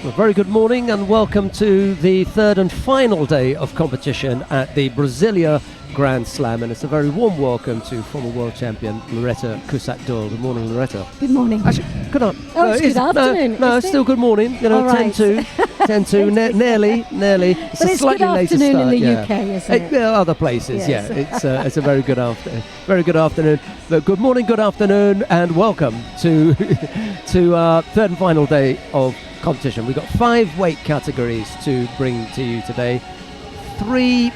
Well, very good morning and welcome to the third and final day of competition at the Brasilia Grand Slam, and it's a very warm welcome to former world champion Loretta Cusack-Doyle. Good morning, Loretta. Good morning. Actually, good it's good afternoon. No, it's still good morning. You know, 10-2, nearly. It's but a it's slightly good afternoon afternoon in the start, UK, isn't it? Other places, Yes. It's a very good afternoon. But good morning, good afternoon, and welcome to third and final day of competition. We've got 5 weight categories to bring to you today. 3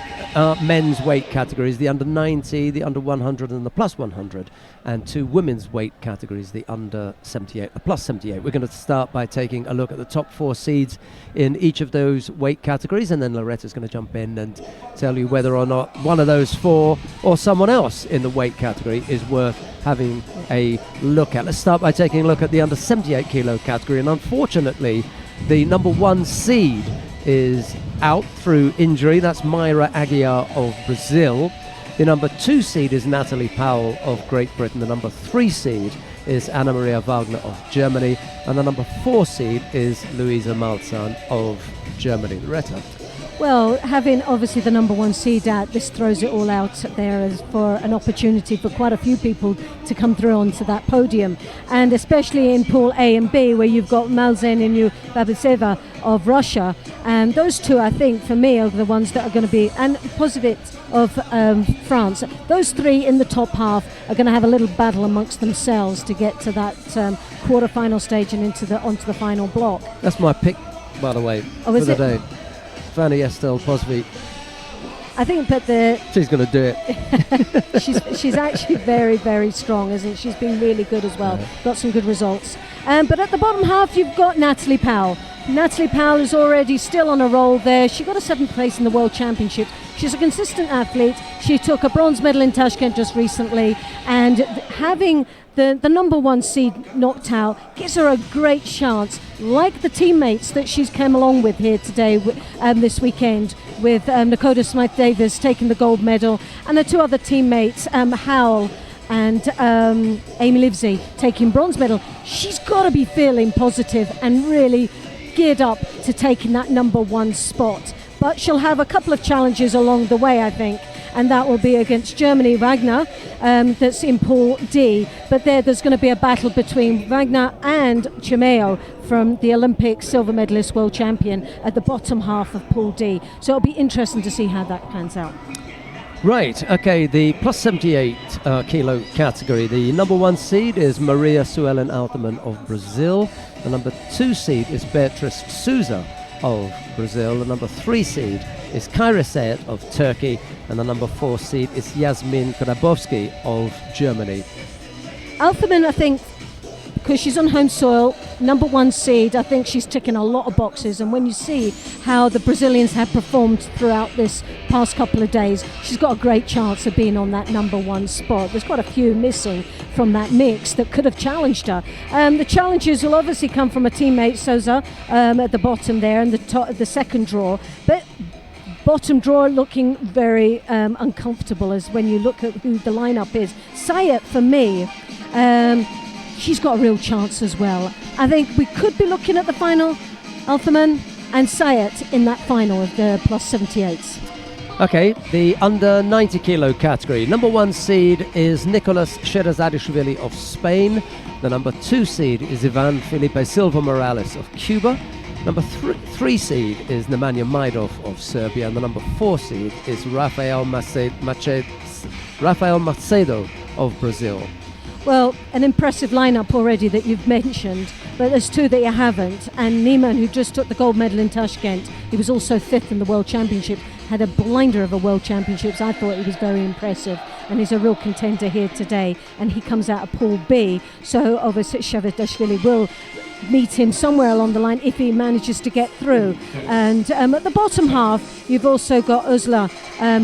men's weight categories, the under 90, the under 100 and the plus 100, and 2 women's weight categories, the under 78, the plus 78. We're going to start by taking a look at the top 4 seeds in each of those weight categories, and then Loretta's going to jump in and tell you whether or not one of those 4 or someone else in the weight category is worth having a look at. Let's start by taking a look at the under 78 kilo category, and unfortunately the number 1 seed is out through injury. That's Mayra Aguiar of Brazil. The number 2 seed is Natalie Powell of Great Britain. The number 3 seed is Anna Maria Wagner of Germany. And the number 4 seed is Luisa Malzahn of Germany. Loretta. Well, having obviously the number 1 seed out, this throws it all out there as for an opportunity for quite a few people to come through onto that podium. And especially in Pool A and B, where you've got Malzahn and Babiseva of Russia. And those 2, I think, for me, are the ones that are going to be, and Posevit of France. Those 3 in the top half are going to have a little battle amongst themselves to get to that quarter-final stage and onto the final block. That's my pick, by the way, for the day. Fanny Estelle Posevit. I think that she's going to do it. she's actually very, very strong, isn't she? She's been really good as well. Yeah. Got some good results. But at the bottom half, you've got Natalie Powell. Natalie Powell is already still on a roll there. She got a 7th place in the World Championship. She's a consistent athlete. She took a bronze medal in Tashkent just recently, and having the number 1 seed knocked out gives her a great chance, like the teammates that she's come along with here today, this weekend, with Nakoda Smythe-Davis taking the gold medal, and the 2 other teammates, Howell and Amy Livesey, taking bronze medal. She's got to be feeling positive and really geared up to taking that number 1 spot. But she'll have a couple of challenges along the way, I think, and that will be against Germany, Wagner, that's in Pool D. But there's going to be a battle between Wagner and Chimeo from the Olympic silver medalist world champion at the bottom half of Pool D. So it'll be interesting to see how that pans out. Right, okay, the plus 78 kilo category. The number 1 seed is Maria Suelen Alterman of Brazil. The number 2 seed is Beatrice Souza of Brazil. The number 3 seed is Kyra Sayet of Turkey. And the number 4 seed is Yasmin Grabowski of Germany. Alterman, I think, because she's on home soil, number 1 seed, I think she's ticking a lot of boxes. And when you see how the Brazilians have performed throughout this past couple of days, she's got a great chance of being on that number 1 spot. There's quite a few missing from that mix that could have challenged her. The challenges will obviously come from a teammate, Souza, at the bottom there, and the second draw. But bottom drawer looking very uncomfortable as when you look at who the lineup is. Sayet, for me, she's got a real chance as well. I think we could be looking at the final, Alterman and Sayet in that final of the plus 78s. Okay, the under 90 kilo category. Number 1 seed is Nicolas Sherazadishvili of Spain. The number 2 seed is Ivan Felipe Silva Morales of Cuba. Number 3 seed is Nemanja Majdov of Serbia. And the number 4 seed is Rafael Macedo of Brazil. Well, an impressive lineup already that you've mentioned, but there's 2 that you haven't. And Niemann, who just took the gold medal in Tashkent, he was also 5th in the World Championship, had a blinder of a World Championships. I thought he was very impressive, and he's a real contender here today. And he comes out of Pool B, so obviously Sherazadishvili will meet him somewhere along the line if he manages to get through. And at the bottom half, you've also got Uzla,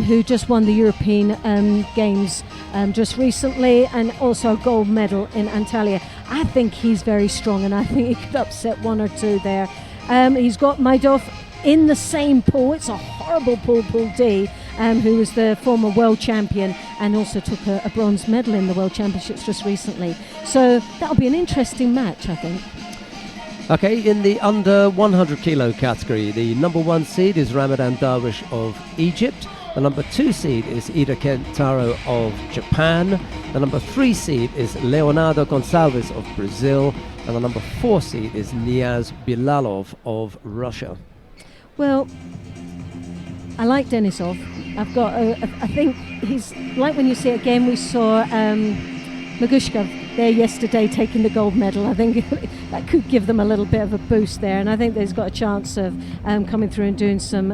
who just won the European Games just recently, and also a gold medal in Antalya. I think he's very strong, and I think he could upset 1 or 2 there. He's got Majdov in the same pool. It's a horrible pool, Pool D, who was the former world champion and also took a bronze medal in the World Championships just recently. So that'll be an interesting match, I think. Okay, in the under 100 kilo category, the number 1 seed is Ramadan Darwish of Egypt. The number 2 seed is Ida Kentaro of Japan. The number 3 seed is Leonardo Gonçalves of Brazil. And the number 4 seed is Niaz Bilalov of Russia. Well, I like Denisov. I've got, I think he's, like when you see it again, we saw Magushkov there yesterday taking the gold medal. I think that could give them a little bit of a boost there, and I think they've got a chance of coming through and doing some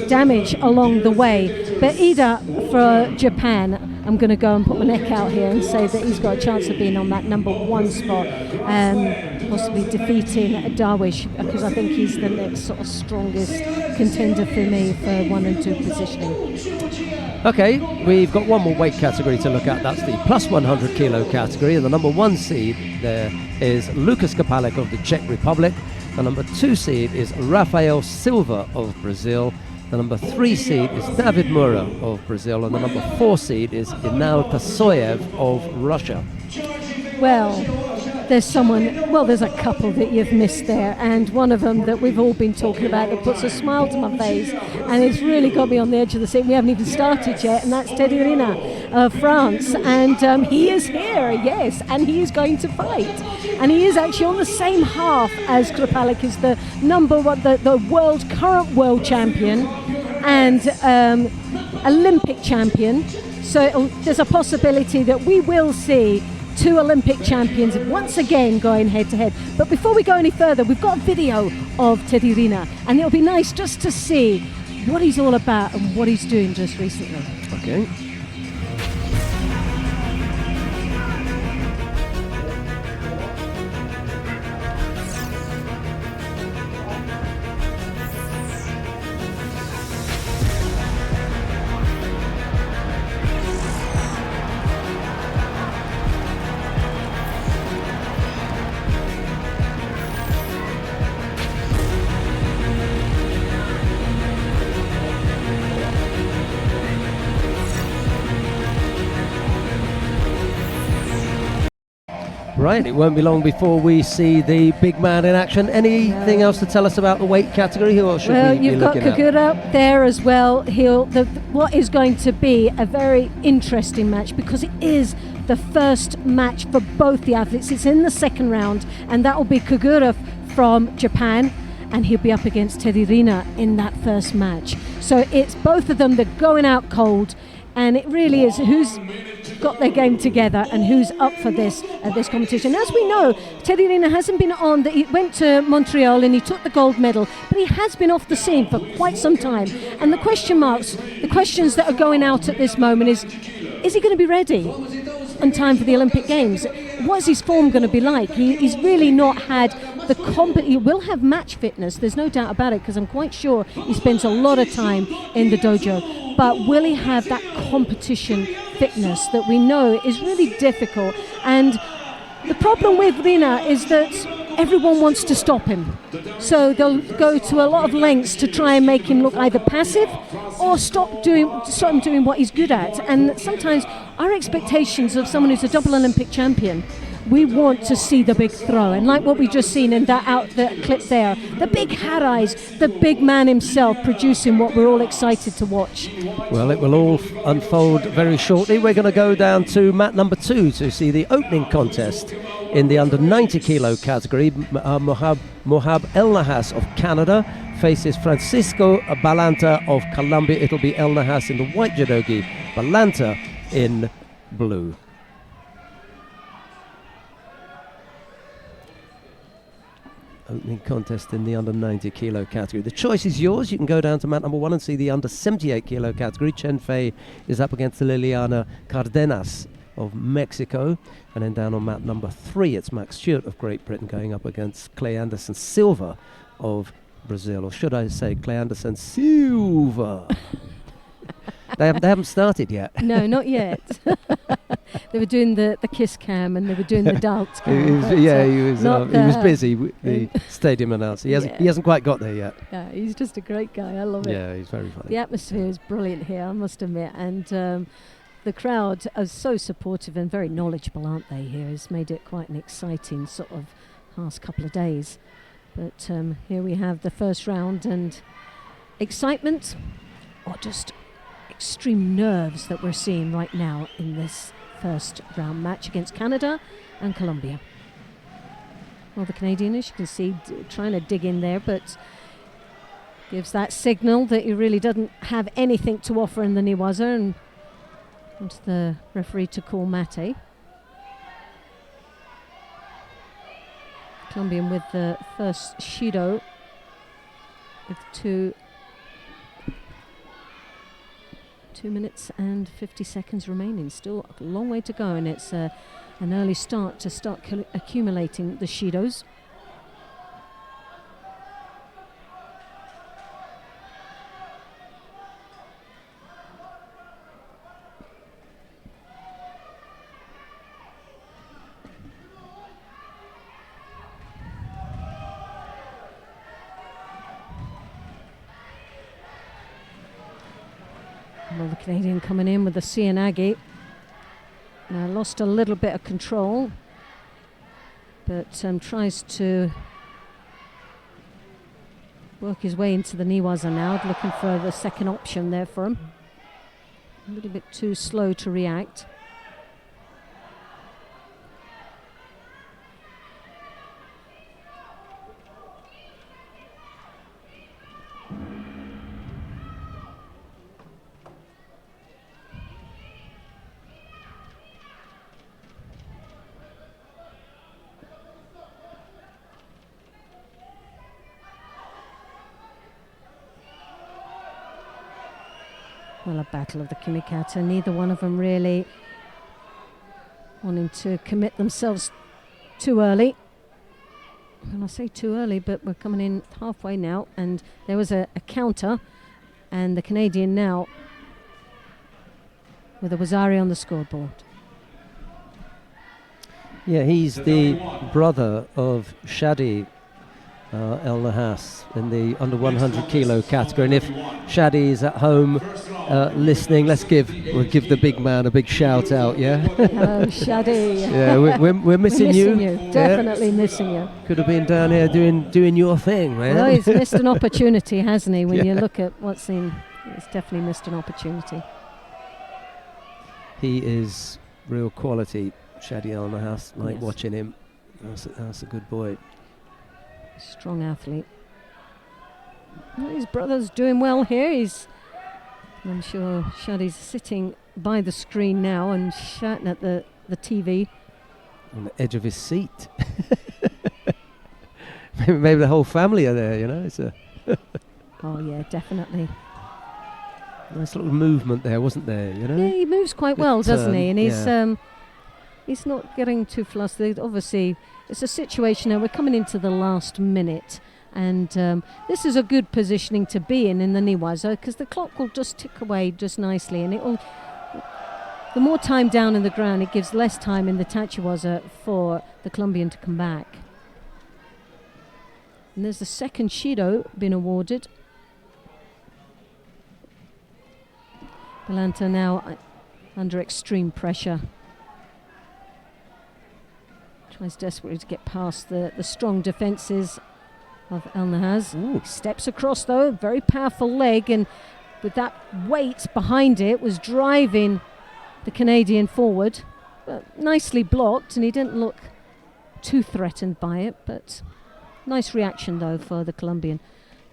damage along the way. But Ida for Japan, I'm going to go and put my neck out here and say that he's got a chance of being on that number 1 spot, possibly defeating Darwish, because I think he's the next sort of strongest contender for me for 1 and 2 positioning. Okay, we've got one more weight category to look at. That's the plus 100 kilo category. And the number 1 seed there is Lukas Kapalek of the Czech Republic. The number 2 seed is Rafael Silva of Brazil. The number 3 seed is David Mura of Brazil. And the number 4 seed is Inal Tasoyev of Russia. Well, there's a couple that you've missed there, and one of them that we've all been talking about that puts a smile to my face, and it's really got me on the edge of the seat. We haven't even started yet, and that's Teddy Rina of France, and he is here, yes, and he is going to fight, and he is actually on the same half as Kripalik, is the number one, the current world champion and Olympic champion. So there's a possibility that we will see 2 Olympic champions once again going head to head. But before we go any further, we've got a video of Teddy Rina, and it'll be nice just to see what he's all about and what he's doing just recently. Okay. Right, it won't be long before we see the big man in action. Anything else to tell us about the weight category, or should we be you've got looking at? Kagura there as well. What is going to be a very interesting match, because it is the first match for both the athletes. It's in the second round, and that will be Kagura from Japan, and he'll be up against Teddy Rina in that first match. So it's both of them, they're going out cold, and it really is who's got their game together and who's up for this competition. As we know, Teddy Rina hasn't been on. He went to Montreal and he took the gold medal, but he has been off the scene for quite some time. And the questions that are going out at this moment is he going to be ready in time for the Olympic Games? What is his form going to be like? He's really not had the he will have match fitness, there's no doubt about it, because I'm quite sure he spends a lot of time in the dojo. But will he have that competition fitness that we know is really difficult? And the problem with Rina is that everyone wants to stop him. So they'll go to a lot of lengths to try and make him look either passive or stop him doing what he's good at. And sometimes our expectations of someone who's a double Olympic champion, we want to see the big throw, and like what we just seen in that clip there, the big hat eyes, the big man himself producing what we're all excited to watch. Well, it will all unfold very shortly. We're going to go down to mat number 2 to see the opening contest in the under 90 kilo category. Mohab El Nahas of Canada faces Francisco Balanta of Colombia. It'll be El Nahas in the white judogi, Balanta in blue. Opening contest in the under 90 kilo category. The choice is yours. You can go down to mat number 1 and see the under 78 kilo category. Chen Fei is up against Liliana Cardenas of Mexico. And then down on mat number 3, it's Max Stewart of Great Britain going up against Clay Anderson Silva of Brazil. Or should I say Clay Anderson Silva? They haven't started yet. No, not yet. They were doing the kiss cam and they were doing the dance cam. He was busy with the stadium announcer. He hasn't quite got there yet. Yeah, he's just a great guy. I love it. Yeah, he's very funny. The atmosphere is brilliant here, I must admit, and the crowd are so supportive and very knowledgeable, aren't they? Here has made it quite an exciting sort of past couple of days. But here we have the first round, and excitement or just extreme nerves that we're seeing right now in this first round match against Canada and Colombia. Well, the Canadian, as you can see, trying to dig in there, but gives that signal that he really doesn't have anything to offer in the Newaza, and wants the referee to call mate. Colombian with the first Judo with 2 minutes and 50 seconds remaining. Still a long way to go, and it's an early start to start accumulating the Judos. Well, the Canadian coming in with the Cianagi. Now lost a little bit of control, but tries to work his way into the Newaza now, looking for the second option there for him. A little bit too slow to react. Well, a battle of the Kimikata, neither one of them really wanting to commit themselves too early. And I say too early, but we're coming in halfway now, and there was a counter, and the Canadian now with a Wazari on the scoreboard. Yeah, he's the brother of Shadi El Nahas in the under 100 kilo category, and if Shadi is at home listening, we'll give the big man a big shout out. Yeah. Hello, Shadi. Yeah, we're missing you. Definitely yeah. missing you. Could have been down here doing your thing, man. Well, he's missed an opportunity, hasn't he? When you look at what's in, he's definitely missed an opportunity. He is real quality, Shadi El Nahas. Like Yes. watching him. That's a good boy. Strong athlete. Well, his brother's doing well here. I'm sure Shadi's sitting by the screen now and shouting at the TV. On the edge of his seat. maybe the whole family are there, you know. It's a Oh yeah, definitely. nice little movement there, wasn't there, you know? Yeah, he moves quite well, doesn't he? And yeah. he's not getting too flustered. Obviously, it's a situation now. We're coming into the last minute, and this is a good positioning to be in the Newaza, because the clock will just tick away just nicely, and it will. The more time down in the ground, it gives less time in the Tachiwaza for the Colombian to come back. And there's the second Shido been awarded. Balanta now under extreme pressure. Tries desperately to get past the strong defences of El Nahas. Steps across though, very powerful leg, and with that weight behind it was driving the Canadian forward. But nicely blocked, and he didn't look too threatened by it, but nice reaction though for the Colombian.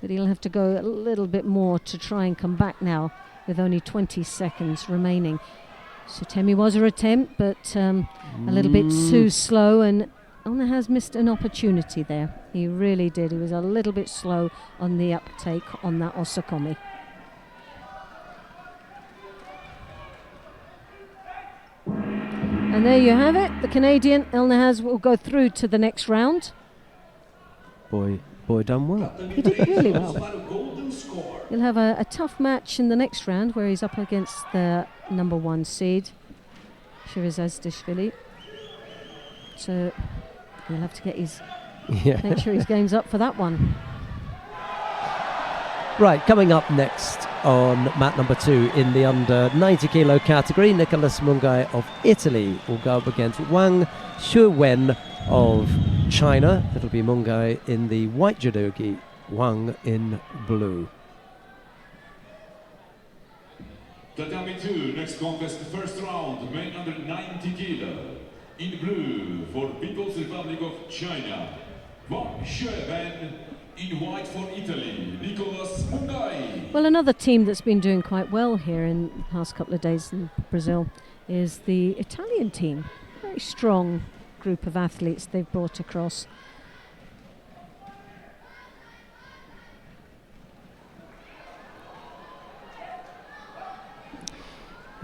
But he'll have to go a little bit more to try and come back now with only 20 seconds remaining. So Temi was an attempt, but a little bit too slow, and El Nahas missed an opportunity there. He really did. He was a little bit slow on the uptake on that Osakomi. And there you have it. The Canadian, El Nahas, will go through to the next round. Boy done well. He did really well. He'll have a tough match in the next round where he's up against the number 1 seed, Shirizazdishvili. So he'll have to get make sure his game's up for that one. Right, coming up next on mat number 2 in the under 90 kilo category, Nicholas Mungai of Italy will go up against Wang Shuwen of China, it'll be Mungai in the white judogi, Wang in blue. Tatami 2, next contest, first round, men under 90 kilo. In blue, for People's Republic of China, Wang Xueben. In white for Italy, Nicolas Mungai. Well, another team that's been doing quite well here in the past couple of days in Brazil is the Italian team. Very strong group of athletes they've brought across.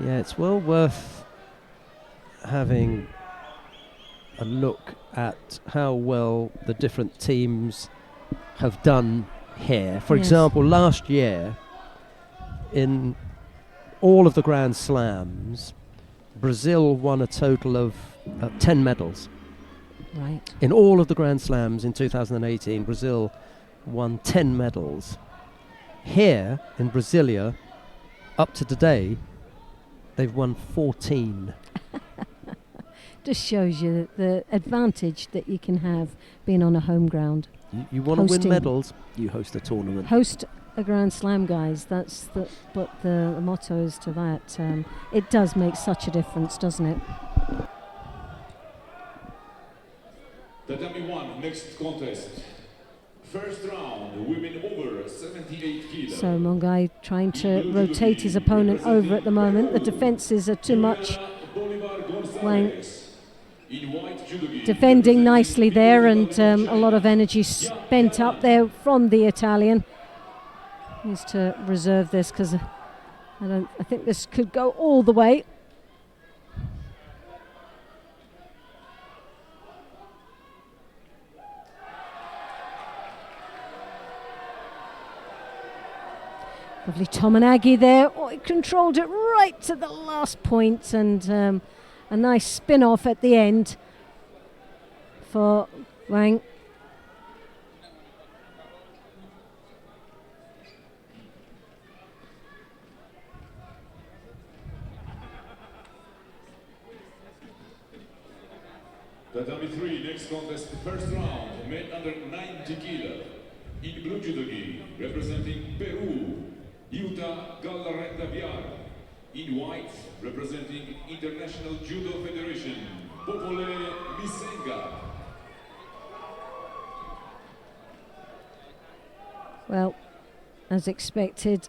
Yeah, it's well worth having a look at how well the different teams have done here. For example, last year in all of the Grand Slams, Brazil won a total of 10 medals. Right. In all of the Grand Slams in 2018, Brazil won 10 medals. Here in Brasilia, up to today, they've won 14. Just shows you the advantage that you can have being on a home ground. You want to win medals, you host a tournament. Host a Grand Slam, guys. That's what the motto is to that. It does make such a difference, doesn't it? Tatami 1, next contest. First round, women over 78 kilos. So Mungai trying to rotate his opponent over at the moment. The defences are too much. Wang defending nicely there, and a lot of energy spent up there from the Italian. Needs to reserve this because I think this could go all the way. Lovely Tominagi there. Oh, he controlled it right to the last point, and a nice spin-off at the end for Wang. Tatami 3, next contest, first round, men under 90 kilo. In blue judogi, representing Peru, Yuta Gallareta Viar. In white, representing International Judo Federation, Popole Misenga. Well, as expected,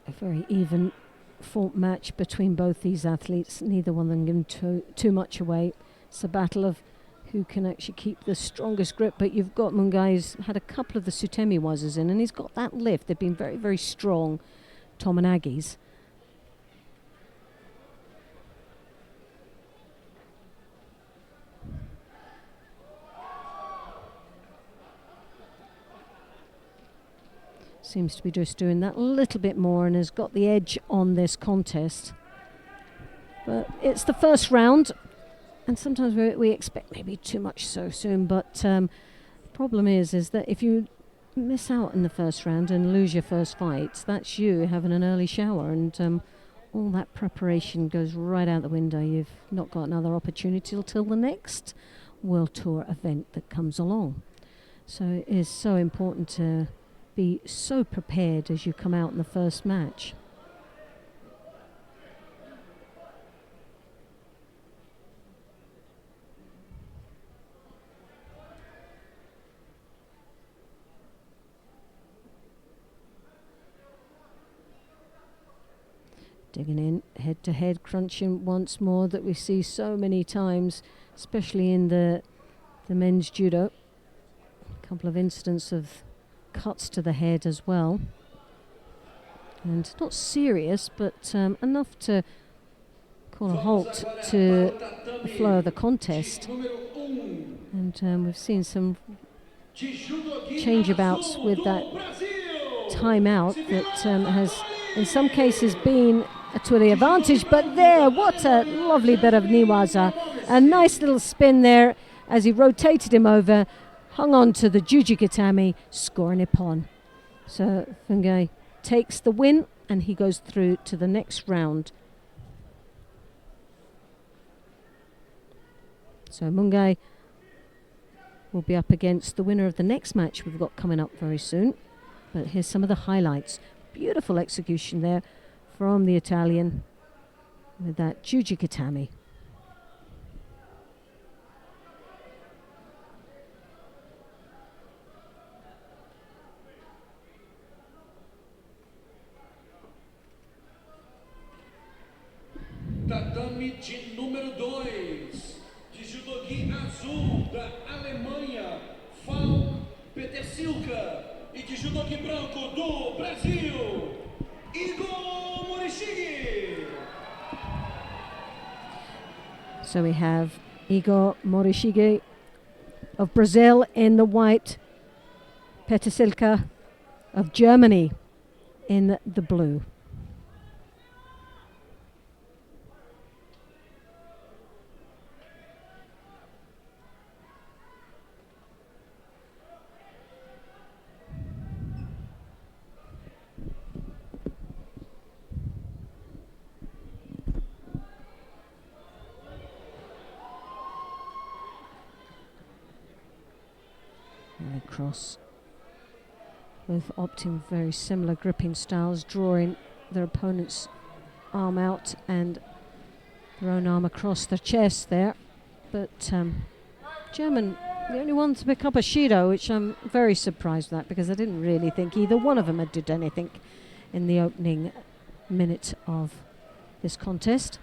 a very even fought match between both these athletes. Neither one of them giving too much away. It's a battle of who can actually keep the strongest grip, but you've got Mungai, who's had a couple of the Sutemi wazas in, and he's got that lift. They've been very, very strong Tominagis. Seems to be just doing that a little bit more and has got the edge on this contest. But it's the first round, and sometimes we expect maybe too much so soon, but the problem is that if you miss out in the first round and lose your first fight, that's you having an early shower, and all that preparation goes right out the window. You've not got another opportunity till the next World Tour event that comes along. So it is so important to be so prepared as you come out in the first match. Digging in, head to head, crunching once more, that we see so many times, especially in the men's judo. A couple of incidents of cuts to the head as well, and not serious, but enough to call a halt to the flow of the contest. And we've seen some changeabouts with that timeout that has in some cases been to the advantage, but there, what a lovely bit of niwaza, a nice little spin there as he rotated him over, hung on to the Jujigatami, scoring Ippon. So Fungai takes the win and he goes through to the next round. So Mungai will be up against the winner of the next match we've got coming up very soon. But here's some of the highlights. Beautiful execution there from the Italian with that Jujikatami. Tatame de número 2, de judogi azul da Alemanha, Petersilka, e de judogi branco do Brasil, Igor Morishige. So we have Igor Morishige of Brazil in the white, Petersilka of Germany in the blue. Cross, both opting very similar gripping styles, drawing their opponent's arm out and their own arm across their chest there. But German, the only one to pick up a Shido, which I'm very surprised at, because I didn't really think either one of them had did anything in the opening minute of this contest.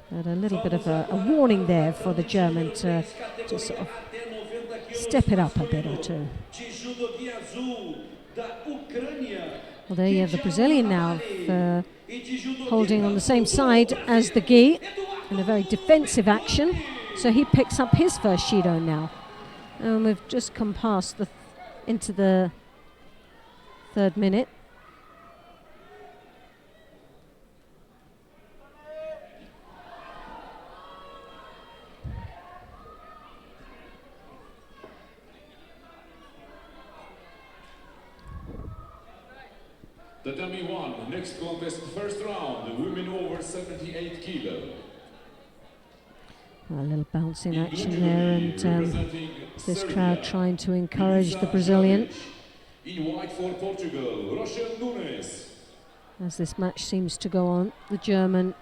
But a little bit of a warning there for the German to sort of step it up a bit or two. Well, there you have the Brazilian now holding on the same side as the Gi in a very defensive action. So he picks up his first Shido now. And we've just come past into the third minute. Tatami 1, next contest, first round, women over 78 kilo. A little bouncing action there, and this crowd trying to encourage the Brazilian. In white for Portugal, Rochelle Nunes. As this match seems to go on, the German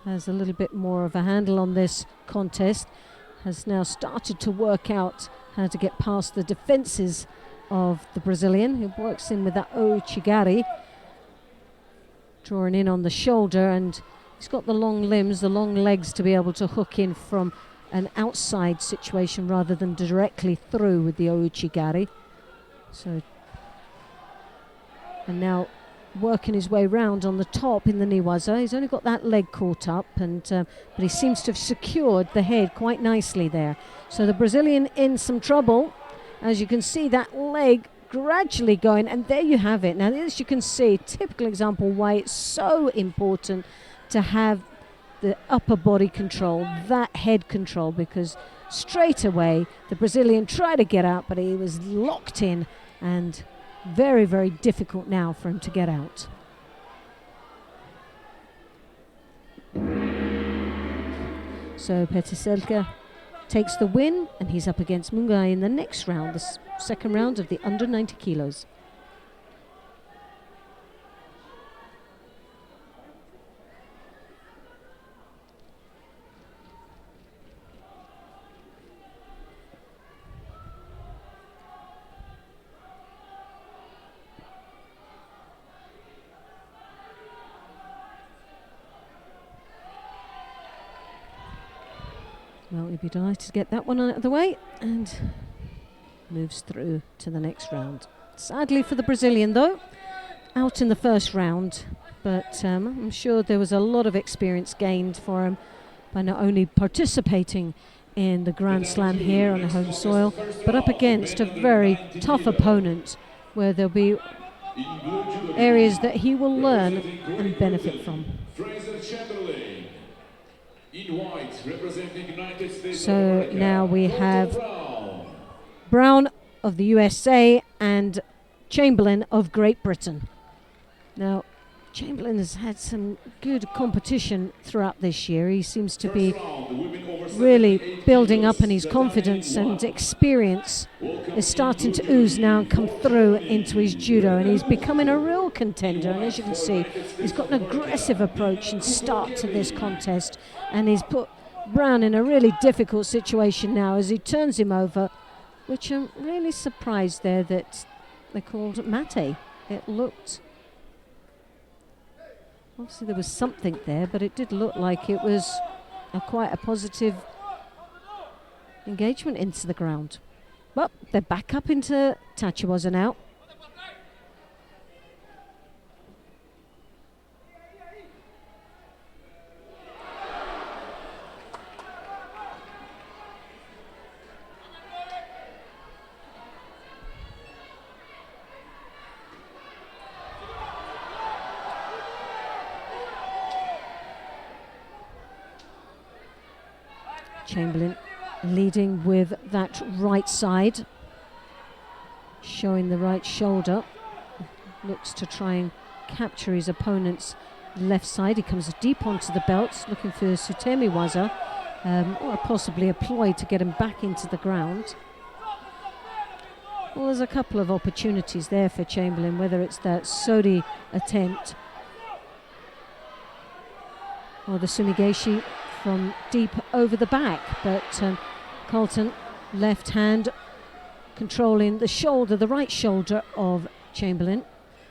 has a little bit more of a handle on this contest, has now started to work out how to get past the defences of the Brazilian, who works in with that Ouchigari, drawing in on the shoulder, and he's got the long limbs, the long legs to be able to hook in from an outside situation rather than directly through with the Ouchigari. So, and now working his way round on the top in the Niwaza. He's only got that leg caught up, and but he seems to have secured the head quite nicely there. So the Brazilian in some trouble. As you can see, that leg gradually going, and there you have it. Now, as you can see, typical example why it's so important to have the upper body control, that head control, because straight away the Brazilian tried to get out, but he was locked in, and very, very difficult now for him to get out. So Petersilka takes the win, and he's up against Mungai in the next round, the second round of the under 90 kilos. Well, we'd be delighted to get that one out of the way, and moves through to the next round. Sadly for the Brazilian, though, out in the first round, but I'm sure there was a lot of experience gained for him by not only participating in the Grand Slam here on the home soil, but up against a very tough opponent where there'll be areas that he will learn and benefit from. So now we have Brown of the USA and Chamberlain of Great Britain. Now, Chamberlain has had some good competition throughout this year. He seems to be really building up, and his confidence and experience is starting to ooze now and come through into his judo, and he's becoming a real contender. And as you can see, he's got an aggressive approach and start to this contest, and he's put Brown in a really difficult situation now as he turns him over, which I'm really surprised there that they called mate. It looked, obviously there was something there, but it did look like it was quite a positive engagement into the ground. Well, they're back up into Tachiwaza now. Chamberlain leading with that right side, showing the right shoulder, looks to try and capture his opponent's left side. He comes deep onto the belt, looking for Sutemi Waza, or possibly a ploy to get him back into the ground. Well, there's a couple of opportunities there for Chamberlain, whether it's that Sodi attempt or the Sumigeshi from deep over the back, but Colton, left hand controlling the shoulder, the right shoulder of Chamberlain,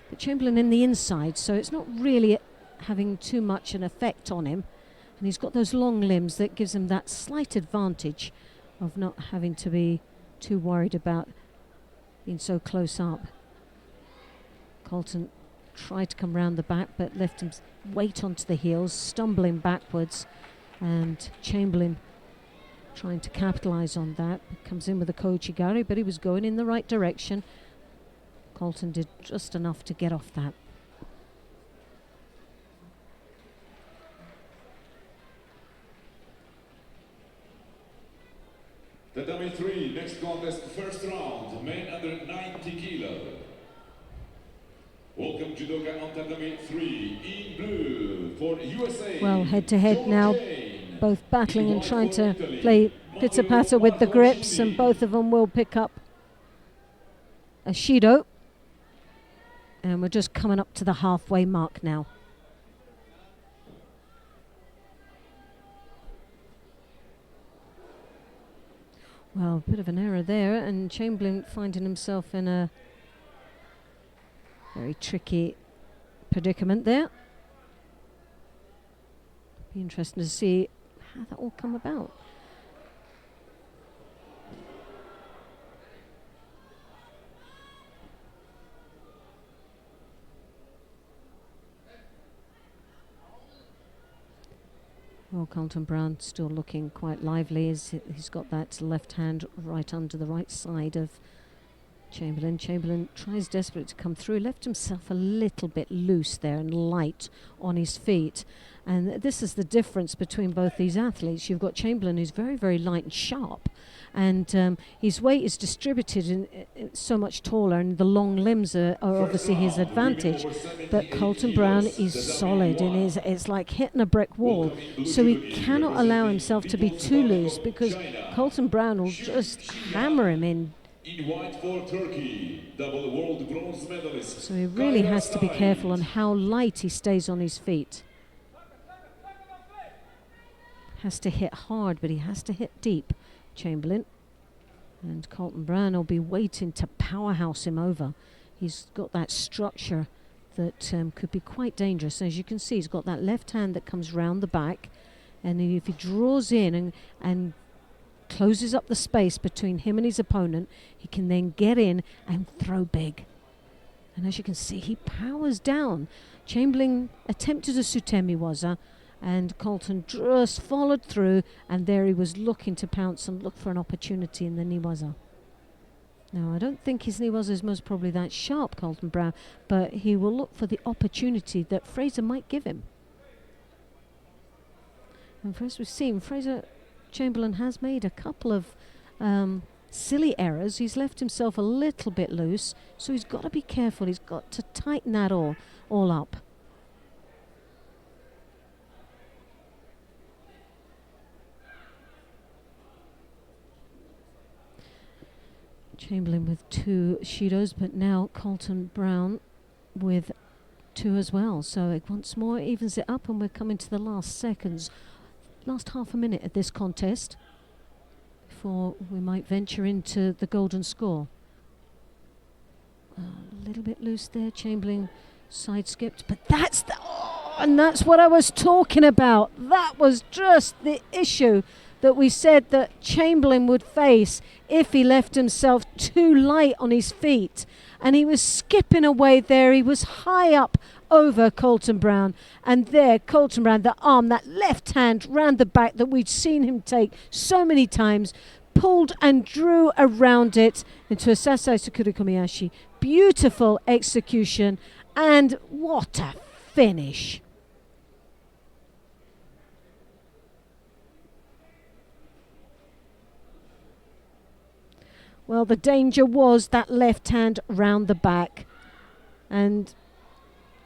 but Chamberlain in the inside, so it's not really having too much an effect on him, and he's got those long limbs that gives him that slight advantage of not having to be too worried about being so close up. Colton tried to come round the back but left him weight onto the heels, stumbling backwards, and Chamberlain trying to capitalise on that. Comes in with a Kochigari, but he was going in the right direction. Colton did just enough to get off that. Tatami 3, next contest, first round, men under 90 kilo. Welcome judoka on Tatami 3, in blue for USA. Well, head to head now, both battling and trying to play pitter-patter with the grips, and both of them will pick up a Shido. And we're just coming up to the halfway mark now. Well, a bit of an error there, and Chamberlain finding himself in a very tricky predicament there. Be interesting to see how that all come about. Well, Carlton Brown still looking quite lively as he's got that left hand right under the right side of Chamberlain. Chamberlain tries desperately to come through, left himself a little bit loose there and light on his feet. And this is the difference between both these athletes. You've got Chamberlain, who's very, very light and sharp, and his weight is distributed in so much taller, and the long limbs are obviously his advantage. But Colton Brown is solid, and it's like hitting a brick wall. So he cannot allow himself to be too loose, because Colton Brown will just hammer him in. In white for Turkey, double world bronze medalist. So he really has to be careful on how light he stays on his feet. Has to hit hard, but he has to hit deep, Chamberlain. And Colton Brown will be waiting to powerhouse him over. He's got that structure that could be quite dangerous. As you can see, he's got that left hand that comes round the back, and if he draws in and closes up the space between him and his opponent, he can then get in and throw big. And as you can see, he powers down. Chamberlain attempted a Sutemi Waza, and Colton just followed through, and there he was looking to pounce and look for an opportunity in the Niwaza. Now, I don't think his Niwaza is most probably that sharp, Colton Brown, but he will look for the opportunity that Fraser might give him. And as we've seen, Chamberlain has made a couple of silly errors. He's left himself a little bit loose, so he's got to be careful. He's got to tighten that all up. Chamberlain with 2 Shidos, but now Colton Brown with 2 as well. So it once more evens it up, and we're coming to the last seconds, last half a minute of this contest before we might venture into the golden score. A little bit loose there, Chamberlain side skipped, but that's and that's what I was talking about. That was just the issue that we said that Chamberlain would face if he left himself too light on his feet. And he was skipping away there. He was high up over Colton Brown. And there, Colton Brown, the arm, that left hand round the back that we'd seen him take so many times, pulled and drew around it into a Sasai Sakura Komiyashi. Beautiful execution. And what a finish. Well, the danger was that left hand round the back. And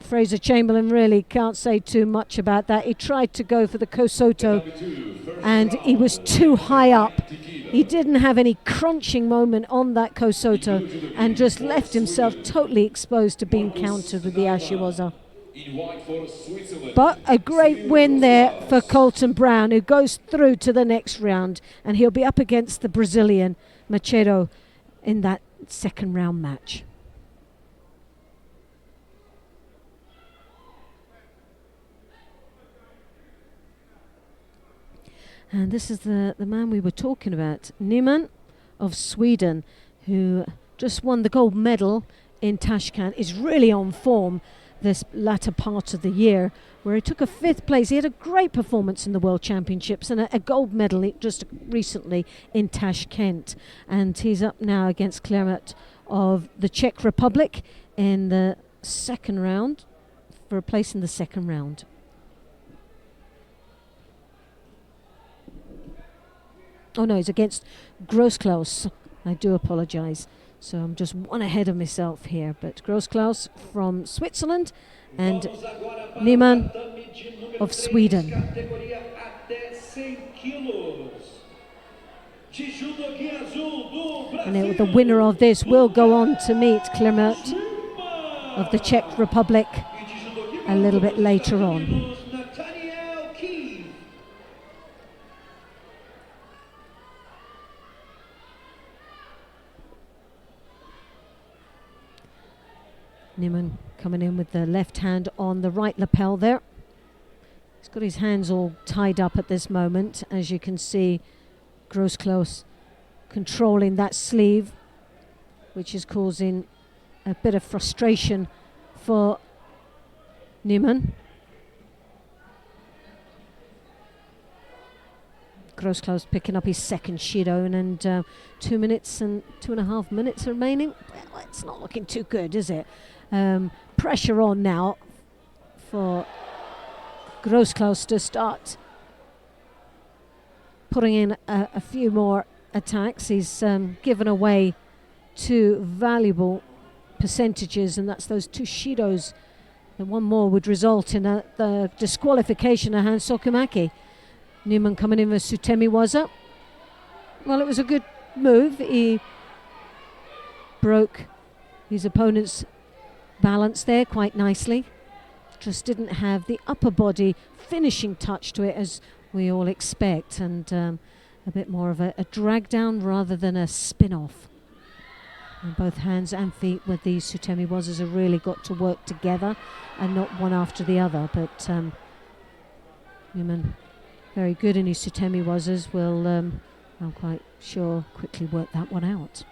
Fraser Chamberlain really can't say too much about that. He tried to go for the Kosoto and he was too high up. He didn't have any crunching moment on that Kosoto and just left himself totally exposed to being countered with the Ashiwaza. But a great win there for Colton Brown, who goes through to the next round, and he'll be up against the Brazilian Machado in that second round match. And this is the man we were talking about, Nyman of Sweden, who just won the gold medal in Tashkent, is really on form this latter part of the year, where he took a 5th place. He had a great performance in the World Championships and a gold medal just recently in Tashkent. And he's up now against Klermut of the Czech Republic in the second round, for a place in the second round. Oh no, he's against Grossklaus. I do apologise. So I'm just one ahead of myself here. But Grossklaus from Switzerland and Nyman of Sweden. And the winner of this will go on to meet Klermut of the Czech Republic a little bit later on. Nyman coming in with the left hand on the right lapel there. He's got his hands all tied up at this moment. As you can see, Grossklaus controlling that sleeve, which is causing a bit of frustration for Nyman. Grossklaus picking up his second Shido, and 2 minutes and 2.5 minutes remaining. Well, it's not looking too good, is it? Pressure on now for Grossklaus to start putting in a few more attacks. He's given away 2 valuable percentages, and that's those 2 Shidos. And one more would result in the disqualification of Hans Sokumaki. Nyman coming in with Sutemi Waza. Well, it was a good move. He broke his opponent's balance there quite nicely. Just didn't have the upper body finishing touch to it as we all expect, and a bit more of a drag down rather than a spin off. And both hands and feet with these Sutemi Wazas have really got to work together and not one after the other. But Nyman, very good in his Sutemi Wazas, will, I'm quite sure, quickly work that one out.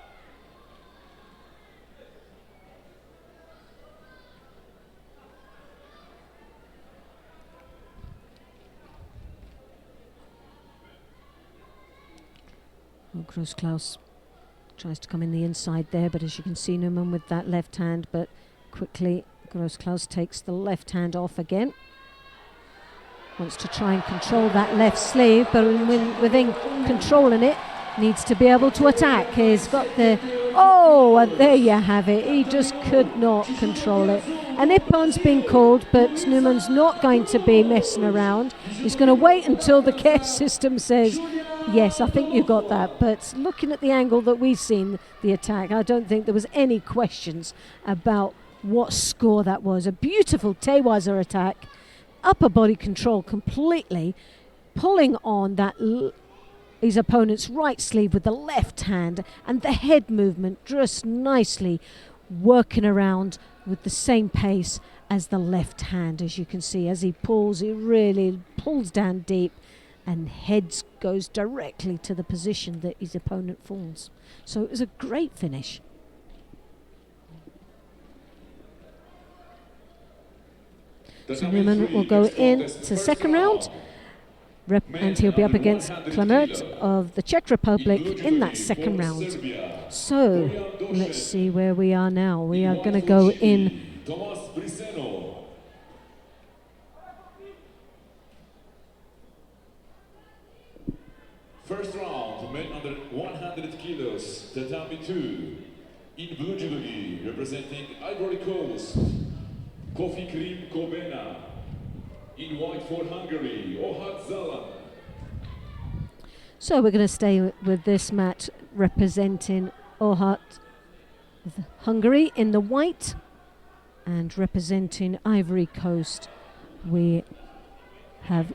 Well, Grossklaus tries to come in the inside there, but as you can see, Nyman with that left hand, but quickly Grossklaus takes the left hand off again. Wants to try and control that left sleeve, but within controlling it, needs to be able to attack. He's got the, and there you have it. He just could not control it. An Ippon's been called, but Nyman's not going to be messing around. He's going to wait until the care system says Yes, I think you got that. But looking at the angle that we've seen the attack, I don't think there was any questions about what score that was. A beautiful Tewaza attack, upper body control completely, pulling on that his opponent's right sleeve with the left hand, and the head movement just nicely working around with the same pace as the left hand. As you can see, as he pulls, he really pulls down deep, and heads goes directly to the position that his opponent falls. So it was a great finish. So Newman will go into second round, and he'll be up against Klamert of the Czech Republic in that second round. So let's see where we are now. We are going to go in. First round, men under 100 kilos, tatami 2. In blue judogi, representing Ivory Coast, Kofi Krim Kobena. In white for Hungary, Ohad Zalan. So we're going to stay with this match representing Ohad of Hungary in the white, and representing Ivory Coast we have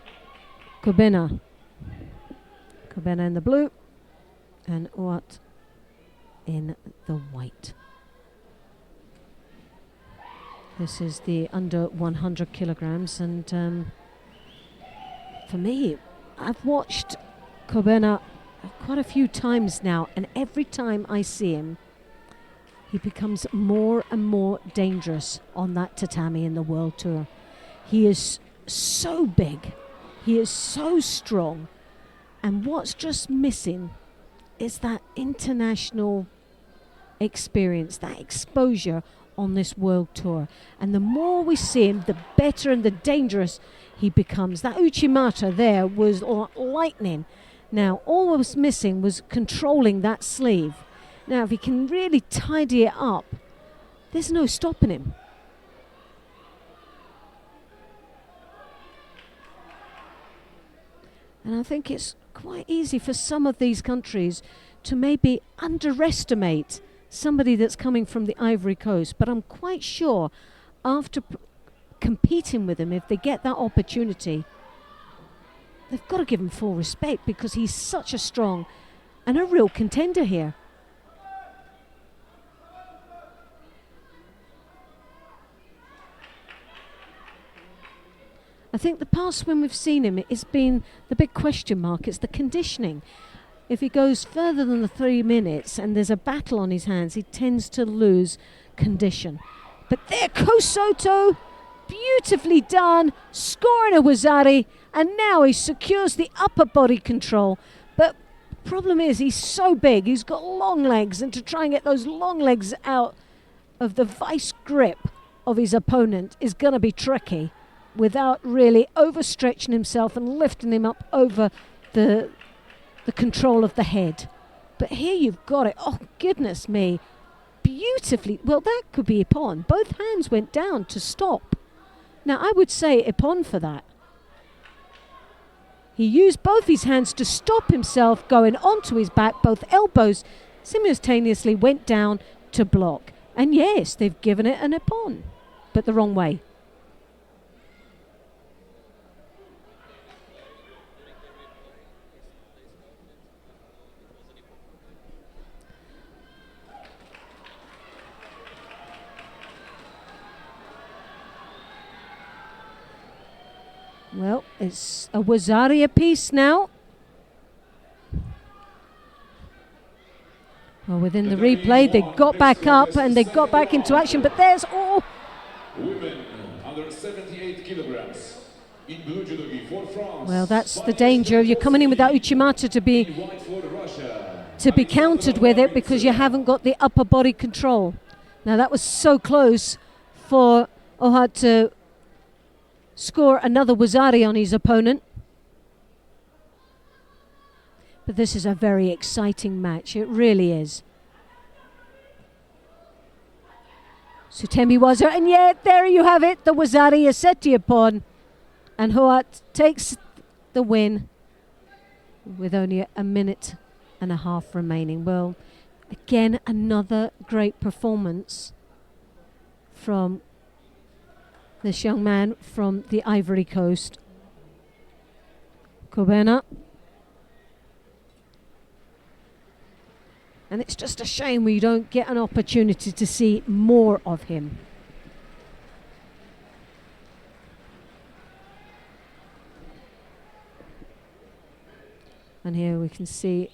Kobena. Kobena in the blue and Ohad in the white. This is the under 100 kilograms, and for me, I've watched Kobena quite a few times now, and every time I see him, he becomes more and more dangerous on that tatami in the World Tour. He is so big, he is so strong, and what's just missing is that international experience, that exposure on this World Tour. And the more we see him, the better and the dangerous he becomes. That Uchimata there was lightning. Now, all was missing was controlling that sleeve. Now, if he can really tidy it up, there's no stopping him. And I think it's quite easy for some of these countries to maybe underestimate somebody that's coming from the Ivory Coast, but I'm quite sure after competing with him, if they get that opportunity, they've got to give him full respect, because he's such a strong and a real contender here. I think the past when we've seen him, it's been the big question mark. It's the conditioning. If he goes further than the 3 minutes and there's a battle on his hands, he tends to lose condition. But there, Kosoto, beautifully done, scoring a Wazari, and now he secures the upper body control. But the problem is he's so big, he's got long legs, and to try and get those long legs out of the vice grip of his opponent is going to be tricky without really overstretching himself and lifting him up over the control of the head. But here you've got it. Oh, goodness me. Beautifully. Well, that could be Ippon. Both hands went down to stop. Now, I would say Ippon for that. He used both his hands to stop himself going onto his back. Both elbows simultaneously went down to block. And yes, they've given it an Ippon, but the wrong way. Well, it's a Wazari apiece now. Well, within the replay, they got back up and they got back into action, but there's all. Women under 78 kilograms. In blue judogi for France. Well, that's the danger. You're coming in with that Uchimata to be countered with it, because you haven't got the upper body control. Now, that was so close for Ohad to score another Wazari on his opponent. But this is a very exciting match. It really is. Sutemi Waza, and yet there you have it. The Wazari is set to Ippon, and Ohad takes the win with only a minute and a half remaining. Well, again, another great performance from this young man from the Ivory Coast, Kobena. And it's just a shame we don't get an opportunity to see more of him. And here we can see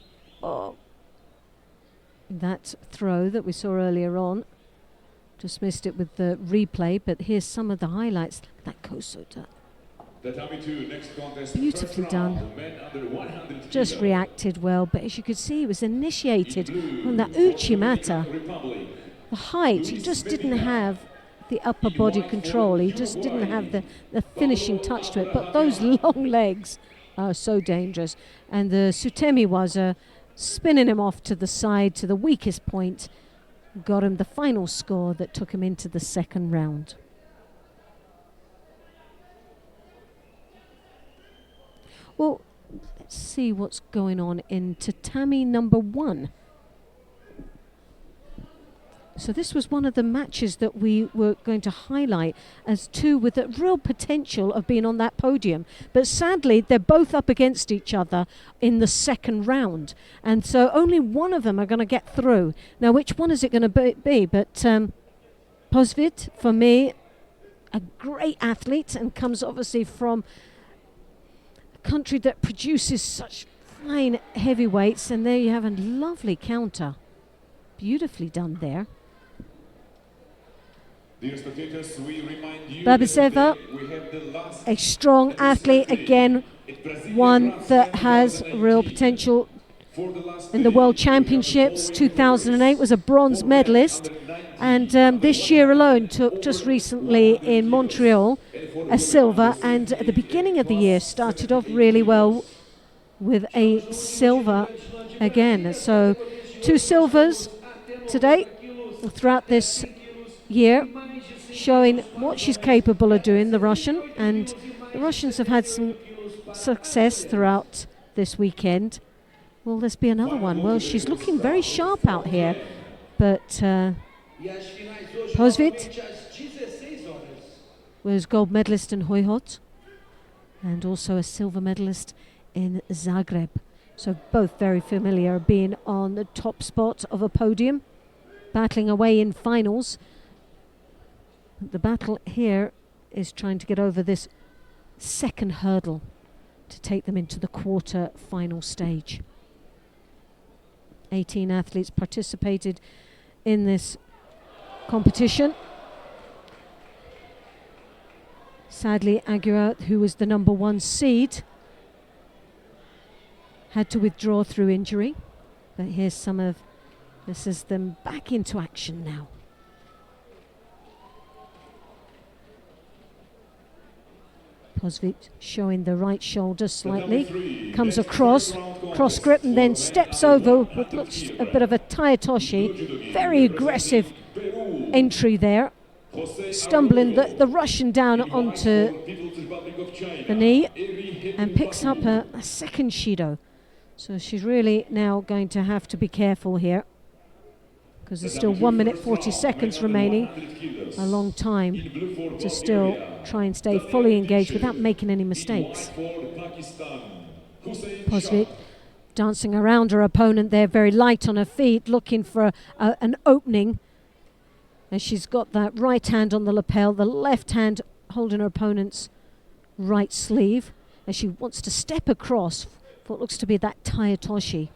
that throw that we saw earlier on. Just missed it with the replay, but here's some of the highlights. That Kosota. Beautifully done. Just reacted well, but as you could see, it was initiated on that Uchimata. The height, he just didn't have the upper body control. He just didn't have the finishing touch to it. But those long legs are so dangerous. And the Sutemi was spinning him off to the side, to the weakest point. Got him the final score that took him into the second round. Well, let's see what's going on in tatami number 1. So this was one of the matches that we were going to highlight as two with a real potential of being on that podium. But sadly, they're both up against each other in the second round. And so only one of them are going to get through. Now, which one is it going to be? But Posvit, for me, a great athlete and comes obviously from a country that produces such fine heavyweights. And there you have a lovely counter. Beautifully done there. Babiseva, a strong athlete, again, one that has real potential in the World Championships. 2008 was a bronze medalist, and this year alone took just recently in Montreal a silver, and at the beginning of the year started off really well with a silver again. So 2 silvers today throughout this year, showing what she's capable of doing, the Russian. And the Russians have had some success throughout this weekend. Will this be another one? Well, she's looking very sharp out here, but Posvit was gold medalist in Hojhot and also a silver medalist in Zagreb. So both very familiar, being on the top spot of a podium, battling away in finals. The battle here is trying to get over this second hurdle to take them into the quarter final stage. 18 athletes participated in this competition. Sadly, Aguirre, who was the number 1 seed, had to withdraw through injury. But here's some of this is them back into action now. Posvit showing the right shoulder slightly, comes across, cross grip, and then steps over what looks a bit of a Tayatoshi. Very aggressive entry there, stumbling the Russian down onto the knee and picks up a second Shido. So she's really now going to have to be careful here, because there's still 1 minute 40 seconds remaining, a long time to still try and stay fully engaged without making any mistakes. Posvit dancing around her opponent there, very light on her feet, looking for an opening. And she's got that right hand on the lapel, the left hand holding her opponent's right sleeve, as she wants to step across for what looks to be that Tayatoshi.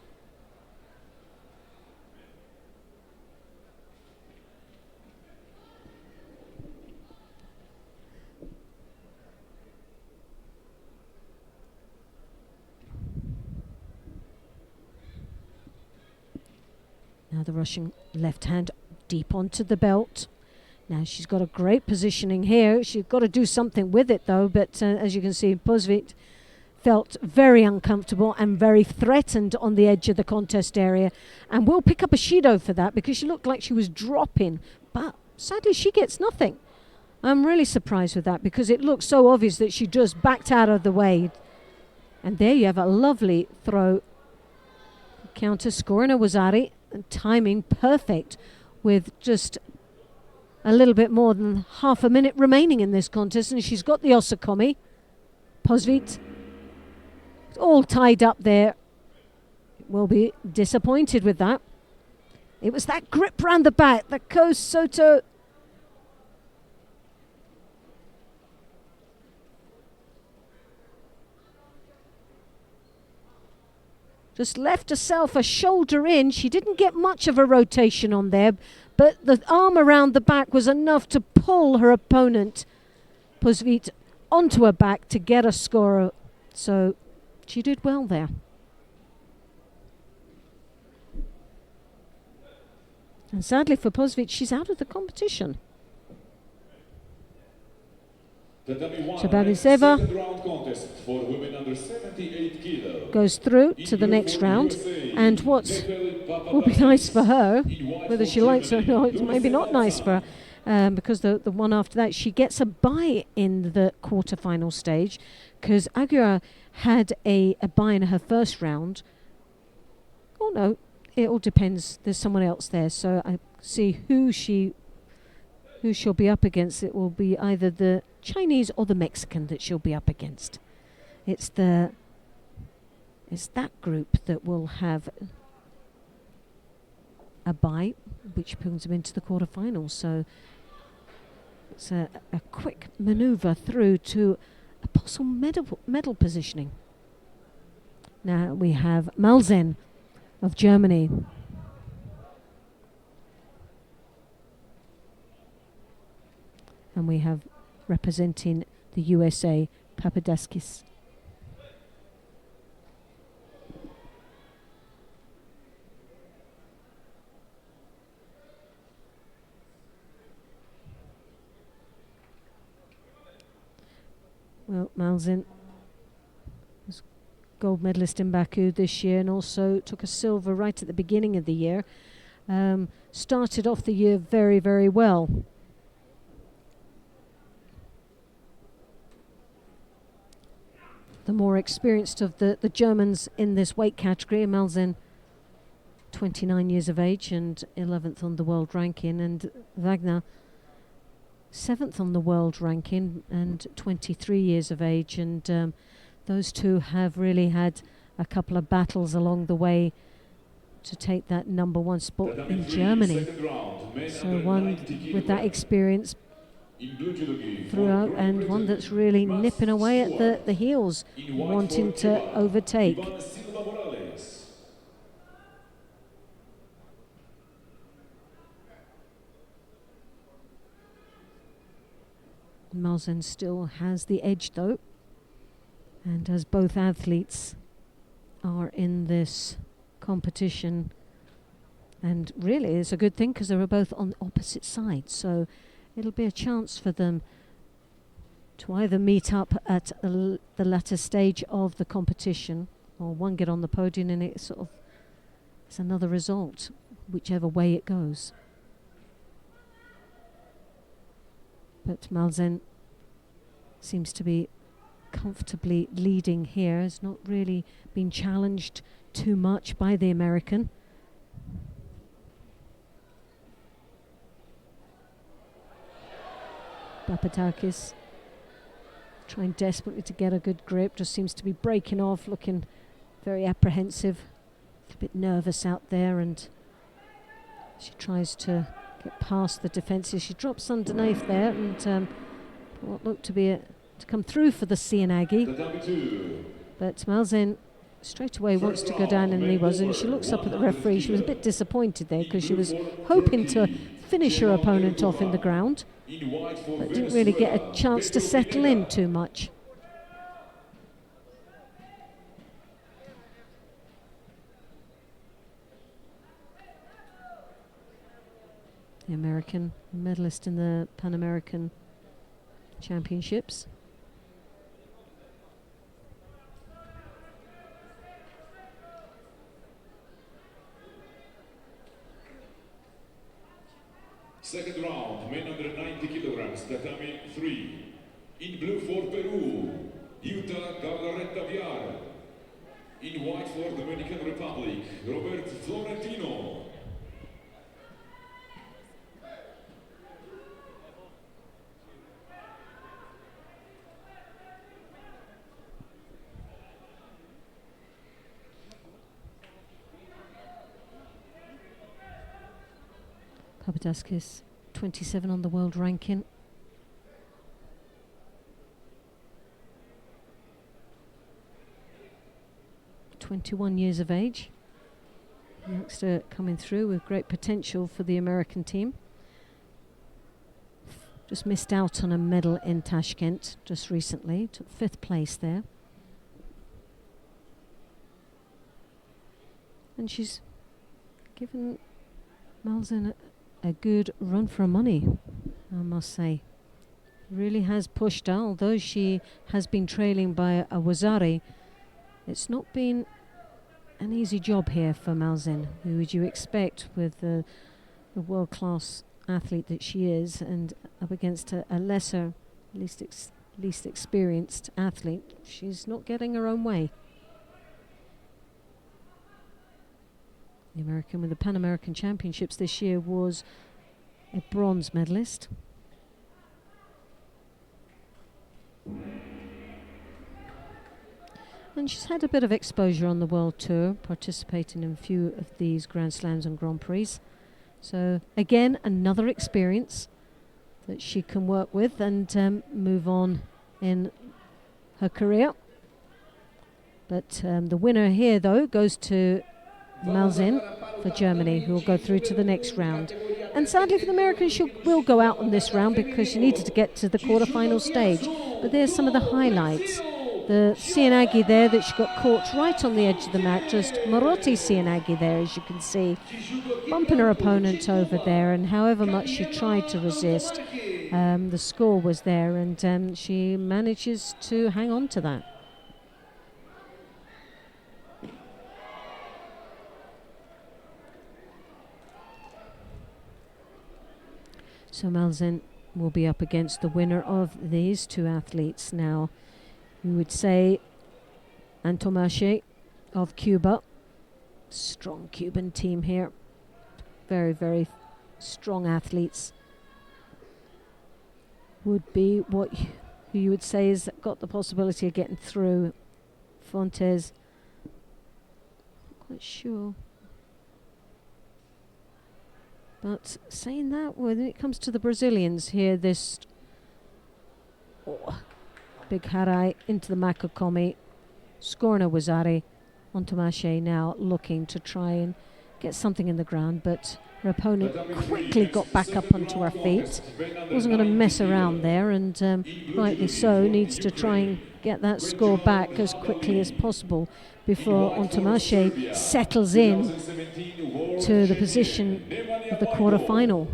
Now the Russian left hand deep onto the belt. Now she's got a great positioning here. She's got to do something with it though, but as you can see, Posvit felt very uncomfortable and very threatened on the edge of the contest area, and will pick up a Shido for that because she looked like she was dropping, but sadly she gets nothing. I'm really surprised with that because it looks so obvious that she just backed out of the way. And there you have a lovely throw. Counter score in a Wazari, and timing perfect with just a little bit more than half a minute remaining in this contest, and she's got the Osakomi. Posvit all tied up there. Will be disappointed with that. It was that grip round the back that Ko Soto just left herself a shoulder in. She didn't get much of a rotation on there, but the arm around the back was enough to pull her opponent, Posvit, onto her back to get a score. So she did well there. And sadly for Posvit, she's out of the competition. Babiseva goes through to the next round, and what will be nice for her, whether she likes it or not, it's maybe not nice for her, because the one after that, she gets a bye in the quarterfinal stage, because Aguirre had a bye in her first round. Oh no, it all depends. There's someone else there, so I see who she'll be up against. It will be either the Chinese or the Mexican that she'll be up against. It's that group that will have a bye, which brings them into the quarterfinals. So it's a quick manoeuvre through to a possible medal positioning. Now we have Malzen of Germany. And we have representing the USA, Papadaskis. Well, Malzen was gold medalist in Baku this year and also took a silver right at the beginning of the year. Started off the year very, very well. The more experienced of the Germans in this weight category, Malzen, 29 years of age and 11th on the world ranking, and Wagner, 7th on the world ranking and 23 years of age, and those two have really had a couple of battles along the way to take that number one spot in Germany. So one with that experience throughout, and one that's really nipping away at the heels, wanting to overtake. Malzen still has the edge though, and as both athletes are in this competition, and really it's a good thing because they were both on opposite sides, so it'll be a chance for them to either meet up at the latter stage of the competition, or one get on the podium, and it's another result, whichever way it goes. But Malzen seems to be comfortably leading here. Has not really been challenged too much by the American. Papadakis trying desperately to get a good grip, just seems to be breaking off, looking very apprehensive, a bit nervous out there, and she tries to get past the defences. She drops underneath there, and what looked to be to come through for the Cianagi. But Malzen straight away wants to go down, and he was, and she looks up at the referee. She was a bit disappointed there because she was hoping to finish her opponent off in the ground, but didn't really get a chance to settle in too much. The American medalist in the Pan American Championships. Second round, men under 90 kilograms, tatami 3. In blue for Peru, Utah Galarreta Viar. In white for Dominican Republic, Robert Florentino. Papadakis, 27 on the world ranking. .21 years of age. Youngster coming through with great potential for the American team. Just missed out on a medal in Tashkent just recently. Took 5th place there. And she's given Malzahn a good run for her money, I must say. Really has pushed her, although she has been trailing by a Wazari. It's not been an easy job here for Malzahn, who would you expect with the world-class athlete that she is, and up against a lesser, least experienced athlete. She's not getting her own way. The American with the Pan American Championships this year was a bronze medalist. And she's had a bit of exposure on the World Tour, participating in a few of these Grand Slams and Grand Prix. So again, another experience that she can work with and move on in her career. But the winner here, though, goes to Malzahn for Germany, who will go through to the next round. And sadly for the Americans, she will go out on this round because she needed to get to the quarterfinal stage. But there's some of the highlights. The Sianagi there that she got caught right on the edge of the mat, just Marotti Sianagi there, as you can see, bumping her opponent over there, and however much she tried to resist, the score was there, and she manages to hang on to that. So Malzahn will be up against the winner of these two athletes now. We would say Antomache of Cuba. Strong Cuban team here. Very, very strong athletes. Would be what who you would say has got the possibility of getting through. Fontes, not quite sure. But saying that, when it comes to the Brazilians here, this big Harai into the Makakomi, scoring a Wazari. Antomache now looking to try and get something in the ground, but her opponent quickly got back up onto her feet. Wasn't going to mess around there, and rightly so, needs to try and get that score back as quickly as possible before Antomache settles in to the position of the quarter-final.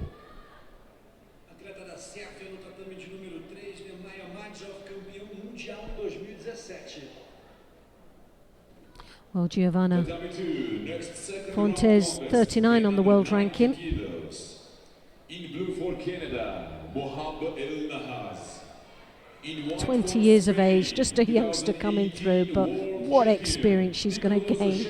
Well, Giovanna Fontes, 39 on the world ranking. In blue for Canada, Mohamed El Nahas. 20 years of age, just a youngster coming through, but what experience she's going to gain.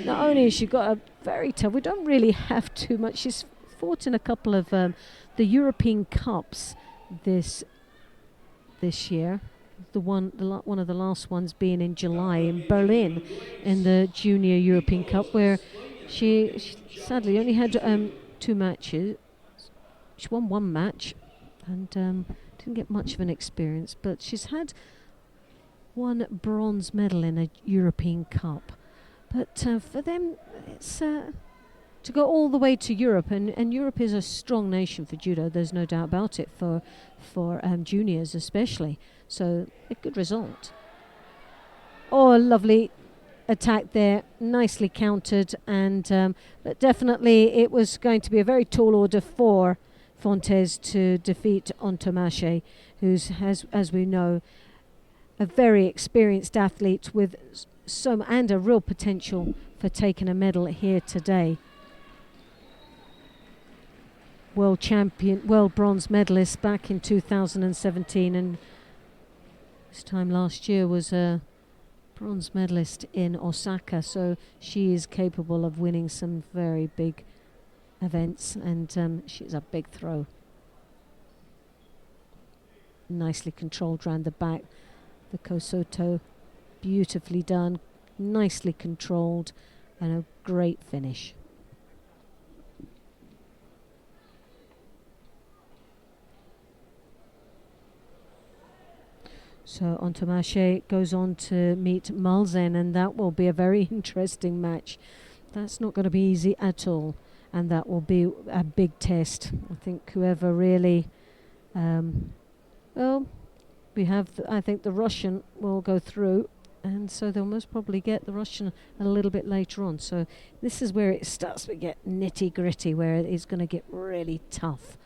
Not only has she got a very tough, we don't really have too much. She's fought in a couple of the European Cups this year. One of the last ones being in July in Berlin in the Junior European Cup, where she sadly only had 2 matches. She won 1 match and didn't get much of an experience, but she's had 1 bronze medal in a European Cup. But for them, it's to go all the way to Europe, and Europe is a strong nation for judo, there's no doubt about it, for juniors especially. So a good result. Oh, a lovely attack there, nicely countered, and but definitely it was going to be a very tall order for Fontes to defeat Antomache, who's, as we know, a very experienced athlete with and a real potential for taking a medal here today. World champion, world bronze medalist back in 2017, and this time last year was bronze medalist in Osaka, so she is capable of winning some very big events, and she's a big throw. Nicely controlled round the back. The Kosoto, beautifully done, nicely controlled, and a great finish. So Ontomache goes on to meet Malzen, and that will be a very interesting match. That's not going to be easy at all, and that will be a big test. I think whoever really, well, we have, I think the Russian will go through, and so they'll most probably get the Russian a little bit later on. So this is where it starts to get nitty gritty, where it's going to get really tough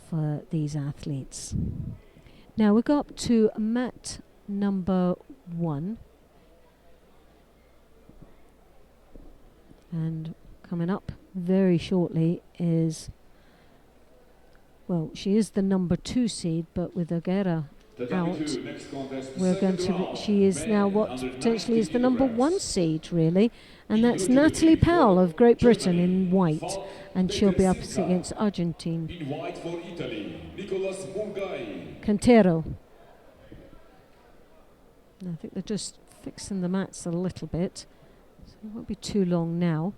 for these athletes. Now we go up to mat number 1. And coming up very shortly is, well, she is the number 2 seed, but with Aguera out, we're going to, she is now what potentially is the number 1 seed, really, and that's Natalie Powell of Great Britain in white, and she'll be up against Argentine. In white for Italy, Nicolas Burgai. Cantero. I think they're just fixing the mats a little bit, so it won't be too long now.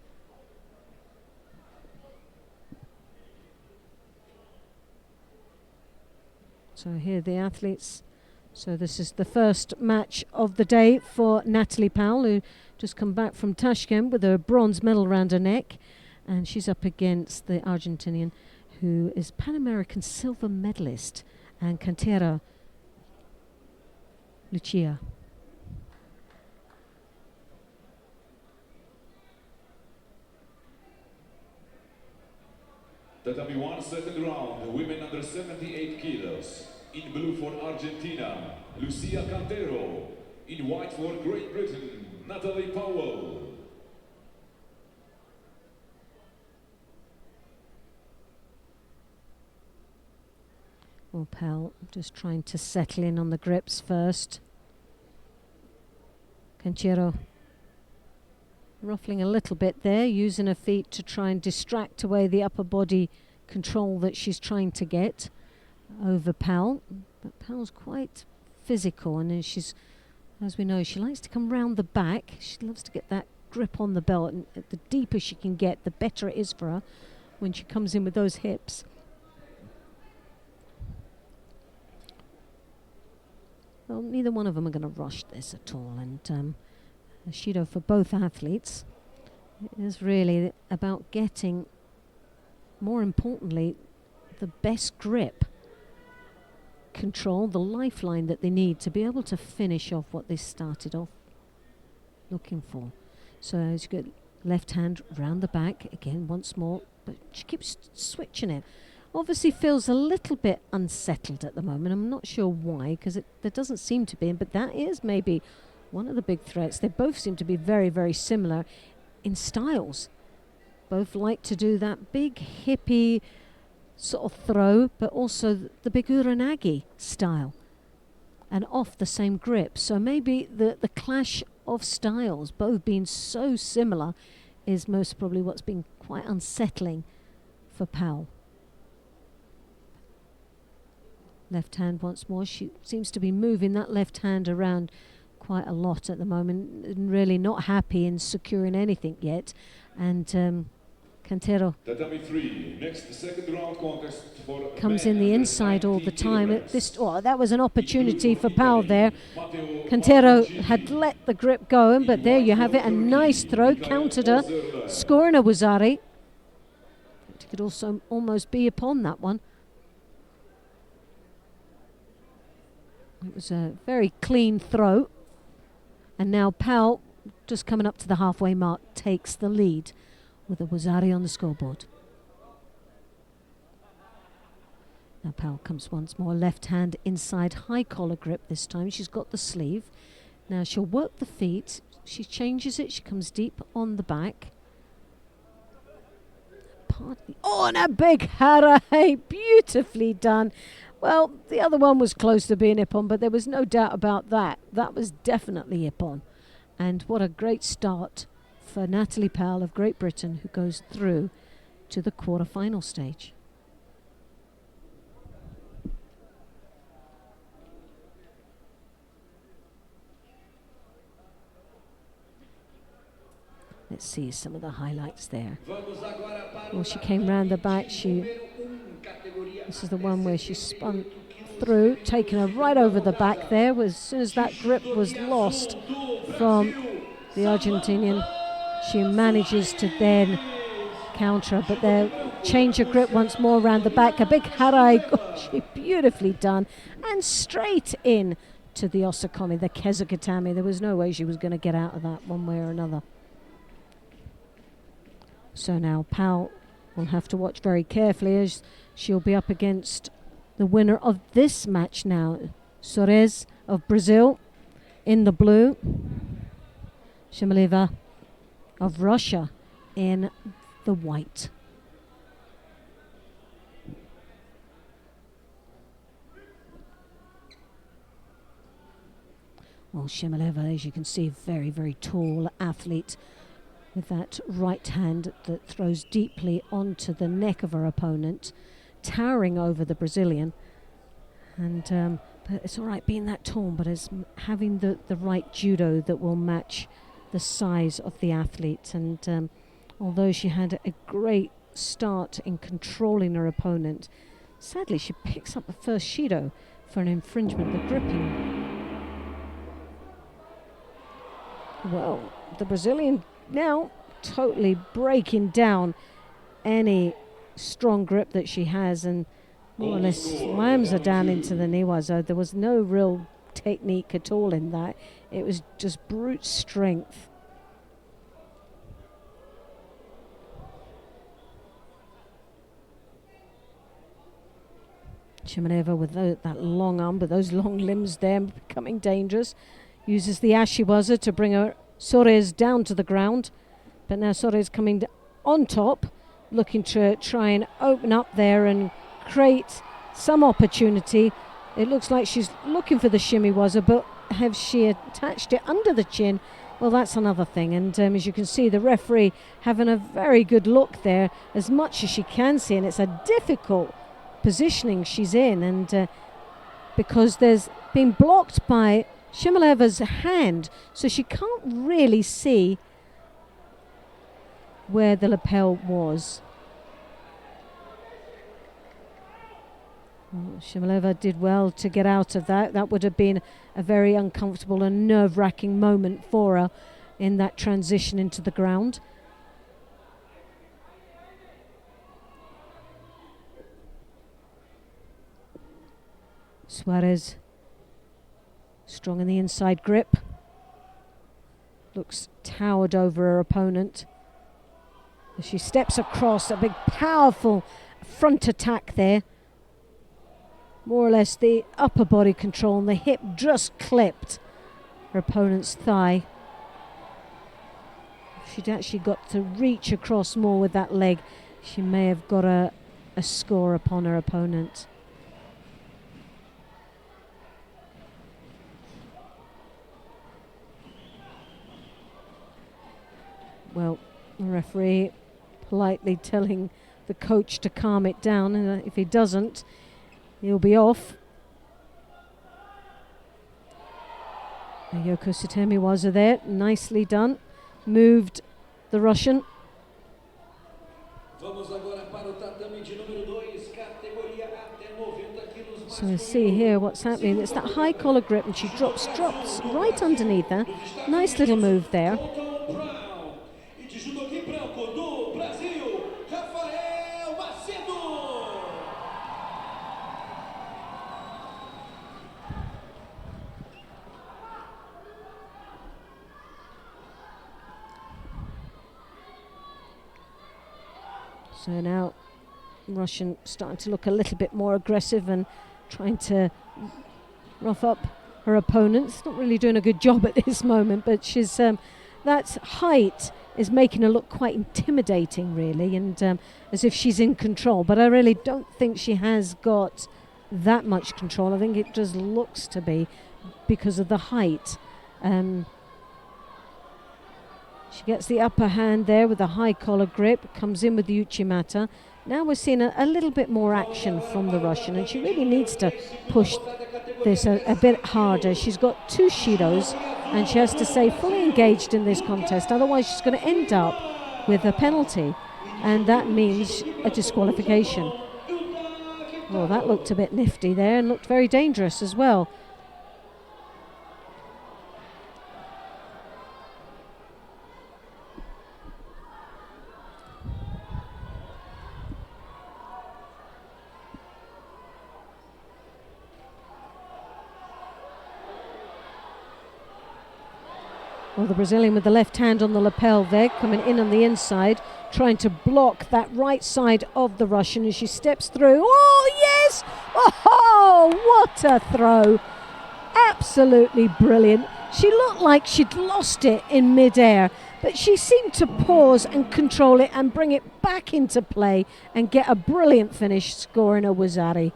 So here the athletes. So this is the first match of the day for Natalie Powell, who just come back from Tashkent with a bronze medal around her neck, and she's up against the Argentinian, who is Pan American silver medalist, and Cantera Lucia. Tatami 1 second round, women under 78 kilos. In blue for Argentina, Lucia Cantero. In white for Great Britain, Natalie Powell. Well, Powell just trying to settle in on the grips first. Cantero ruffling a little bit there, using her feet to try and distract away the upper body control that she's trying to get over Powell. But Powell's quite physical, and then she's, as we know, she likes to come round the back. She loves to get that grip on the belt, and the deeper she can get, the better it is for her when she comes in with those hips. Well, neither one of them are going to rush this at all, and Judo for both athletes is really about getting, more importantly, the best grip, control, the lifeline that they need to be able to finish off what they started off looking for. So as you get left hand round the back again once more, but she keeps switching it. Obviously feels a little bit unsettled at the moment. I'm not sure why, because there doesn't seem to be, but that is maybe one of the big threats. They both seem to be very, very similar in styles. Both like to do that big hippie sort of throw, but also the big uranagi style, and off the same grip. So maybe the clash of styles, both being so similar, is most probably what's been quite unsettling for Powell. Left hand once more. She seems to be moving that left hand around quite a lot at the moment, and really not happy in securing anything yet. And Cantero comes in the inside all the time. That was an opportunity for Powell there. Cantero had let the grip go, but there you have it, a nice throw, countered her, scoring a Wazari. It could also almost be upon that one. It was a very clean throw, and now Powell, just coming up to the halfway mark, takes the lead with a Wazari on the scoreboard. Now Powell comes once more, left hand inside, high collar grip this time. She's got the sleeve. Now she'll work the feet. She changes it. She comes deep on the back. Oh, and a big hara, hey, beautifully done. Well, the other one was close to being Ippon, but there was no doubt about that. That was definitely Ippon. And what a great start for Natalie Powell of Great Britain, who goes through to the quarter-final stage. Let's see some of the highlights there. Well, she came round the back. This is the one where she spun through, taking her right over the back there. As soon as that grip was lost from the Argentinian, she manages to then counter, but there, change her grip once more around the back. A big harai, she beautifully done, and straight in to the osakami, the kezukatami. There was no way she was going to get out of that one way or another. So now Powell will have to watch very carefully, as she'll be up against the winner of this match now, Soares of Brazil in the blue, Shimileva of Russia in the white. Well, Shimileva, as you can see, very, very tall athlete, with that right hand that throws deeply onto the neck of her opponent, towering over the Brazilian. And but it's all right being that tall, but it's having the right judo that will match the size of the athlete. And although she had a great start in controlling her opponent, sadly she picks up the first Shido for an infringement, the gripping. Well, the Brazilian now totally breaking down any strong grip that she has, and more or less slams her down into the niwaza. There was no real technique at all in that. It was just brute strength. Shimileva with that long arm, with those long limbs there, becoming dangerous. Uses the ashiwaza to bring her Soares down to the ground. But now Soares coming on top, looking to try and open up there and create some opportunity. It looks like she's looking for the shimiwaza, but has she attached it under the chin? Well, that's another thing. And as you can see, the referee having a very good look there, as much as she can see, and it's a difficult positioning she's in, and because there's been blocked by Shimileva's hand, so she can't really see where the lapel was. Well, Shimileva did well to get out of that. That would have been a very uncomfortable and nerve-wracking moment for her in that transition into the ground. Soares strong in the inside grip. Looks towered over her opponent. As she steps across, a big powerful front attack there. More or less the upper body control, and the hip just clipped her opponent's thigh. If she'd actually got to reach across more with that leg, she may have got a score upon her opponent. Well, the referee politely telling the coach to calm it down, and if he doesn't, he'll be off. Yoko Sutemi was there, nicely done. Moved the Russian. So we see here what's happening. It's that high collar grip, and she drops right underneath her. Nice little move there. So now Russian starting to look a little bit more aggressive and trying to rough up her opponents. Not really doing a good job at this moment, but she's that height is making her look quite intimidating, really, and as if she's in control. But I really don't think she has got that much control. I think it just looks to be because of the height. She gets the upper hand there with a high collar grip, comes in with the Uchimata. Now we're seeing a little bit more action from the Russian, and she really needs to push this a bit harder. She's got 2 Shidos, and she has to stay fully engaged in this contest, otherwise she's going to end up with a penalty, and that means a disqualification. Well, that looked a bit nifty there and looked very dangerous as well. Well, the Brazilian with the left hand on the lapel there, coming in on the inside, trying to block that right side of the Russian as she steps through. Oh, yes! Oh, what a throw! Absolutely brilliant. She looked like she'd lost it in midair, but she seemed to pause and control it and bring it back into play and get a brilliant finish, scoring a Wazari.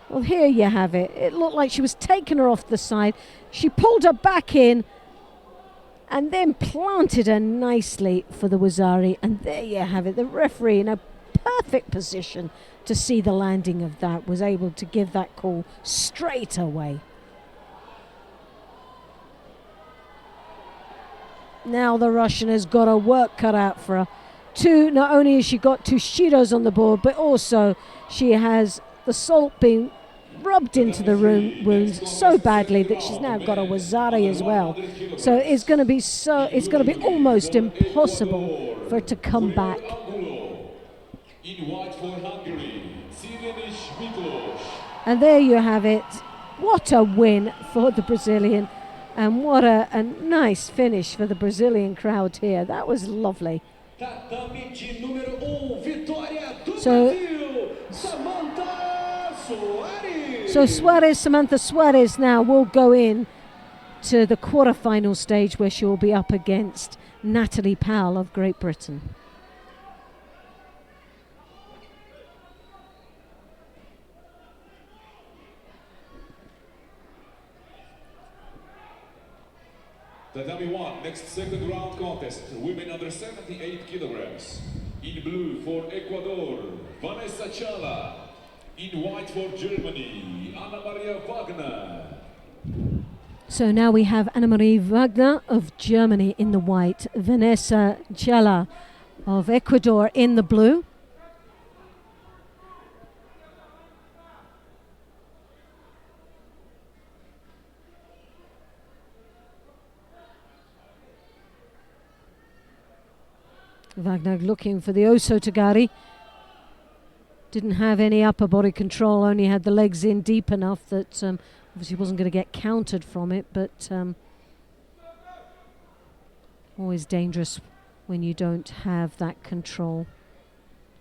Well, here you have it. It looked like she was taking her off the side. She pulled her back in and then planted her nicely for the Wazari, and there you have it. The referee in a perfect position to see the landing of that was able to give that call straight away. Now the Russian has got her work cut out for her. Not only has she got 2 Shidos on the board, but also she has the salt being rubbed into the wounds so badly that she's now got a Wazari as well. So it's going to be almost impossible for her to come back. And there you have it. What a win for the Brazilian, and what a nice finish for the Brazilian crowd here. That was lovely. So Samantha Suarez now will go in to the quarterfinal stage, where she will be up against Natalie Powell of Great Britain. Tatami 1, next second round contest, women under 78 kilograms. In blue for Ecuador, Vanessa Chala. In white for Germany, Anna Maria Wagner. So now we have Anna Maria Wagner of Germany in the white, Vanessa Chala of Ecuador in the blue. Wagner looking for the Osotogari. Didn't have any upper body control, only had the legs in deep enough that obviously wasn't going to get countered from it, but always dangerous when you don't have that control.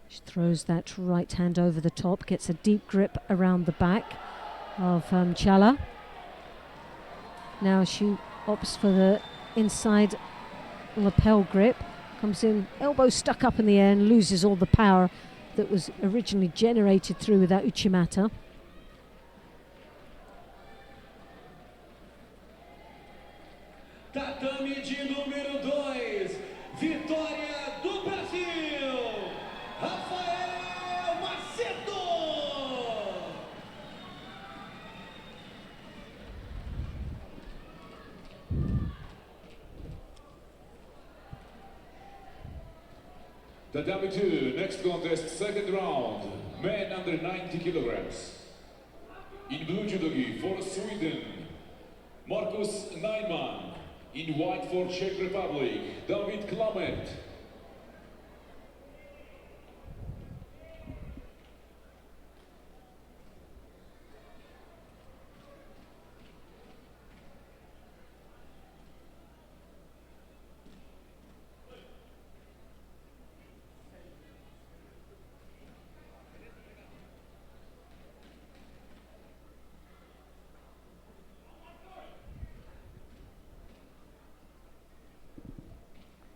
She throws that right hand over the top, gets a deep grip around the back of Chala. Now she opts for the inside lapel grip, comes in, elbow stuck up in the air, and loses all the power that was originally generated through that Uchimata. Tatame de número 2, vitória do Brasil, Rafael Macedo. Tatami 2, next contest, second round, men under 90 kilograms. In blue judogi for Sweden, Marcus Neiman. In white for Czech Republic, David Klamert.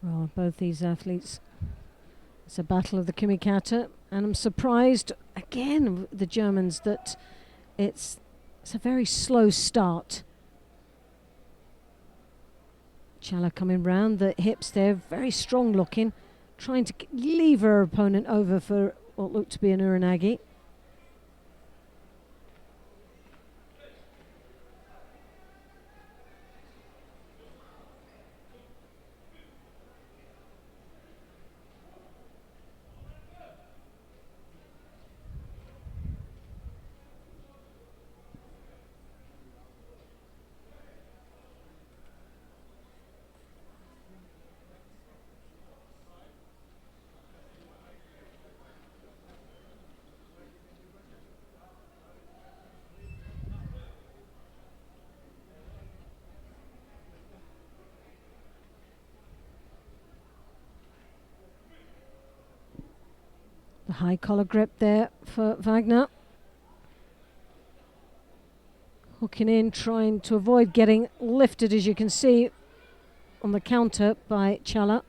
Well, both these athletes, it's a battle of the Kumikata, and I'm surprised again, the Germans, that it's a very slow start. Chala coming round the hips there, very strong looking, trying to leave her opponent over for what looked to be an uranagi. The high collar grip there for Wagner. Hooking in, trying to avoid getting lifted, as you can see on the counter by Chala.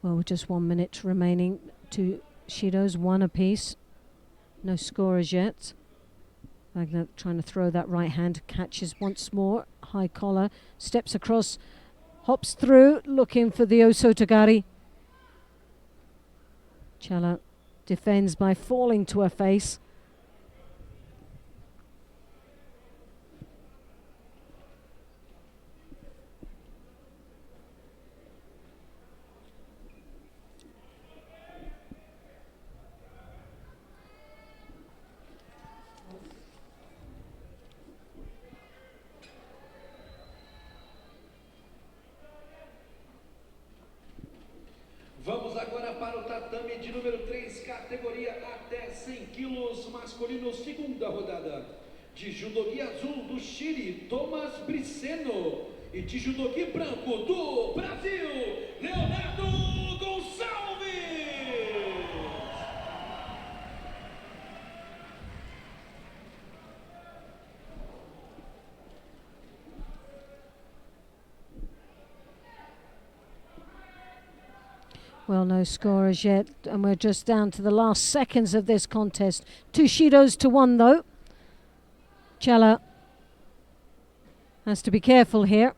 Well, with just 1 minute remaining, two Shidos, one apiece. No score as yet. Wagner trying to throw that right hand, catches once more. High collar, steps across, hops through, looking for the Osotogari. Chala defends by falling to her face. Vamos agora para o tatame de número 3, categoria até 100 quilos, masculino, segunda rodada. De judogi azul do Chile, Tomás Briceno. E de judogi branco do Brasil, Leonardo Gonçalves. Well, no score as yet, and we're just down to the last seconds of this contest. 2 Shidos to 1 though. Chala has to be careful here.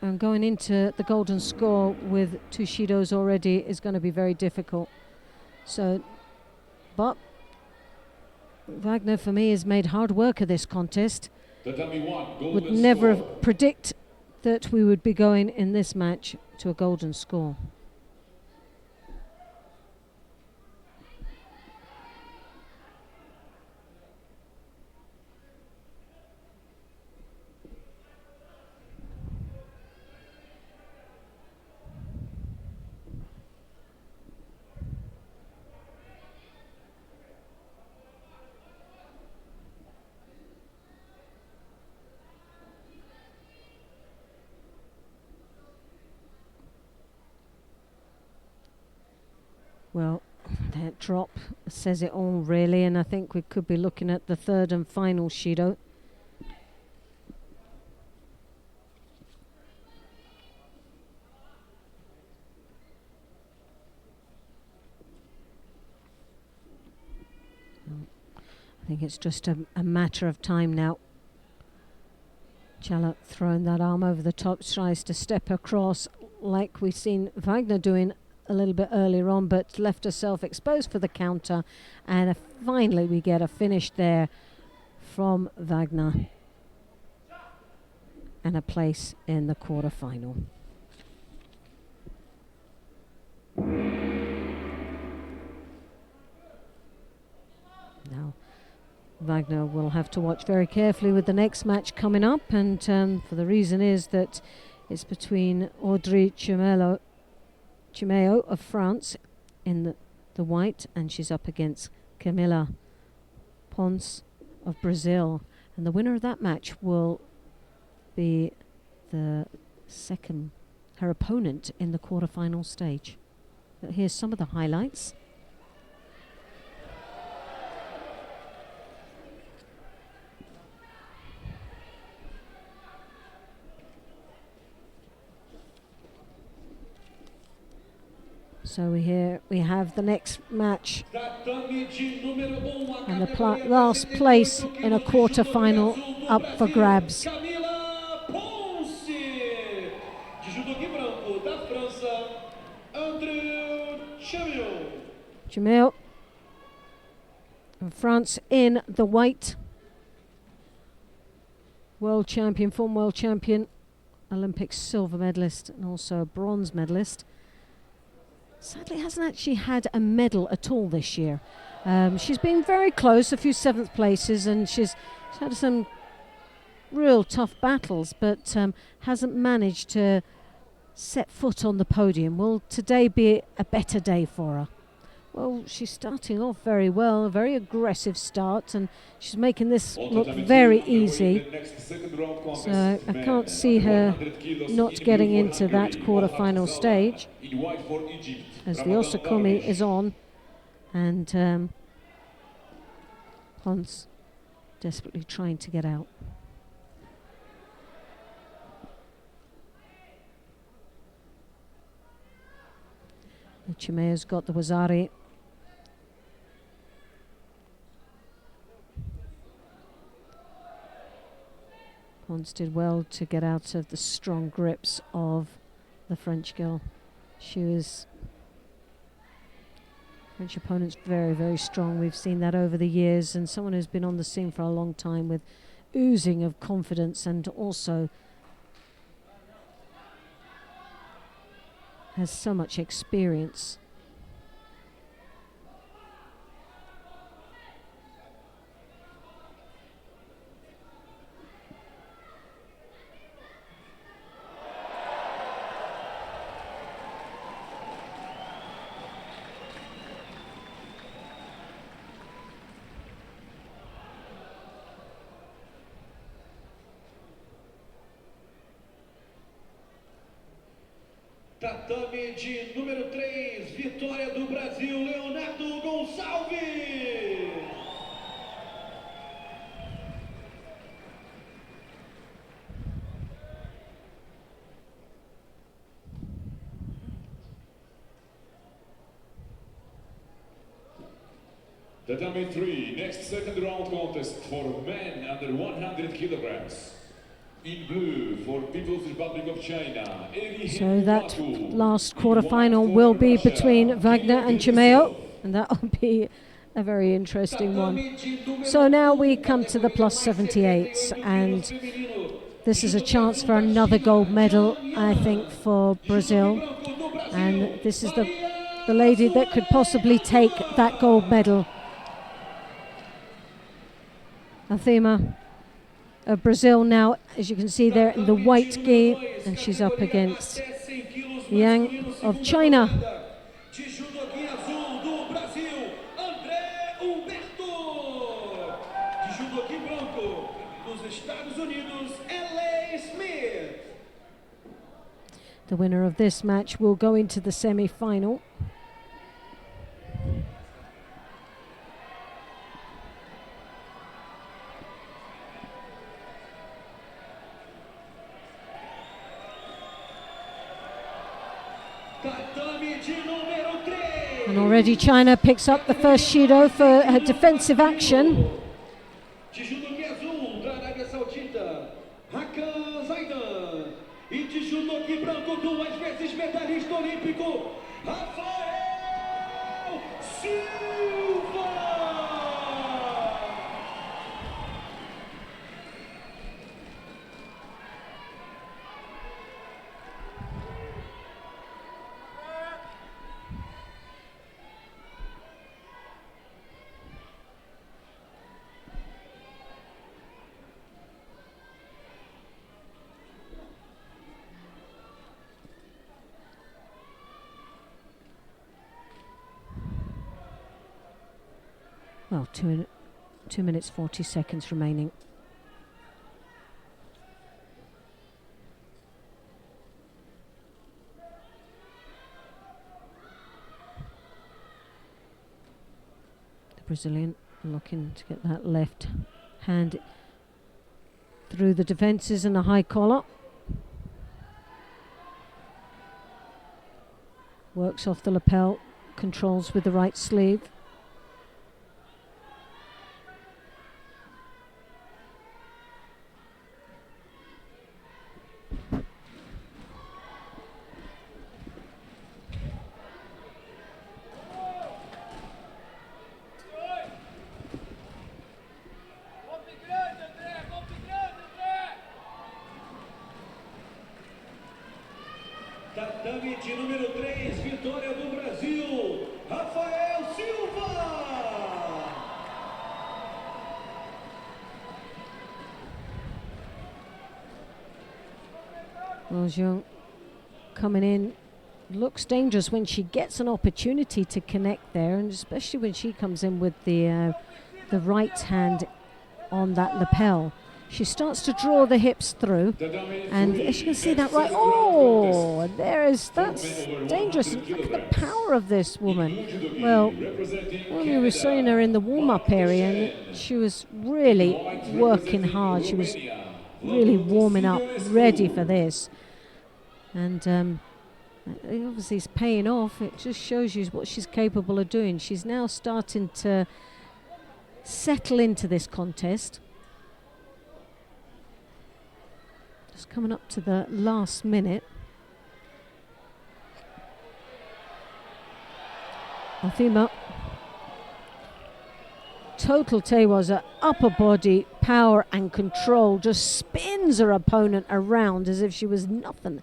And going into the golden score with 2 Shidos already is going to be very difficult. So, but Wagner for me has made hard work of this contest. Would never predict that we would be going in this match to a golden score. Well, that drop says it all really, and I think we could be looking at the third and final Shido. I think it's just a matter of time now. Chala throwing that arm over the top, tries to step across like we've seen Wagner doing a little bit earlier on, but left herself exposed for the counter, and finally we get a finish there from Wagner and a place in the quarter-final. Now Wagner will have to watch very carefully with the next match coming up, and for the reason is that it's between Audrey Chimeo of France in the white, and she's up against Camila Pons of Brazil, and the winner of that match will be her opponent in the quarterfinal stage. But here's some of the highlights. So we have the next match and the last place in a quarter-final up for grabs. Jamil from France in the white. World champion, former world champion, Olympic silver medalist and also a bronze medalist. Sadly hasn't actually had a medal at all this year. She's been very close, a few 7th places, and she's had some real tough battles, but hasn't managed to set foot on the podium. Will today be a better day for her? Well, she's starting off very well, a very aggressive start, and she's making this look very easy. So I can't see her not getting into that quarter-final stage, as the Osakumi is on, and Pons desperately trying to get out. Chimea's got the Wazari. Pons did well to get out of the strong grips of the French girl. French opponent's very, very strong. We've seen that over the years, and someone who's been on the scene for a long time with oozing of confidence and also has so much experience. Tatame de número 3, vitória do Brasil, Leonardo Gonçalves. Tatame 3, next second round contest for men under 100 kilograms. In blue for People's Republic of China. So that last quarter-final will be between Wagner and Chimeo, and that will be a very interesting one. So now we come to the plus 78s, and this is a chance for another gold medal, I think, for Brazil. And this is the lady that could possibly take that gold medal. Athema of Brazil now, as you can see there, in the white gi, and she's up against Yang of China. The winner of this match will go into the semi-final. And already China picks up the first Shido for her defensive action. Well, 2 minutes 40 seconds remaining. The Brazilian looking to get that left hand through the defences and a high collar. Works off the lapel, controls with the right sleeve. Tatame de número 3, vitória do Brasil, Rafael Silva! Well, Jung coming in looks dangerous when she gets an opportunity to connect there, and especially when she comes in with the right hand on that lapel. She starts to draw the hips through, and as you can see that right, oh, that's dangerous. Look at the power of this woman. Well, when we were seeing her in the warm-up area, and she was really working hard. She was really warming up, ready for this. And obviously it's paying off. It just shows you what she's capable of doing. She's now starting to settle into this contest. Just coming up to the last minute. Althima. Total Tewaza, upper body, power and control, just spins her opponent around as if she was nothing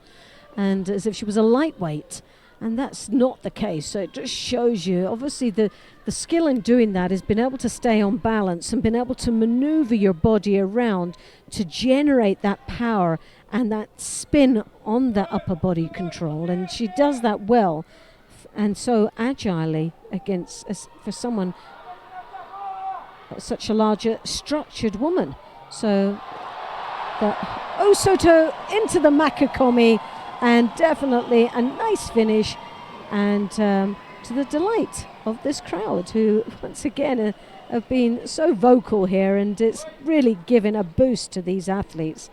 and as if she was a lightweight. And that's not the case. So it just shows you, obviously, the skill in doing that is being able to stay on balance and being able to maneuver your body around to generate that power and that spin on the upper body control. And she does that well and so agilely for someone such a larger structured woman. So the Osoto into the Makakomi, and definitely a nice finish, and to the delight of this crowd, who once again have been so vocal here, and it's really given a boost to these athletes.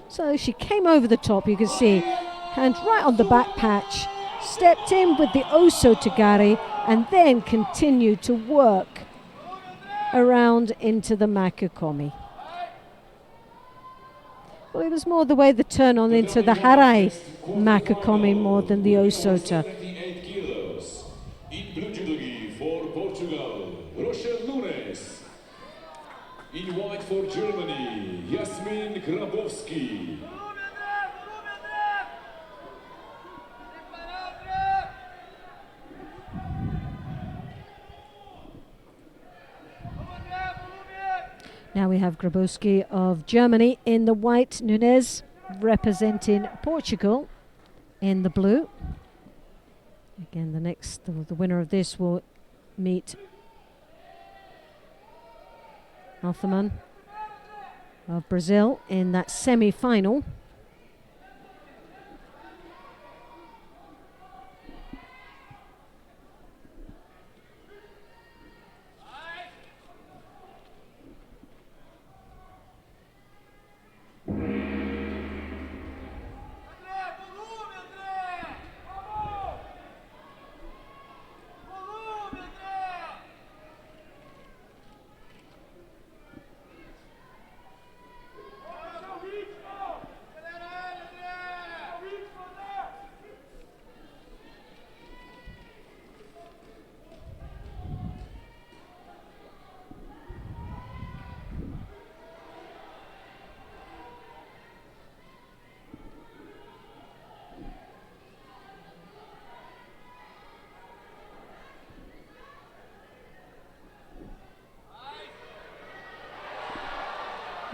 So she came over the top, you can see, hand right on the back patch, stepped in with the Osotogari, and then continued to work around into the Makakomi. Well, it was more the way the turn on into the Harai Makakomi more than the Osota. In blue judogi for Portugal, Rochelle Nunes. In white for Germany, Jasmin Grabowski. Now we have Grabowski of Germany in the white, Nunes representing Portugal in the blue. Again, the winner of this will meet Althman of Brazil in that semi-final.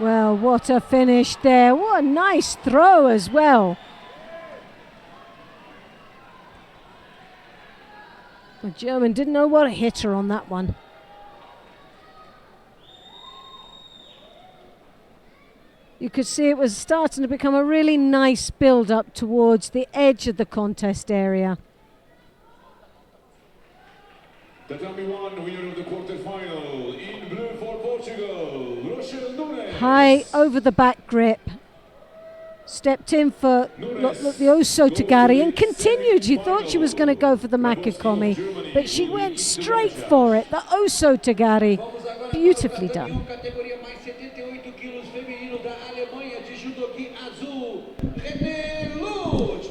Well, what a finish there. What a nice throw as well. The German didn't know what hit her on that one. You could see it was starting to become a really nice build up towards the edge of the contest area. Tatami 1, winner of the quarterfinal, in blue for Portugal, Rochelle Nunes. High over the back grip. Stepped in for look, the Oso Tagari and continued. You thought she was going to go for the Makikomi, but she went straight for it. The Oso Tagari. Beautifully done.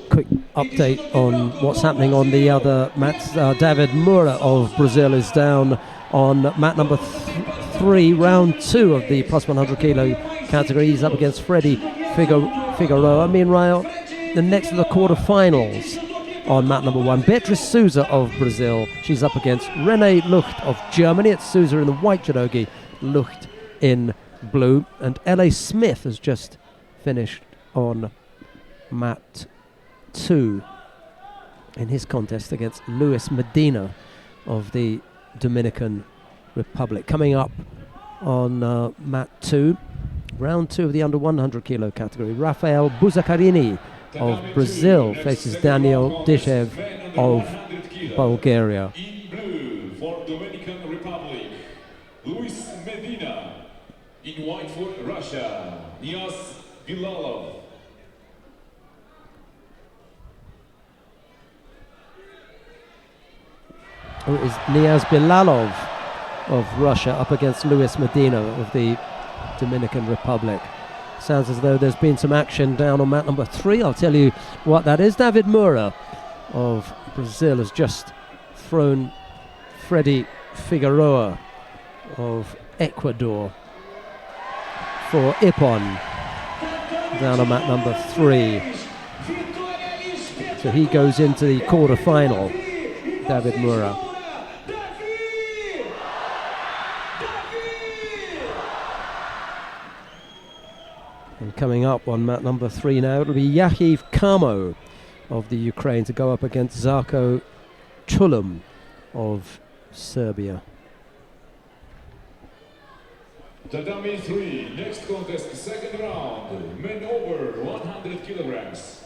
Quick update on what's happening on the other mats. David Moura of Brazil is down on mat number 3, round 2 of the plus 100 kilo category. He's up against Freddie Figueroa. Meanwhile, the next of the quarterfinals on mat number 1, Beatriz Souza of Brazil. She's up against Renee Lucht of Germany. It's Souza in the white judogi, Lucht in blue. And L.A. Smith has just finished on mat 2 in his contest against Luis Medina of the Dominican Republic. Coming up on mat 2, round 2 of the under 100 kilo category, Rafael Buzacarini of Brazil faces Daniel Dishev of Bulgaria. In blue for Dominican Republic, Luis Medina. In white for Russia, Nias Bilalov. It is Niaz Bilalov of Russia up against Luis Medina of the Dominican Republic. Sounds as though there's been some action down on mat number 3. I'll tell you what that is. David Moura of Brazil has just thrown Freddie Figueroa of Ecuador for Ippon down on mat number 3. So he goes into the quarter-final, David Moura. And coming up on mat number 3 now, it'll be Yahiv Kamo of the Ukraine to go up against Zarko Chulum of Serbia. Tatami 3, next contest, second round, men over 100 kilograms.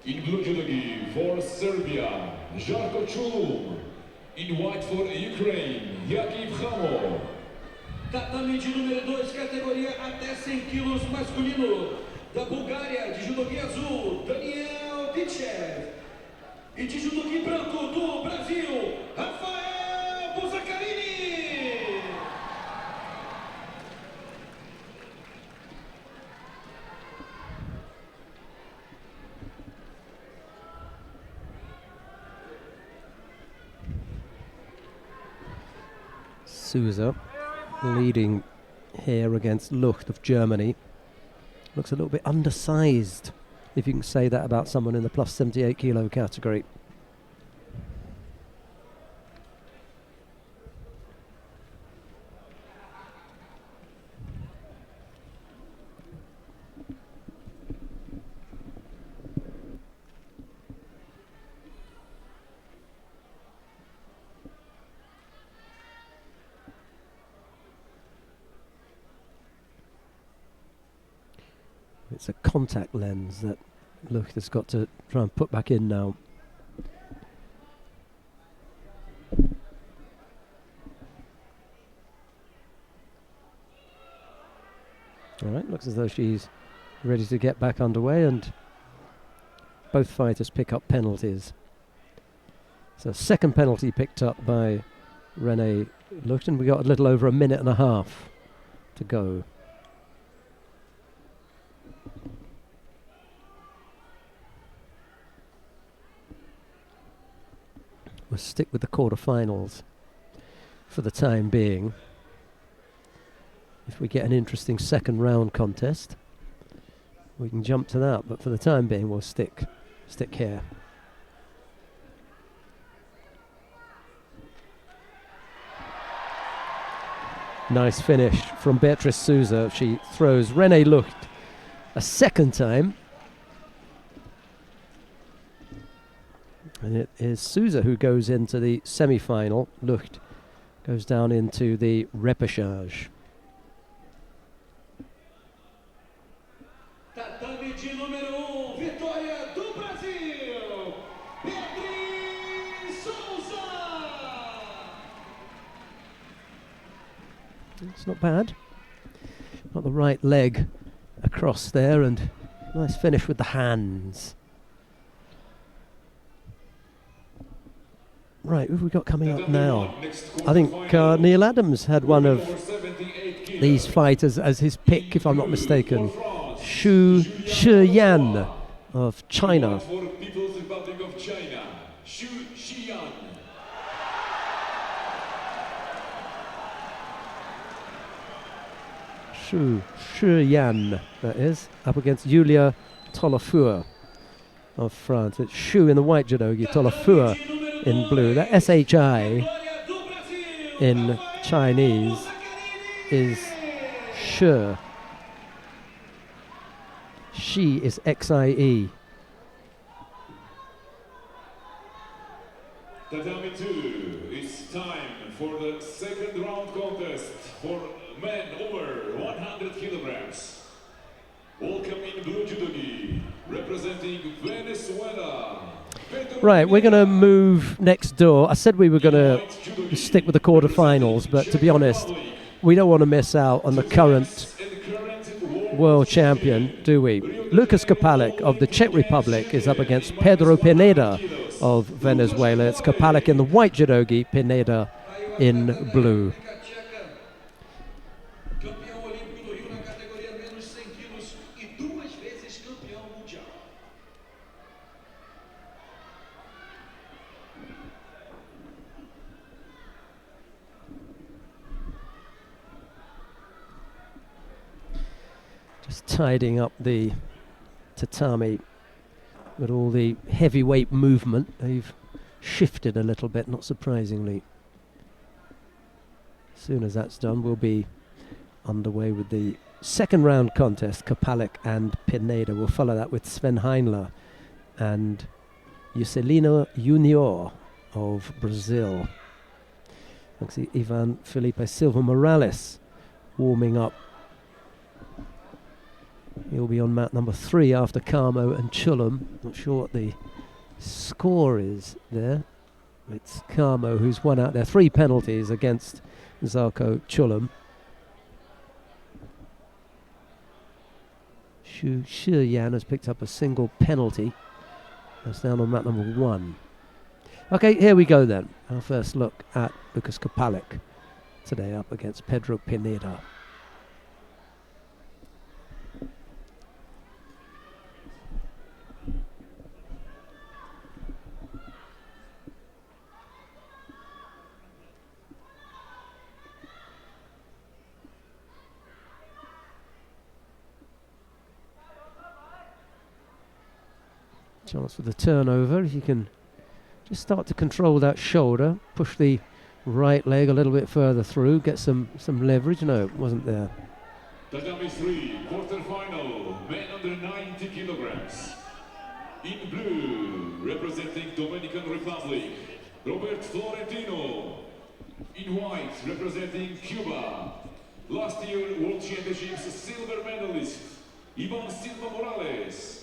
In blue judogi for Serbia, Zarko Chulum. In white for Ukraine, Yahiv Kamo. Tatame de número 2, categoria até 100 quilos masculino. Da Bulgária, de judogi azul, Daniel Pitchev. E de judogi branco do Brasil, Rafael Buzacarini. Souza leading here against Lucht of Germany. Looks a little bit undersized, if you can say that about someone in the plus 78 kilo category. It's a contact lens that Lucht has got to try and put back in now. Alright, looks as though she's ready to get back underway, and both fighters pick up penalties. So second penalty picked up by Renee Lucht, and we got a little over a minute and a half to go. We'll stick with the quarterfinals for the time being. If we get an interesting second round contest, we can jump to that, but for the time being we'll stick here. Nice finish from Beatriz Souza. She throws Renee Lucht a second time. And it is Souza who goes into the semi-final. Lucht goes down into the repechage. Tatame de número 1, vitória do Brasil, Beatriz Souza. It's not bad. Got the right leg across there, and nice finish with the hands. Right, who have we got coming up now? I think Neil Adams had one of these fighters as his pick, if I'm not mistaken. Xu Shiyan of China. Xu Shiyan, that is, up against Julia Tolofua of France. It's Xu in the white judogi, Tolofua in blue. That SHI in Chinese is Shi. She is XIE. Tatami 2, it's time for the second round contest for men over 100 kilograms. Welcome in blue judogi, representing Venezuela. Right, we're going to move next door. I said we were going to stick with the quarterfinals, but to be honest, we don't want to miss out on the current world champion, do we? Lucas Kapalik of the Czech Republic is up against Pedro Pineda of Venezuela. It's Kapalik in the white judogi, Pineda in blue. Just tidying up the tatami with all the heavyweight movement. They've shifted a little bit, not surprisingly. As soon as that's done, we'll be underway with the second round contest. Kapalik and Pineda. We'll follow that with Sven Heinler and Juscelino Junior of Brazil. I see Ivan Felipe Silva Morales warming up. He'll be on mat number 3 after Carmo and Chulam. Not sure what the score is there. It's Carmo who's won out there. 3 penalties against Zarko Chulam. Xu Shiyan has picked up a single penalty. That's down on mat number 1. Okay, here we go then. Our first look at Lucas Kapalik today up against Pedro Pineda. Chance for the turnover. If you can just start to control that shoulder, push the right leg a little bit further through, get some leverage. No, it wasn't there. Tatami 3, quarterfinal, men under 90 kilograms. In blue, representing Dominican Republic, Robert Florentino. In white, representing Cuba, last year World Championships silver medalist, Ivan Silva Morales.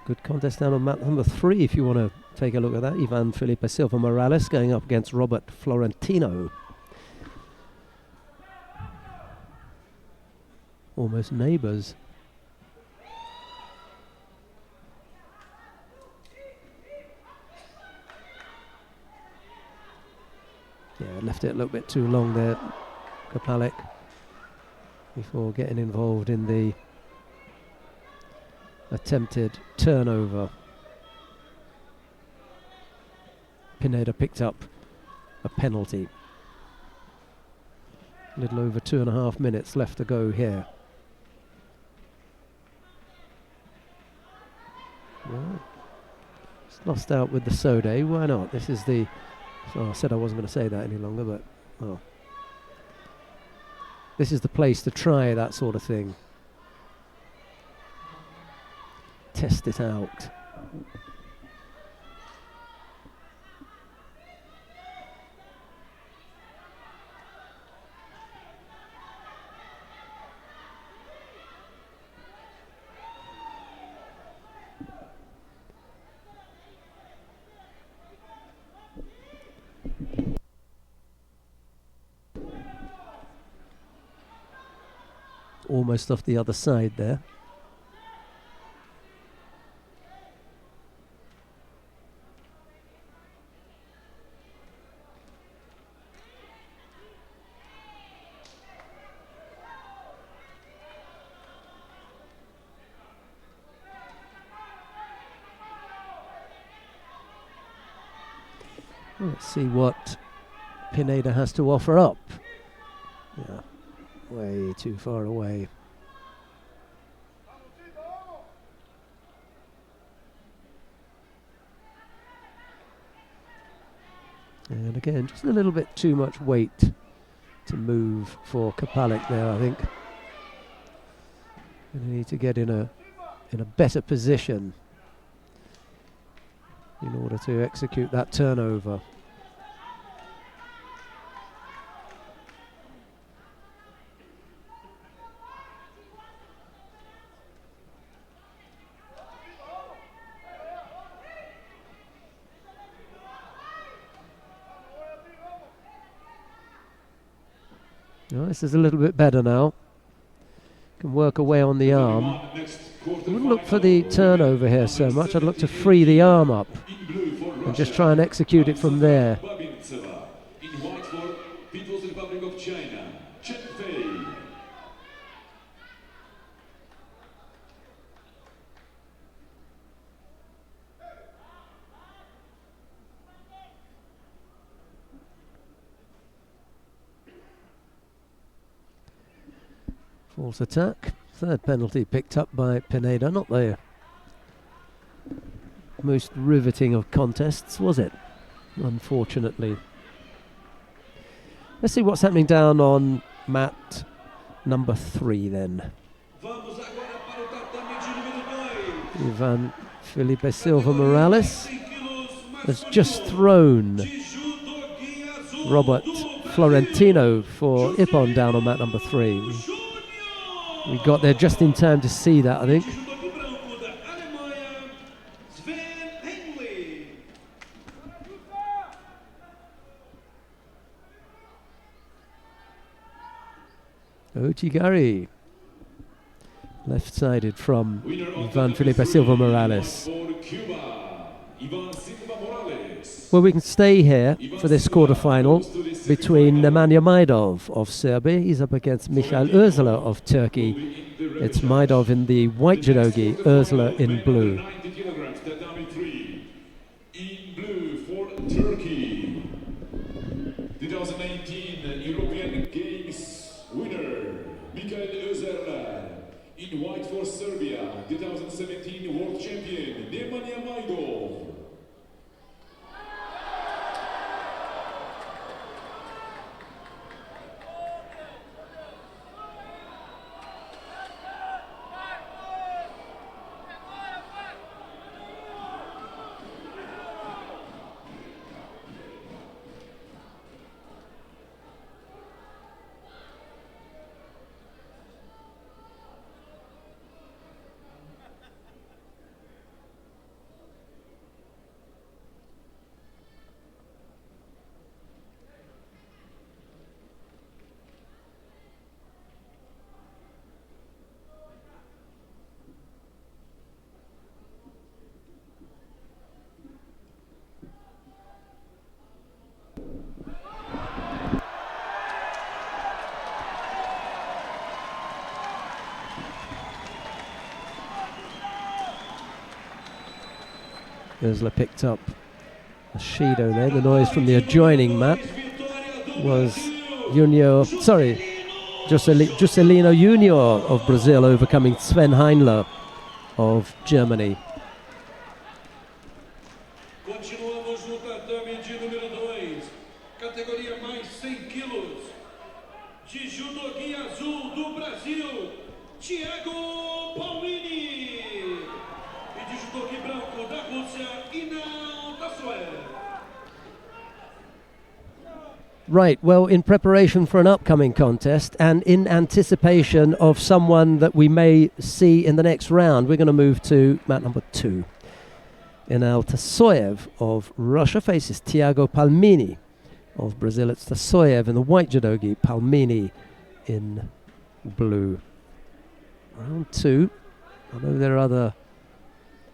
Good contest down on mat number 3 if you want to take a look at that. Ivan Felipe Silva Morales going up against Robert Florentino. Almost neighbours. Yeah, left it a little bit too long there, Kapalik, before getting involved in the attempted turnover. Pineda picked up a penalty. A little over 2.5 minutes left to go here. Well, it's lost out with the Sode. Why not? This is the... So I said I wasn't going to say that any longer, but well, this is the place to try that sort of thing. Test it out. almost off the other side there. Let's see what Pineda has to offer up. Yeah, way too far away. And again, just a little bit too much weight to move for Kapalik there, I think. Gonna need to get in a better position in order to execute that turnover. No, this is a little bit better now. Can work away on the arm. I wouldn't look for the turnover here so much. I'd look to free the arm up and just try and execute it from there. False attack. Third penalty picked up by Pineda. Not the most riveting of contests, was it? Unfortunately. Let's see what's happening down on mat number 3 then. Ivan Felipe Silva Morales has just thrown Robert Florentino for Ippon down on mat number 3. We got there just in time to see that, I think. Ochigari, left-sided from Ivan Felipe Silva Morales. Well, we can stay here for this quarter-final between Nemanja Majdov of Serbia. He's up against Michail Ursula of Turkey. It's Majdov in the white judogi, Ursula in blue. 90 kilograms, tatami 3. In blue for Turkey, 2019 European Games winner, Michail Ursula. In white for Serbia, 2017 World Champion, Nemanja Majdov. Ursula picked up a Shido there. The noise from the adjoining mat was Juscelino Junior of Brazil overcoming Sven Heinler of Germany. Continuamos no tatame de número 2, categoria mais 100 quilos, de judogi azul do Brasil, Thiago Palmini, e de judogi branco da Rússia, Right, well, in preparation for an upcoming contest and in anticipation of someone that we may see in the next round, we're going to move to mat number 2. Inal Tasoyev of Russia faces Thiago Palmini of Brazil. It's Tasoyev in the white judogi, Palmini in blue. Round 2. I know there are other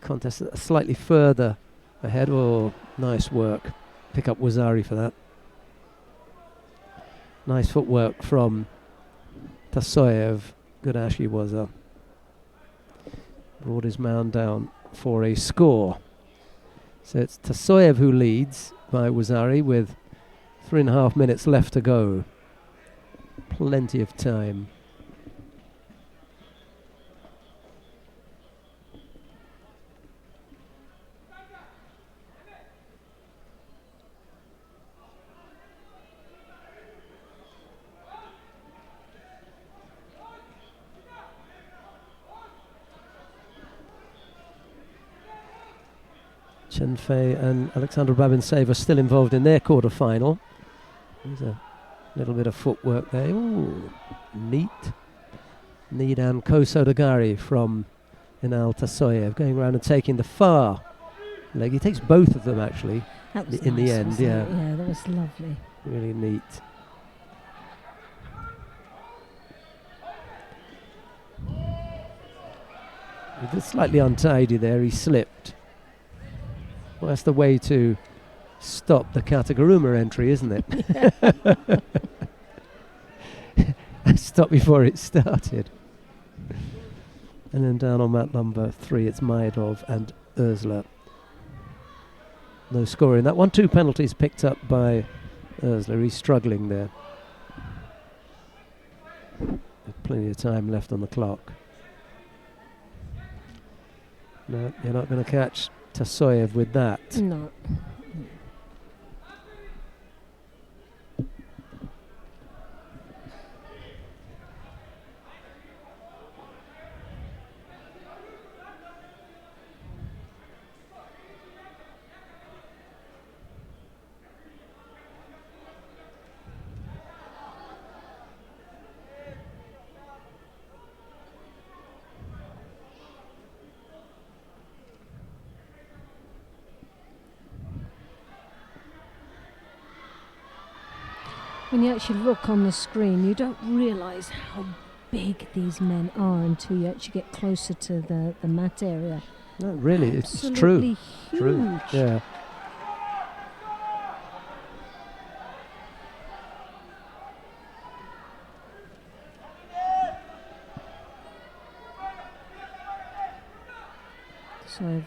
contests that are slightly further ahead. Oh, nice work. Pick up Wazari for that. Nice footwork from Tasoyev. Good Ashi Waza. Brought his man down for a score. So it's Tasoyev who leads by Wazari with 3.5 minutes left to go. Plenty of time. Chen Fei and Alexandra Babintseva are still involved in their quarter-final. There's a little bit of footwork there. Ooh, neat. Nidan Kosodagari from Inal Tasoyev going around and taking the far leg. He takes both of them actually in the end. Yeah, yeah, that was lovely. Really neat. He was slightly untidy there. He slipped. Well, that's the way to stop the Kataguruma entry, isn't it? Stop before it started. And then down on mat number 3, it's Maedov and Ursula. No score in that one. 2 penalties picked up by Ursula. He's struggling there. With plenty of time left on the clock. No, you're not going to catch Tasoyev with that. No. When you actually look on the screen, you don't realise how big these men are until you actually get closer to the mat area. No, really, it's true. Absolutely huge. True, yeah. So,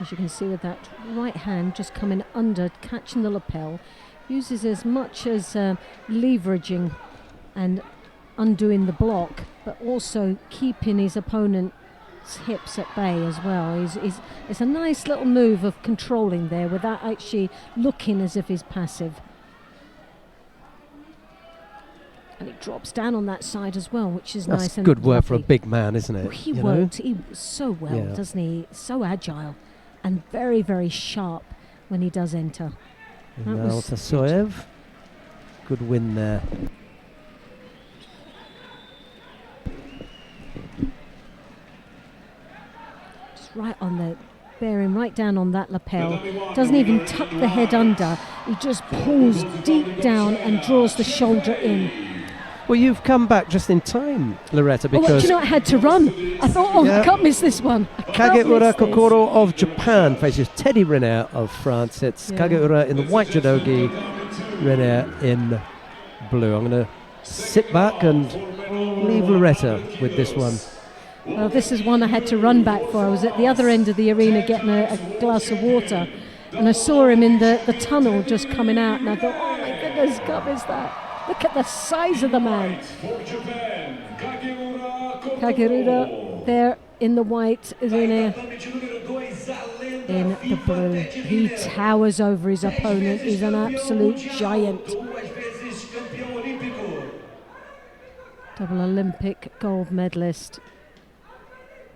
as you can see with that right hand just coming under, catching the lapel, uses as much as leveraging and undoing the block, but also keeping his opponent's hips at bay as well. It's a nice little move of controlling there without actually looking as if he's passive. And it drops down on that side as well, which is That's nice. Good and work for a lovely. big man, isn't it? He worked. He so well, Yeah. doesn't he? So agile and very, very sharp when he does enter. And That now was Tasoyev. Good win there. Just right on the, bearing right down on that lapel. Doesn't even tuck the head under. He just pulls deep down and draws the shoulder in. Well, you've come back just in time, Loretta, Oh, because do you know, I had to run. I thought, Yeah. I can't miss this one. I can't miss Kageura this. Kokoro of Japan faces Teddy Riner of France. It's Yeah. Kageura in the white judogi, Riner in blue. I'm going to sit back and leave Loretta with this one. Well, this is one I had to run back for. I was at the other end of the arena getting a glass of water, and I saw him in the tunnel just coming out, and I thought, oh my goodness, God, is that? Look at the size of the man. Kageruda there in the white, Riner in the blue. He towers over his opponent. He's an absolute giant. Double Olympic gold medalist.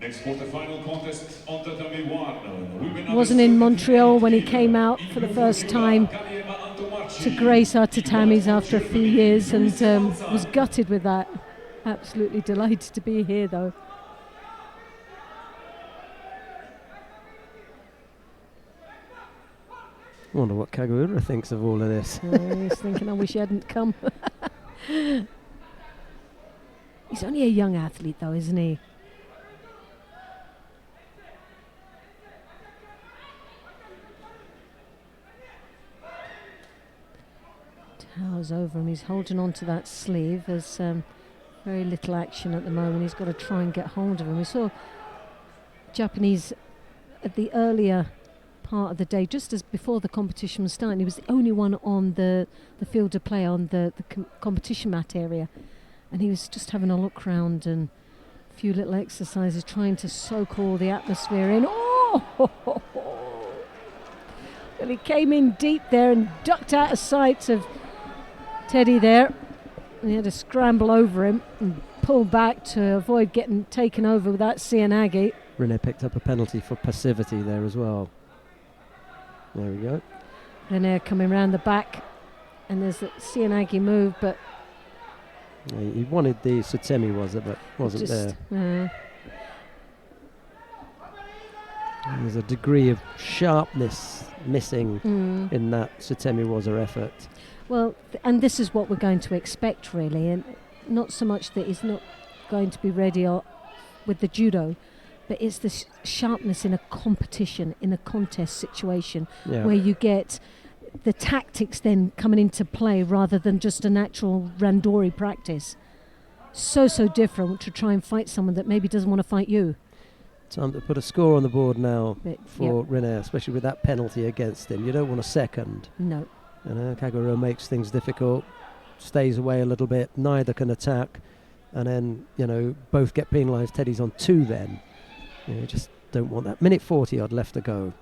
Next quarter-final contest on tatami 1. Wasn't in Montreal when he came out for the first time to grace our tatamis after a few years, and was gutted with that. Absolutely delighted to be here though. I wonder what Kageura thinks of all of this. He's thinking, I wish he hadn't come. He's only a young athlete, though, isn't he? Towers over him. He's holding on to that sleeve. There's very little action at the moment. He's got to try and get hold of him. We saw Japanese at the earlier part of the day, just as before the competition was starting. He was the only one on the field of play on the competition mat area, and he was just having a look round and a few little exercises, trying to soak all the atmosphere in. Oh! Well, he came in deep there and ducked out of sight of Teddy there. And he had to scramble over him and pull back to avoid getting taken over with that Cianagi. Rene picked up a penalty for passivity there as well. There we go. Rene coming round the back, and there's that Cianagi move, but yeah, he wanted the Sutemi, was it, but wasn't there. There's a degree of sharpness missing in that Sutemi Waza effort. Well, and this is what we're going to expect, really, and not so much that he's not going to be ready with the judo, but it's the sharpness in a competition, in a contest situation, where you get the tactics then coming into play rather than just a natural randori practice. So different to try and fight someone that maybe doesn't want to fight you. Time to put a score on the board now for Rene, especially with that penalty against him. You don't want a second. No. Kagura makes things difficult, stays away a little bit, neither can attack, and then, both get penalised. Teddy's on 2 then. You just don't want that. Minute 40 odd left to go.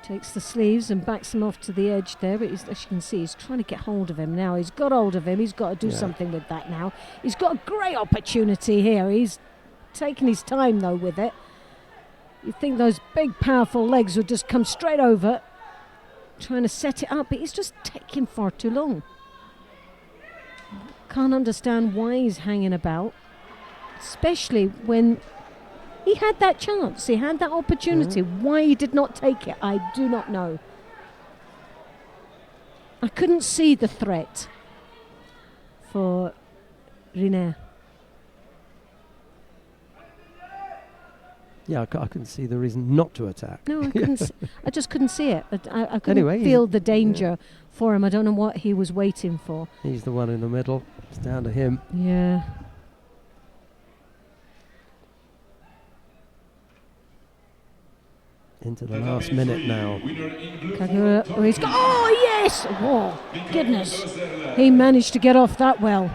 Takes the sleeves and backs him off to the edge there, but as you can see, he's trying to get hold of him now. He's got hold of him. He's got to do something with that now. He's got a great opportunity here. He's taking his time, though, with it. You'd think those big, powerful legs would just come straight over, trying to set it up, but he's just taking far too long. Can't understand why he's hanging about, especially when he had that chance, he had that opportunity. Why he did not take it, I do not know. I couldn't see the threat for Rene. Yeah, I couldn't see the reason not to attack. No, I couldn't. I just couldn't see it. I couldn't feel the danger for him. I don't know what he was waiting for. He's the one in the middle. It's down to him. Yeah. Into the last minute now. Kagura, oh yes! Oh, goodness. He managed to get off that well.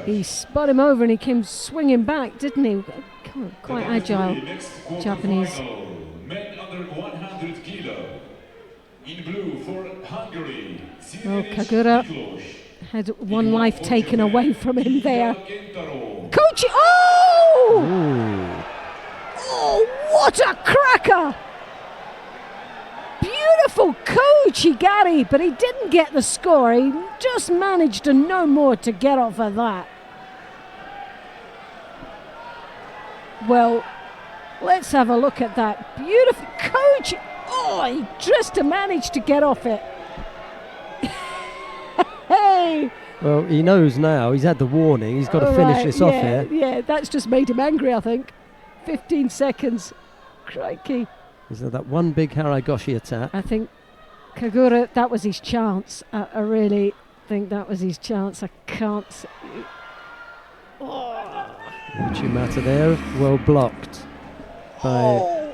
He spun him over and he came swinging back, didn't he? Quite agile, Japanese. Men under 100 kilo. In blue for Hungary. Oh, Kagura had one life taken away from him there. Kochi! Oh! Ooh. Oh, what a cracker! Beautiful Kochi Gari, but he didn't get the score. He just managed to no more to get off of that. Well, let's have a look at that. Beautiful Kochi. Oh, he just managed to get off it. Hey! Well, he knows now. He's had the warning. He's got to finish this off here. Yeah, that's just made him angry, I think. 15 seconds. Crikey. Is there that one big Haragoshi attack? I think Kagura, that was his chance. I really think that was his chance. I can't see. Oh. Uchimata there, well blocked by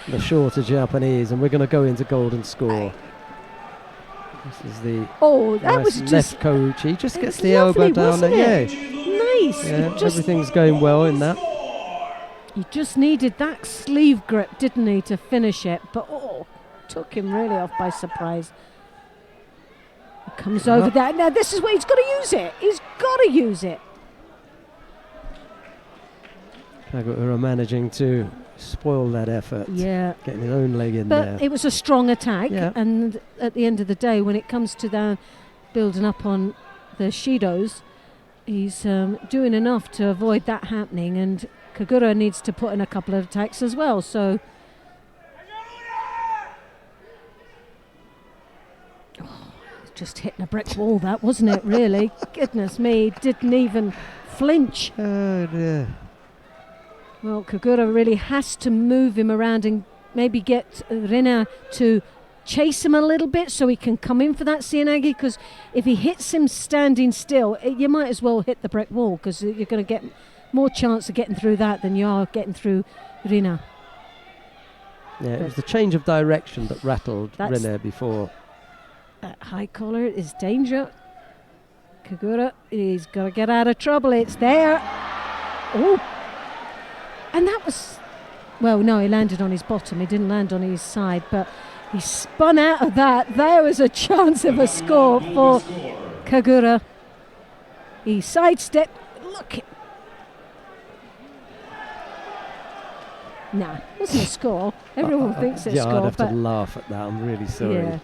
the shorter Japanese, and we're going to go into golden score. This is the that was left just coach. He just gets the lovely, elbow down there. Yeah, nice. Yeah, everything's going well in that. He just needed that sleeve grip, didn't he, to finish it? But took him really off by surprise. He comes over there. Now this is where he's got to use it. He's got to use it. Kagura managing to spoil that effort. Yeah. Getting his own leg in there. But it was a strong attack. Yeah. And at the end of the day, when it comes to the building up on the Shidos, he's doing enough to avoid that happening. And Kagura needs to put in a couple of attacks as well. So Just hitting a brick wall, that wasn't it, really? Goodness me, didn't even flinch. Oh dear. Well, Kagura really has to move him around and maybe get Rina to chase him a little bit so he can come in for that Seoinage, because if he hits him standing still, you might as well hit the brick wall, because you're going to get more chance of getting through that than you are getting through Rina. Yeah, it was the change of direction that rattled Rina before. That high collar is danger. Kagura, he's got to get out of trouble. It's there. Oh. And that was, well, no, he landed on his bottom. He didn't land on his side, but he spun out of that. There was a chance of a score for Kagura. He sidestepped. Look. Nah, it wasn't a score. Everyone thinks it's a score. I'd have to laugh at that. I'm really sorry. Yeah.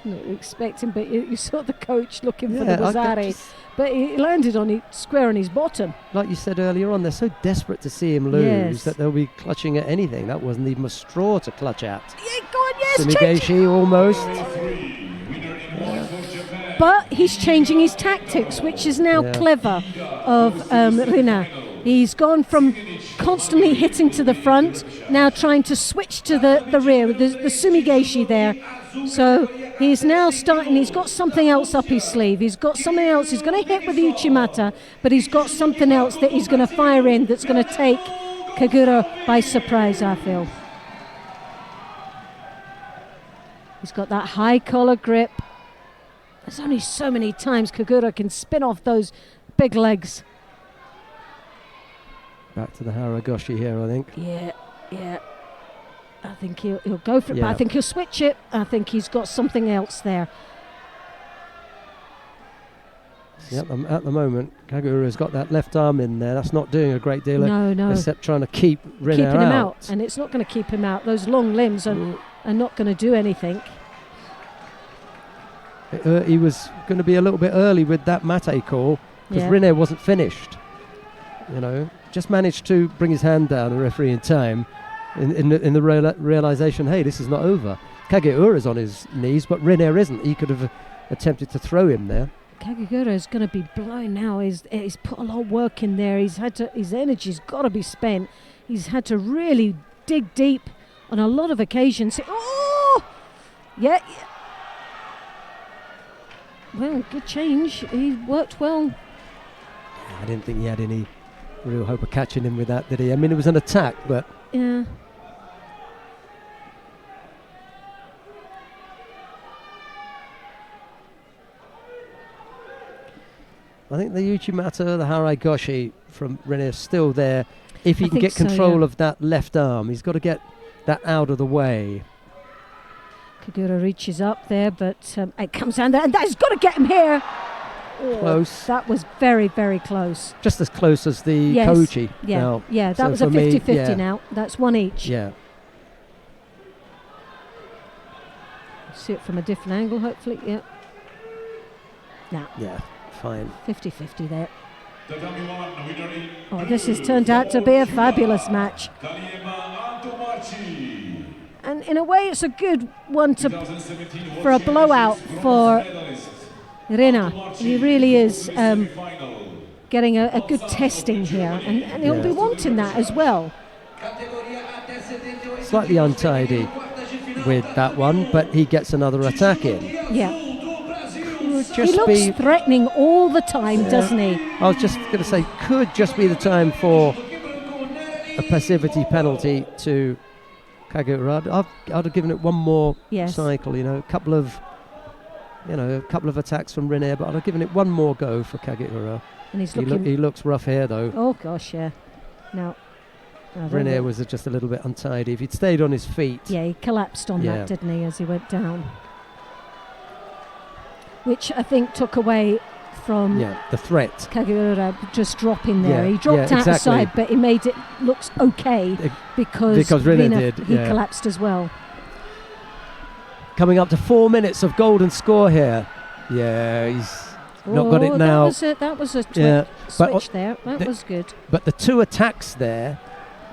Not expecting, but you saw the coach looking for the Wazari, but he landed on it square on his bottom. Like you said earlier on, they're so desperate to see him lose that they'll be clutching at anything. That wasn't even a straw to clutch at. Yeah, go on, yes, Sumigashi almost. But he's changing his tactics, which is now clever of Rina. He's gone from constantly hitting to the front, now trying to switch to the rear, the Sumigashi there. So he's now starting, he's got something else up his sleeve. He's got something else. He's going to hit with the Uchimata, but he's got something else that he's going to fire in that's going to take Kagura by surprise, I feel. He's got that high collar grip. There's only so many times Kagura can spin off those big legs. Back to the Haragoshi here, I think. Yeah. I think he'll go for it, but I think he'll switch it. I think he's got something else there. Yep, at the moment, Kagura's got that left arm in there. That's not doing a great deal, no. except trying to keep Rina Keeping him out. And it's not going to keep him out. Those long limbs are not going to do anything. He was going to be a little bit early with that mate call, because Rina wasn't finished. You know, just managed to bring his hand down, the referee, in time, in the realization, hey, this is not over. Kageura's on his knees, but Rina isn't. He could have attempted to throw him there. Kagura is going to be blown now. He's put a lot of work in there. His energy's got to be spent. He's had to really dig deep on a lot of occasions. Oh, yeah. Well, good change. He worked well. I didn't think he had any real hope of catching him with that, did he? I mean, it was an attack, but yeah. I think the Uchimata, the Haragoshi from Rina is still there. If he can get control of that left arm, he's got to get that out of the way. Kagura reaches up there, but it comes down there, and that's got to get him here. Close. That was very, very close. Just as close as the Kochi. Yeah, now. Yeah, that was a 50-50 now. That's one each. Yeah. See it from a different angle, hopefully. Yeah. Now. Yeah, fine. 50-50 there. Oh, this has turned out to be a fabulous match. And in a way, it's a good one for a blowout for Rina. He really is getting a good testing here, and he'll be wanting that as well. Slightly untidy with that one, but he gets another attack in. Yeah. He looks threatening all the time, doesn't he? I was just going to say, could just be the time for a passivity penalty to Kagura. I'd have given it one more cycle, a couple of attacks from Rina, but I'd have given it one more go for Kagura. And he looks rough here, though. Oh gosh, yeah. No. Rina was just a little bit untidy. If he'd stayed on his feet. Yeah, he collapsed on that, didn't he, as he went down? Which I think took away from the threat. Kagura just dropping there. He dropped outside, but he made it looks okay because Rina collapsed as well. Coming up to 4 minutes of golden score here. Yeah, he's not got it now. That was a switch there. That was good. But the two attacks there,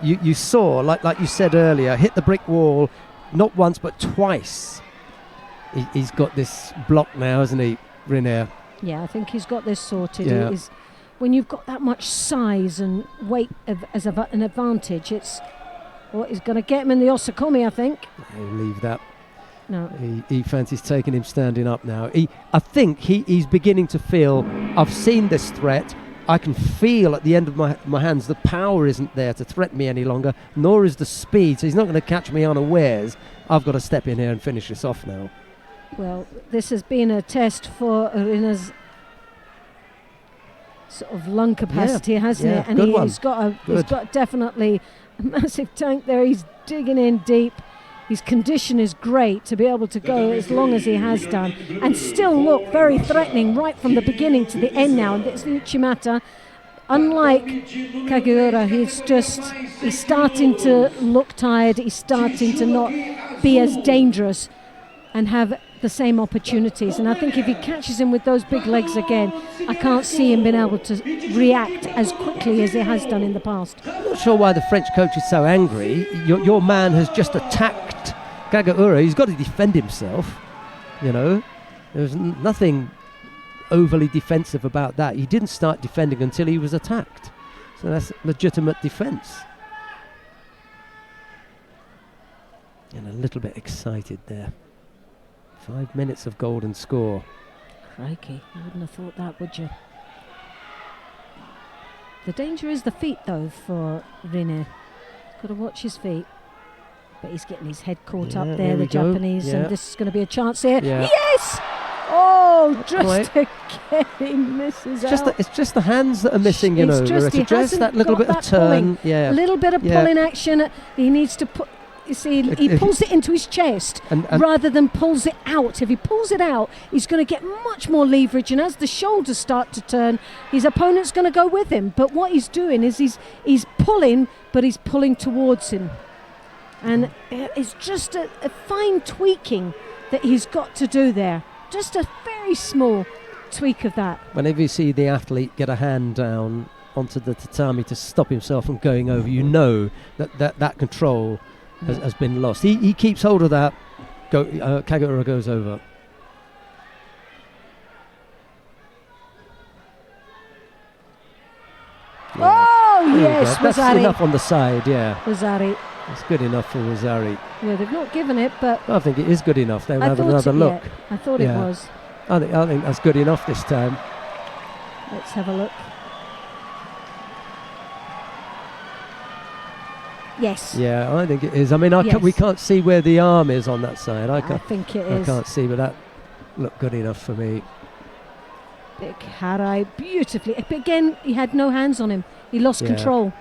you saw, like you said earlier, hit the brick wall not once but twice. He's got this block now, hasn't he, Renier? Yeah, I think he's got this sorted. Yeah. When you've got that much size and weight as an advantage, it's what is going to get him in the Osakomi, I think. He'll leave that. No. He fancies taking him standing up now. I think he's beginning to feel, I've seen this threat. I can feel at the end of my hands the power isn't there to threaten me any longer, nor is the speed, so he's not going to catch me unawares. I've got to step in here and finish this off now. Well, this has been a test for Irina's sort of lung capacity, hasn't it? And he's got definitely a massive tank there. He's digging in deep. His condition is great to be able to go as long as he has done and still look very threatening right from the beginning to the end now. And it's the Uchimata. Unlike Kageura, he's starting to look tired. He's starting to not be as dangerous and have the same opportunities. And I think if he catches him with those big legs again, I can't see him being able to react as quickly as he has done in the past. I'm not sure why the French coach is so angry. Your man has just attacked Kageura. He's got to defend himself. You know, there's nothing overly defensive about that. He didn't start defending until he was attacked. So that's legitimate defense. And a little bit excited there. 5 minutes of golden score. Crikey, you wouldn't have thought that, would you? The danger is the feet, though, for Rene. He's got to watch his feet. But he's getting his head caught up there, the Japanese, and this is going to be a chance here. Yeah. Yes! Oh, just again, he misses out. It's just the hands that are missing, you know. Just that little bit of turn. A little bit of pulling action. He needs to put... You see, he pulls it into his chest and rather than pulls it out. If he pulls it out, he's going to get much more leverage, and as the shoulders start to turn, his opponent's going to go with him. But what he's doing is he's pulling, but he's pulling towards him. And it's just a fine tweaking that he's got to do there. Just a very small tweak of that. Whenever you see the athlete get a hand down onto the tatami to stop himself from going over, you know that control has been lost. He keeps hold of that. Kageura goes over. Yeah. Oh, yes, That's Rosari. enough on the side, yeah. Rosari. It's good enough for Rosari. Yeah, they've not given it, but... I think it is good enough. They'll have another look. Yeah, I thought it was. I think that's good enough this time. Let's have a look. Yes. Yeah, I think it is. I mean, we can't see where the arm is on that side. I think it is. I can't see, but that looked good enough for me. Big Harai, beautifully. But again, he had no hands on him. He lost control.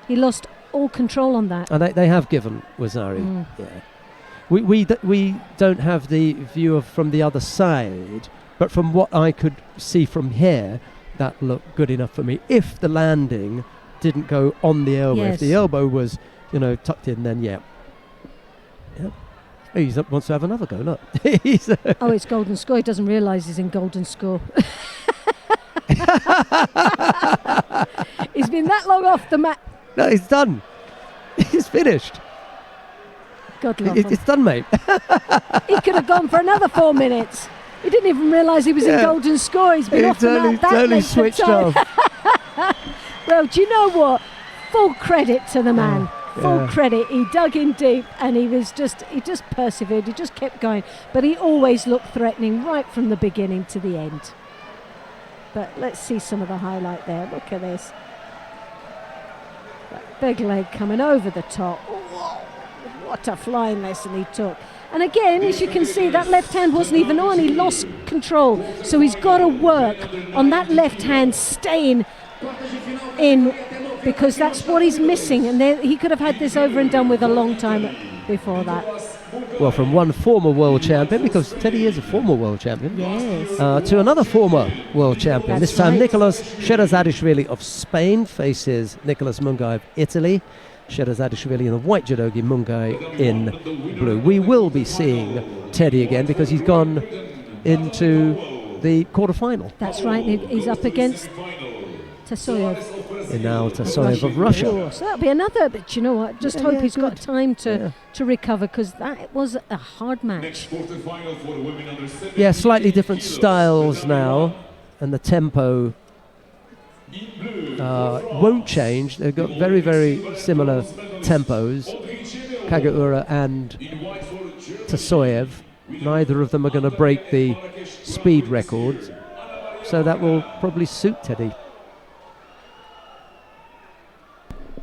He lost all control on that. And they have given Wazari. Yeah. We don't have the view from the other side, but from what I could see from here, that looked good enough for me. If the landing didn't go on the elbow, if the elbow was, tucked in, then yeah. He wants to have another go. Look, it's golden score. He doesn't realise he's in golden score. He's been that long off the mat. No, he's done. He's finished. God love him. It's done, mate. He could have gone for another 4 minutes. He didn't even realise he was in golden score. He's been off the mat that totally switched off. Well, do you know what? Full credit to the man. Full credit. He dug in deep and he just persevered. He just kept going. But he always looked threatening right from the beginning to the end. But let's see some of the highlight there. Look at this. That big leg coming over the top. Whoa, what a flying lesson he took. And again, as you can see, that left hand wasn't even on. He lost control. So he's got to work on that left hand staying in, because that's what he's missing. And he could have had this over and done with a long time before that. Well, from one former world champion, because Teddy is a former world champion, to another former world champion. This time, Nicolas Sherazadishvili of Spain faces Nicolas Mungai of Italy. Sherazadishvili in the white judogi, Mungai in blue. We will be seeing Teddy again because he's gone into the quarterfinal. That's right. He's up against Tasoyev. Inal Tasoyev of Russia. Oh, so that'll be another, but you know what? Just hope he's got time to recover, because that was a hard match. Next quarterfinal for the women under 17 Yeah, slightly different kilos. styles now, and the tempo In blue, won't change. They've got very, very similar tempos, Kagaura and in white for Germany. Tasoyev. Neither of them are going to break the speed records, so that will probably suit Teddy.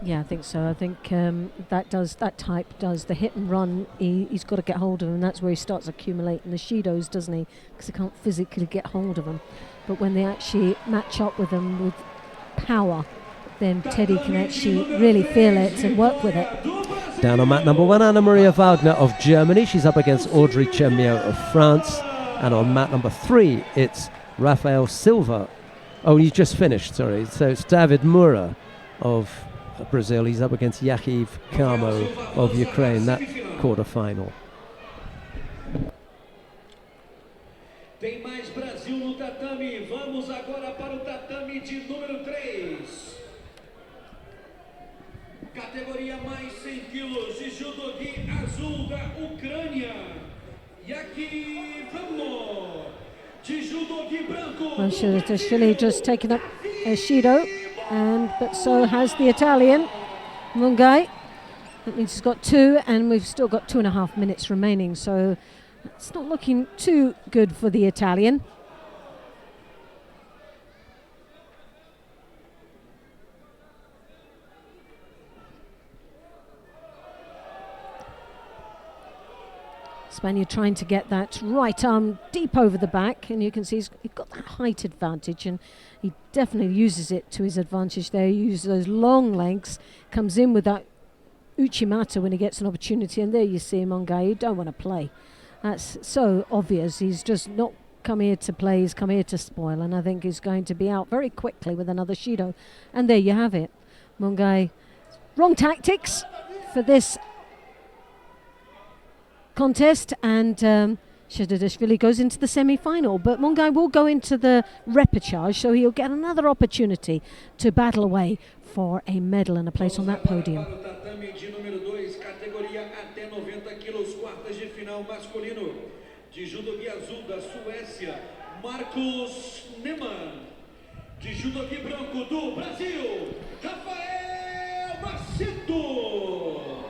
Yeah, I think so. I think that type does the hit and run. He's got to get hold of him. That's where he starts accumulating the shidos, doesn't he? Because he can't physically get hold of them. But when they actually match up with them with power, then Teddy can actually really feel it and work with it. Down on mat number 1, Anna Maria Wagner of Germany. She's up against Audrey Chemio of France. And on mat number 3, it's Rafael Silva. Oh, he's just finished, sorry. So it's David Mura of Brazil. He's up against Yachiv Kamo of Ukraine, that quarter-final. Tem mais Brasil no tatame. Vamos agora para o tatame de número 3. Categoria mais 100 quilos de judogi azul da Ucrânia. Yakivano. De judogi branco. Well, Shirashvili just taken up a shido, but so has the Italian, Mungai. That means he's got 2, and we've still got 2.5 minutes remaining, so it's not looking too good for the Italian. Spaniard trying to get that right arm deep over the back, and you can see he's got that height advantage, and he definitely uses it to his advantage there. He uses those long legs, comes in with that uchimata when he gets an opportunity, and there you see him on guy. You don't want to play. That's so obvious. He's just not come here to play, he's come here to spoil, and I think he's going to be out very quickly with another shido. And there you have it. Mungai, wrong tactics for this contest, and Shedadishvili goes into the semi-final, but Mungai will go into the repechage, so he'll get another opportunity to battle away for a medal and a place on that podium. De judogi azul da Suécia, Marcos Neman. De judogi branco do Brasil, Rafael Macedo.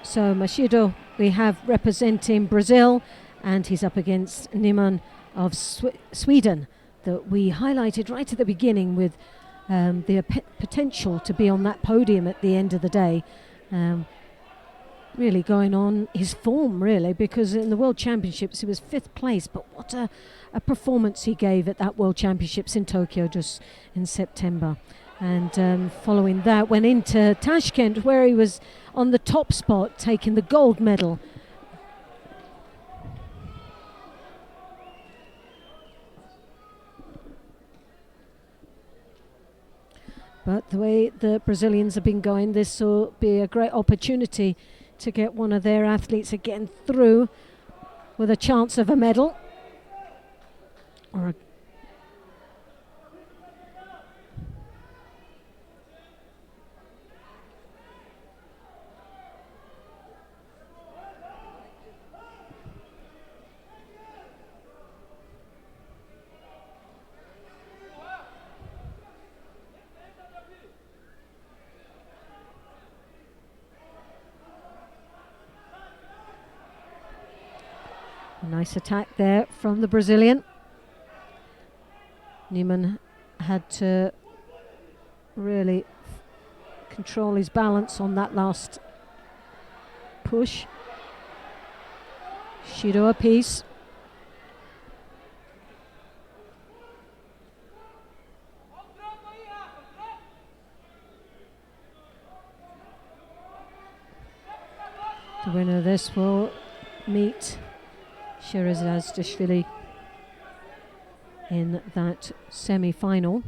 So Macedo we have representing Brazil, and he's up against Neman of Sweden, that we highlighted right at the beginning with the potential to be on that podium at the end of the day. Really going on his form, really, because in the World Championships he was 5th place, but what a performance he gave at that World Championships in Tokyo just in September. And following that went into Tashkent, where he was on the top spot, taking the gold medal. But the way the Brazilians have been going, this will be a great opportunity to get one of their athletes again through with a chance of a medal. Or a nice attack there from the Brazilian. Neiman had to really control his balance on that last push. Shido a piece. The winner of this will meet Shirazdashvili in that semi-final.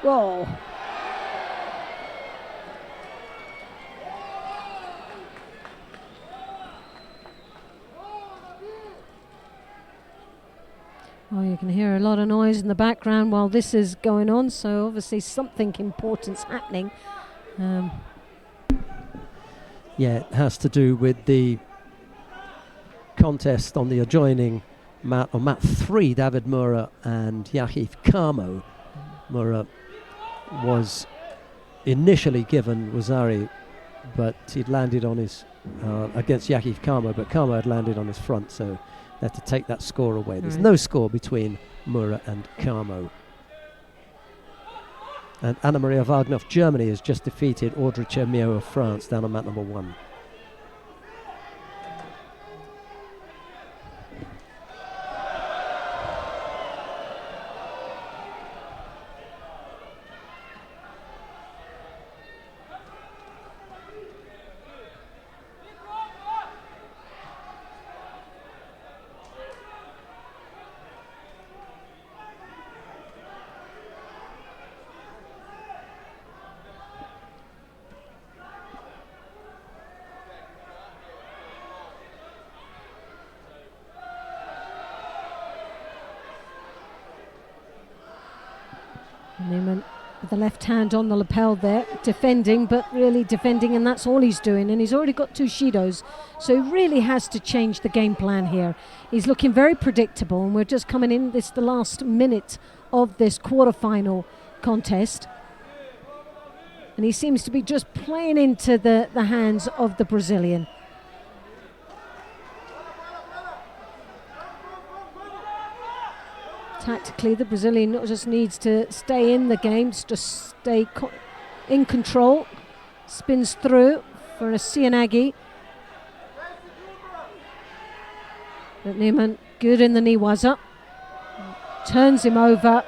Whoa. Oh, you can hear a lot of noise in the background while this is going on, so obviously something important's happening. Yeah, it has to do with the contest on the adjoining mat, on mat 3, David Mura and Yahif Kamo. Mura was initially given Wazari, but he'd landed on his, against Yahif Kamo, but Kamo had landed on his front, so they had to take that score away. There's no score between Mura and Kamo. And Anna Maria Wagner of Germany has just defeated Audrey Chermiot of France down on mat number 1. Newman with the left hand on the lapel there, defending, but really defending, and that's all he's doing. And he's already got 2 Shidos, so he really has to change the game plan here. He's looking very predictable, and we're just coming in the last minute of this quarterfinal contest. And he seems to be just playing into the hands of the Brazilian. Tactically, the Brazilian not just needs to stay in the game, just stay in control. Spins through for a Cianagi. But Neiman good in the Niwaza. Turns him over.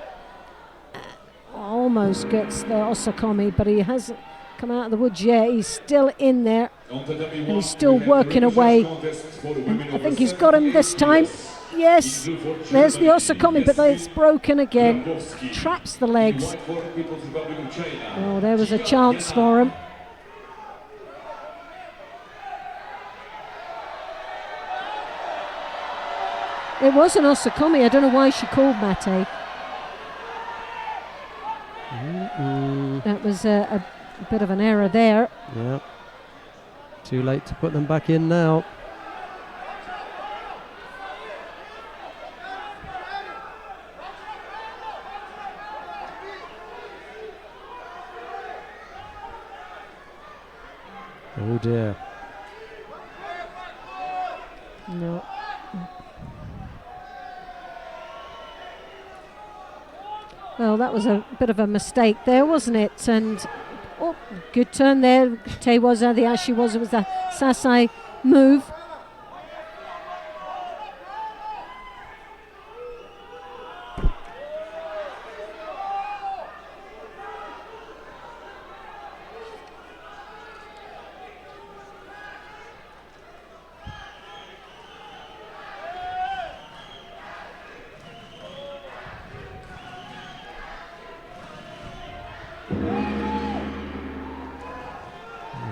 Almost gets the Osakomi, but he hasn't come out of the woods yet. He's still in there. And he's still working away. And I think he's got him this time. Yes, there's the Osakomi, but it's broken again. Traps the legs. Oh, there was a chance for him. It was an Osakomi. I don't know why she called Mate. That was a bit of an error there. Yeah. Too late to put them back in now. Oh dear. No. Well, that was a bit of a mistake there, wasn't it? And oh, good turn there. Tewaza, the Ashiwaza was a Sasai move.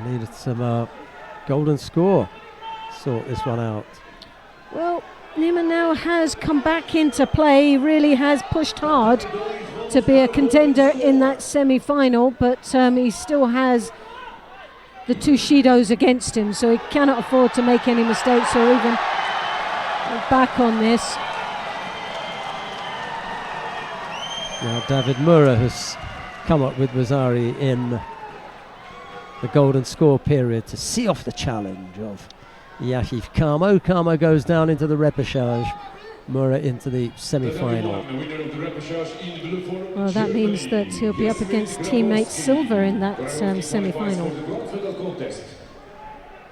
Needed some golden score. Sort this one out. Well, Neiman now has come back into play. He really has pushed hard to be a contender in that semi-final, but he still has the 2 Shidos against him, so he cannot afford to make any mistakes or even back on this. Now David Mura has come up with Wazari in the golden score period to see off the challenge of Yahif Kamo. Kamo goes down into the repechage, Mura into the semi-final. Well, that means that he'll be up against teammate Silver in that semi-final.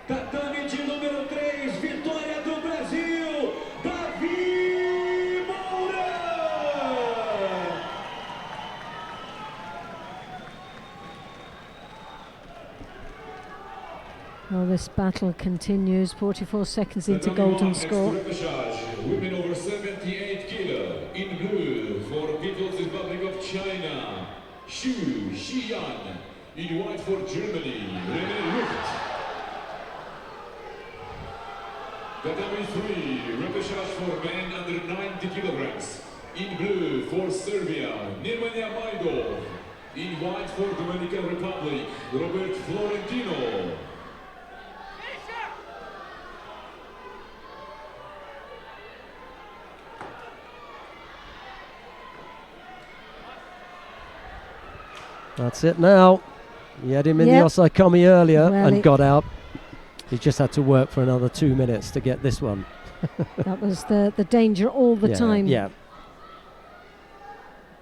Tatame de número 3, vitória do Brasil, Davi Moura! Well, this battle continues, 44 seconds into golden score. Women over 78 kilo, in blue for People's Republic of China, Xu Xian. In white for Germany, René Lucht. Category 3, repechage for men under 90 kilograms. In blue for Serbia, Nemanja Majdov. In white for Dominican Republic, Robert Florentino. That's it now. He had him in the Osaikomi earlier and got out. He just had to work for another 2 minutes to get this one. That was the danger all the time. Yeah.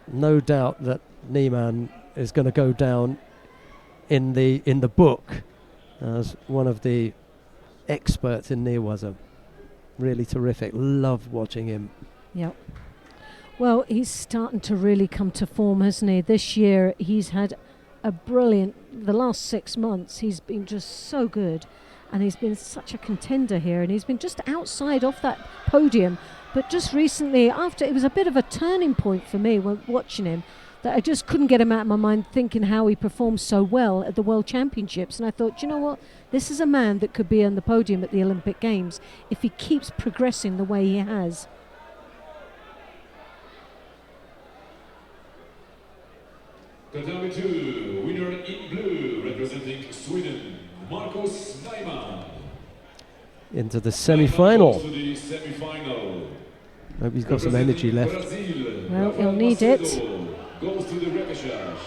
No doubt that Niemann is going to go down in the book as one of the experts in Neerwaza. Really terrific. Love watching him. Yep. Well, he's starting to really come to form, hasn't he? This year he's had a brilliant, the last 6 months he's been just so good, and he's been such a contender here, and he's been just outside off that podium. But just recently, after, it was a bit of a turning point for me when watching him, that I just couldn't get him out of my mind, thinking how he performed so well at the World Championships. And I thought, you know what, this is a man that could be on the podium at the Olympic Games if he keeps progressing the way he has. Category 2, winner in blue, representing Sweden, Marcus Nyman. Into the semi-final. Goes to the semi-final. Hope he's got some energy left. Brazil, Well, he'll need it. Goes to the repechage.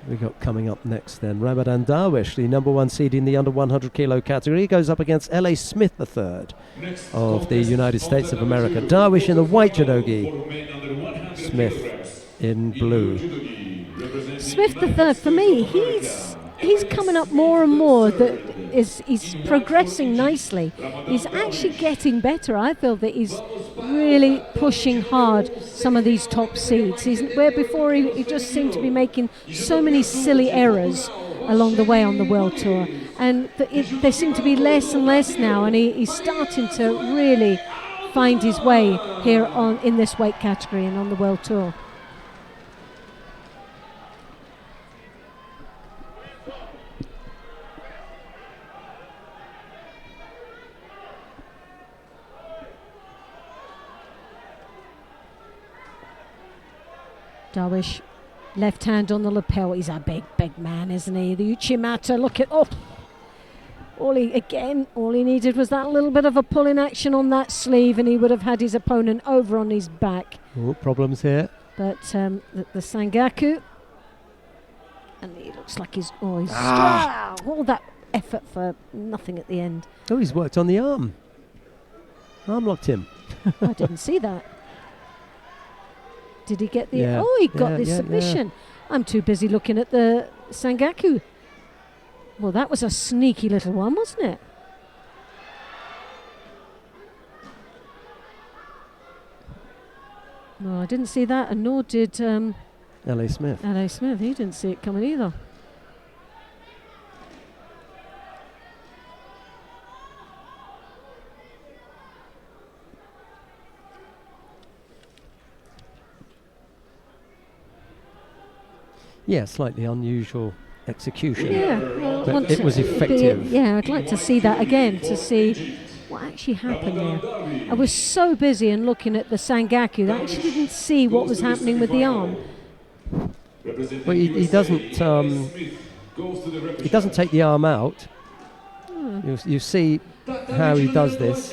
We got coming up next then Ramadan Darwish, the number 1 seed in the under 100 kilo category. He goes up against L.A. Smith III of the United States of America. Darwish in the white judogi, Smith in blue. Smith III, for me, he's coming up more and more. He's progressing nicely. He's actually getting better. I feel that he's really pushing hard some of these top seeds. Where before he just seemed to be making so many silly errors along the way on the World Tour. And they seem to be less and less now, and he's starting to really find his way here in this weight category and on the World Tour. Darwish, left hand on the lapel. He's a big man, isn't he? The Uchimata, look at, all he needed was that little bit of a pulling action on that sleeve, and he would have had his opponent over on his back. Oh, problems here. But the Sangaku, and he looks like he's all that effort for nothing at the end. Oh, he's worked on the arm. Arm locked him. I didn't see that. Did he get the... Yeah. Oh, he got the submission. Yeah. I'm too busy looking at the Sangaku. Well, that was a sneaky little one, wasn't it? No, I didn't see that, and nor did... L.A. Smith. L.A. Smith, he didn't see it coming either. Yeah, slightly unusual execution. Yeah, but it was effective. I'd like to see that again to see what actually happened there. I was so busy and looking at the Sangaku that I actually didn't see what was happening with the arm. Well, he doesn't. He doesn't take the arm out. You see how he does this.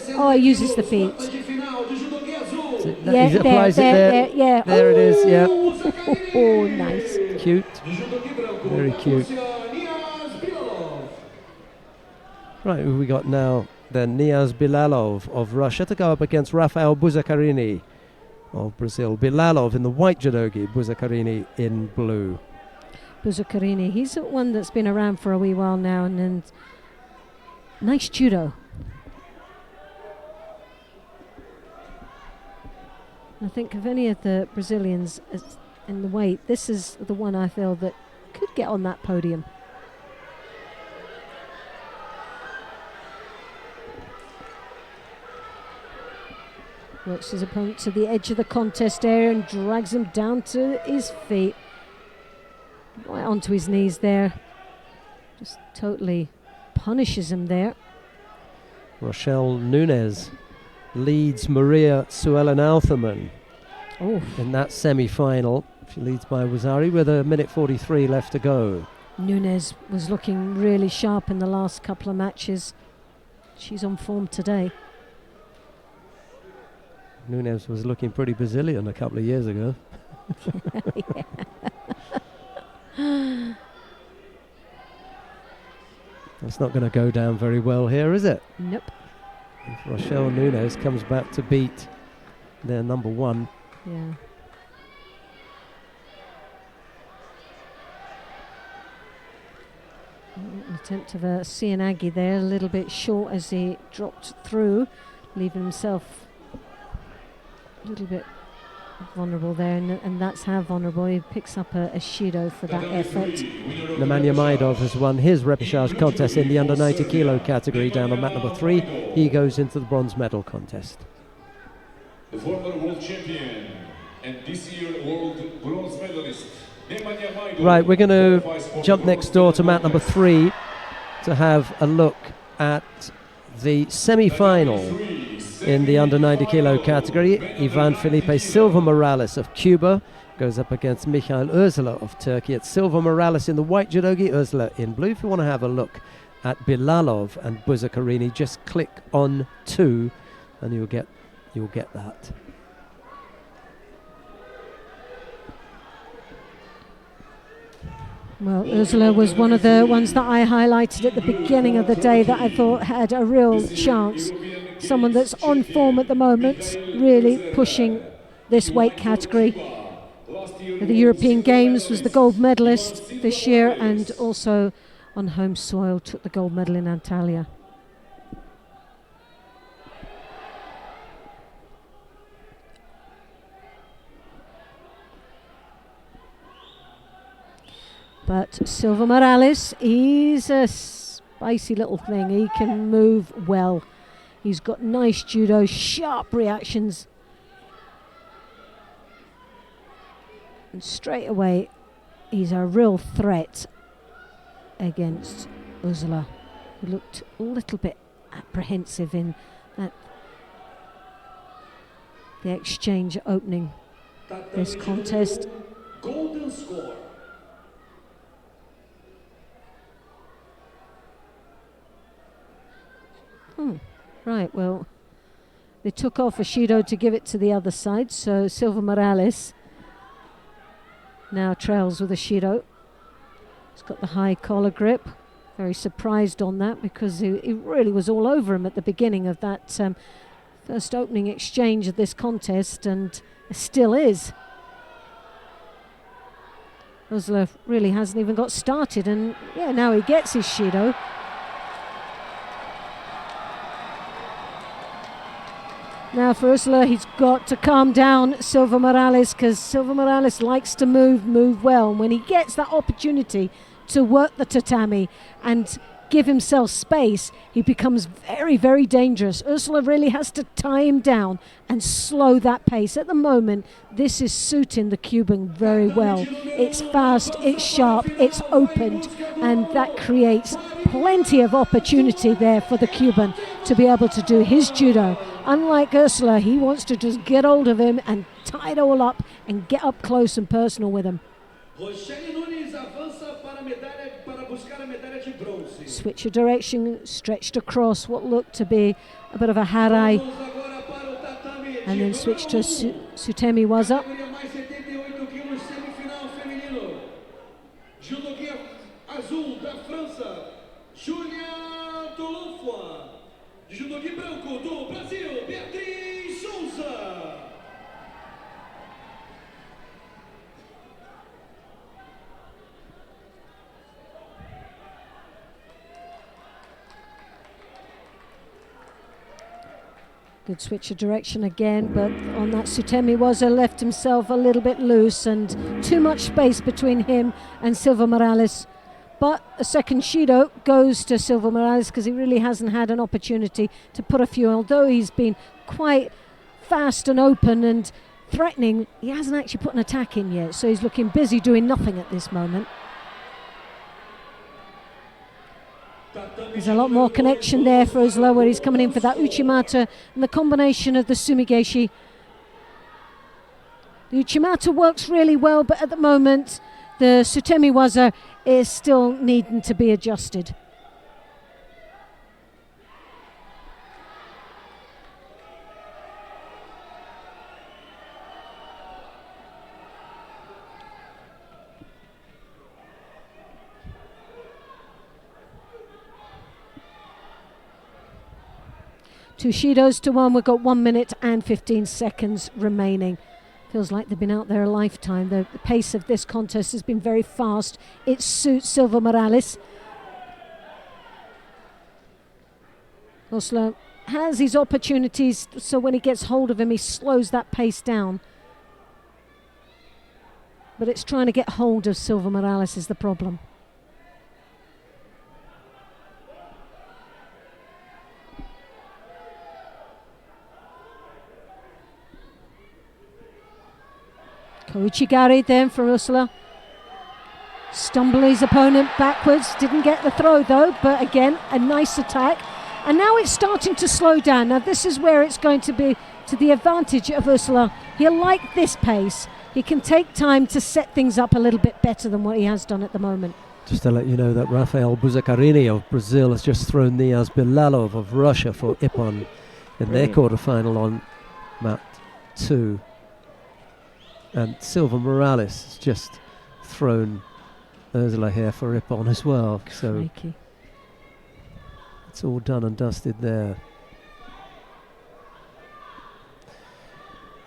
Oh, he uses the feet. He applies it there. Yeah. There it is. Yeah. Oh, nice. Cute. Very cute. Right, who we got now? Then Niaz Bilalov of Russia to go up against Rafael Buzakarini of Brazil. Bilalov in the white judogi, Buzakarini in blue. Buzakarini, he's one that's been around for a wee while now, and nice judo. I think of any of the Brazilians in the weight, this is the one I feel that could get on that podium. Works his opponent to the edge of the contest area and drags him down to his feet. Right onto his knees there. Just totally punishes him there. Rochelle Nunez leads Maria Suellen-Altherman in that semi-final. She leads by Wazari with 1:43 left to go. Nunez was looking really sharp in the last couple of matches. She's on form today. Nunez was looking pretty Brazilian a couple of years ago. That's not going to go down very well here, is it? Nope. If Rochelle Nunez comes back to beat their number one. Yeah. An attempt of a Cianagi there, a little bit short as he dropped through, leaving himself a little bit vulnerable there, and that's how vulnerable. He picks up a Shido for that effort. Nemanja Majdov has won his repechage contest in the under 90 kilo category down on mat number 3. He goes into the bronze medal contest. The former world champion and this year world bronze medalist. Right, we're going to jump next door to mat number 3 to have a look at the semi-final in the under 90 kilo category. Ivan Felipe Silva Morales of Cuba goes up against Mikhail Ursula of Turkey. It's Silva Morales in the white judogi, Ursula in blue. If you want to have a look at Bilalov and Buzakarini, just click on 2 and you'll get that. Well, Ursula was one of the ones that I highlighted at the beginning of the day that I thought had a real chance. Someone that's on form at the moment, really pushing this weight category. At the European Games was the gold medalist this year, and also on home soil took the gold medal in Antalya. But Silva Morales, he's a spicy little thing. He can move well. He's got nice judo, sharp reactions. And straight away, he's a real threat against Ursula, who looked a little bit apprehensive in that the exchange opening this contest. Golden score. Right, well, they took off a Shido to give it to the other side, so Silva Morales now trails with a Shido. He's got the high collar grip. Very surprised on that because he really was all over him at the beginning of that first opening exchange of this contest, and still is. Ursula really hasn't even got started, and yeah, now he gets his Shido. Now for Ursula, he's got to calm down Silva Morales, because Silva Morales likes to move well. And when he gets that opportunity to work the tatami and give himself space, he becomes very, very dangerous. Ursula really has to tie him down and slow that pace. At the moment, this is suiting the Cuban very well. It's fast, it's sharp, it's opened, and that creates plenty of opportunity there for the Cuban to be able to do his judo. Unlike Ursula, he wants to just get hold of him and tie it all up and get up close and personal with him. Switch of direction, stretched across what looked to be a bit of a harai, and then switch to Sutemi Waza. Judogi branco do Brasil, Beatriz Souza. Good switch of direction again, but on that Sutemi Waza left himself a little bit loose and too much space between him and Silva Morales. But a second Shido goes to Silva Morales because he really hasn't had an opportunity to put a few, although he's been quite fast and open and threatening. He hasn't actually put an attack in yet, so he's looking busy doing nothing at this moment. There's a lot more connection there for Ursula, where he's coming in for that Uchimata and the combination of the Sumigeshi. The Uchimata works really well, but at the moment the Sutemi Waza is still needing to be adjusted. Two Shidos to one. We've got 1 minute and 15 seconds remaining. Feels like they've been out there a lifetime. The pace of this contest has been very fast. It suits Silva Morales. Oslo has his opportunities, so when he gets hold of him, he slows that pace down. But it's trying to get hold of Silva Morales is the problem. Koichigari then for Ursula. Stumble his opponent backwards. Didn't get the throw though, but again, a nice attack. And now it's starting to slow down. Now this is where it's going to be to the advantage of Ursula. He'll like this pace. He can take time to set things up a little bit better than what he has done at the moment. Just to let you know that Rafael Buzacarini of Brazil has just thrown Niaz Bilalov of Russia for Ippon in their quarterfinal on mat 2. And Silva Morales has just thrown Ursula here for Ippon as well. So Crikey. It's all done and dusted there.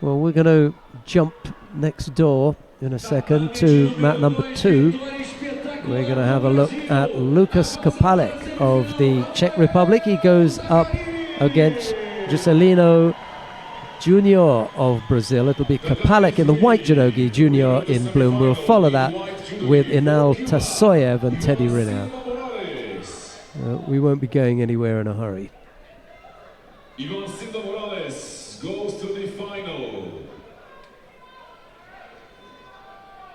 Well, we're going to jump next door in a second to mat number 2. We're going to have a look at Lukas Kopalek of the Czech Republic. He goes up against Juscelino Junior of Brazil. It'll be Kopalek in the white judogi, Junior in blue. We'll follow that with Inal Tasoyev and Teddy Riner. We won't be going anywhere in a hurry. Ivan Silva Morales goes to the final.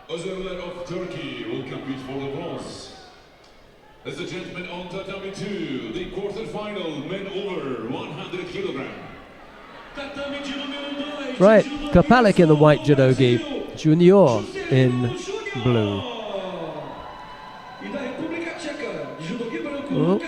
Özerler of Turkey will compete for the bronze. As a gentleman on tatami 2, the quarterfinal, men over 100 kilograms. Right, Kopalek in the white judogi, Junior in blue. Oh.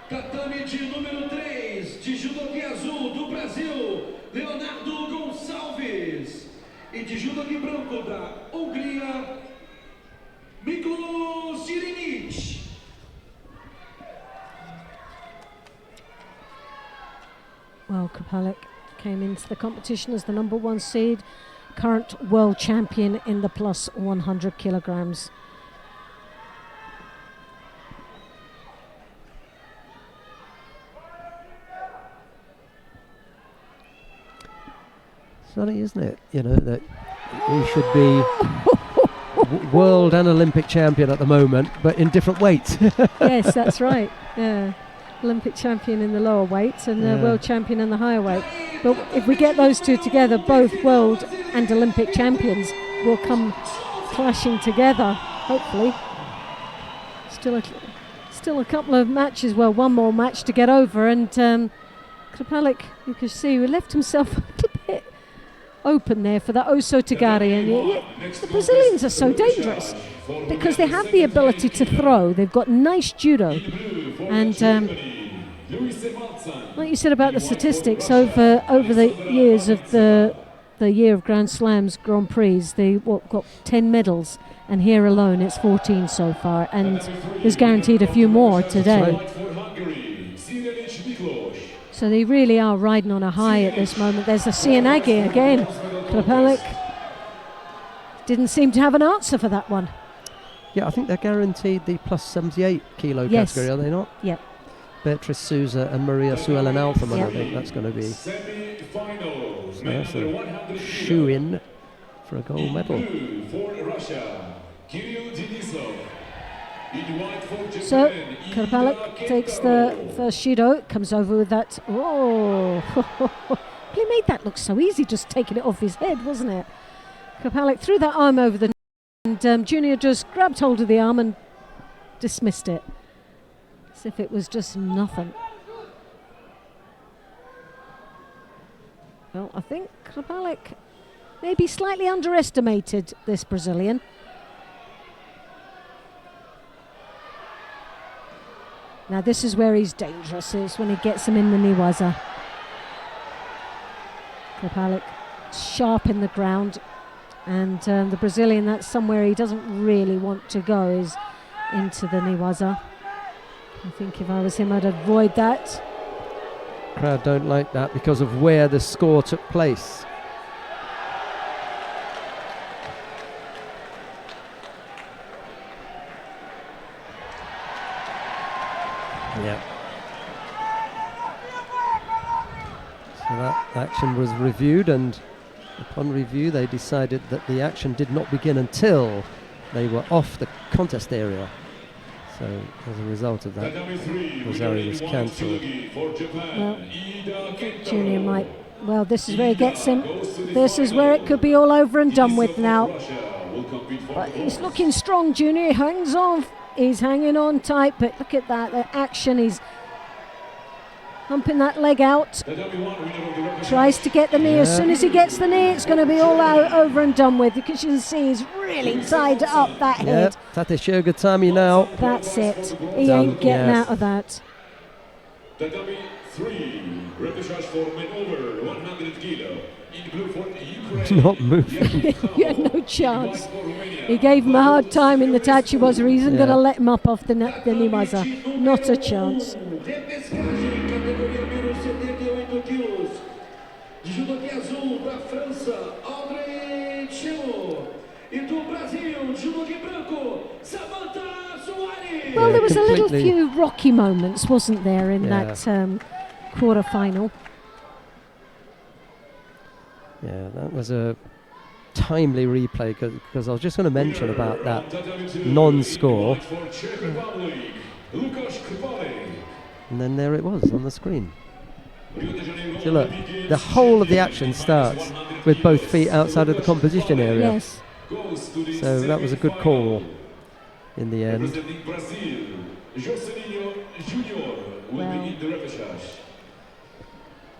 Tatame de número 3, de judogi azul do Brasil, Leonardo Gonçalves. E de judogi branco da Hungria, Miklo Sirinic. Well, Kopalek came into the competition as the number 1 seed, current world champion in the plus 100 kilograms. Funny, isn't it? You know, that he should be world and Olympic champion at the moment, but in different weights. Yes, that's right. Yeah, Olympic champion in the lower weight and the world champion in the higher weight. But if we get those two together, both world and Olympic champions will come clashing together, hopefully. Still a couple of matches, well, one more match to get over, and Kopalek, you can see, he left himself a little bit open there for that Oso Tagari, and the Brazilians are so dangerous because they have the ability to throw. They've got nice judo, and like you said about the statistics over the years of the year of Grand Slams, Grand Prix, they got 10 medals, and here alone it's 14 so far, and there's guaranteed a few more today. So they really are riding on a high at this moment. There's a Cianagi again. Kopalek didn't seem to have an answer for that one. Yeah, I think they're guaranteed the plus 78 kilo category, are they not? Yep. Beatrice Souza and Maria Suellen Altherman, I think that's going to be. So that's a shoe-in for a gold medal. For Russia, Kirill Denisov. In white for Japan, So Ida Krapalik takes the Kentaro. first Judo, comes over with that. Oh, he made that look so easy, just taking it off his head, wasn't it? Krapalik threw that arm over the and Junior just grabbed hold of the arm and dismissed it as if it was just nothing. Well, I think Krapalik maybe slightly underestimated this Brazilian. Now this is where he's dangerous, is when he gets him in the Niwaza. Krapalik sharp in the ground, and the Brazilian, that's somewhere he doesn't really want to go, is into the Niwaza. I think if I was him, I'd avoid that. Crowd don't like that because of where the score took place. Yeah. So that action was reviewed, and upon review they decided that the action did not begin until they were off the contest area. So as a result of that, Rosario was cancelled. Well, I think Junior might. Well, this is where he gets him. This is where it could be all over and done with now. But he's looking strong, Junior. He hangs on. He's hanging on tight, but look at that, the action. He's humping that leg out. Tries to get the knee. As soon as he gets the knee, it's going to be all out, over and done with, because you can see he's really tied up that head. Tate Shogatami now. That's it. He ain't getting out of that. Tatami 3, repechage for men over 100 kilo. In blue for Ukraine. Not moving. He had no chance. He gave him a hard time in the Tachiwaza. He isn't going to let him up off the Niwaza. Not a chance. Repescagem, categoria número 78 quilos. De judoque azul da França, André Chelo. E do Brasil, judoque branco, Samantha Soares. Well, there was a little few rocky moments, wasn't there, in that quarter-final? Yeah, that was a timely replay, because I was just going to mention about that non-score. And then there it was on the screen. So look, the whole of the action starts with both feet outside of the competition area. Yes. So that was a good call in the end.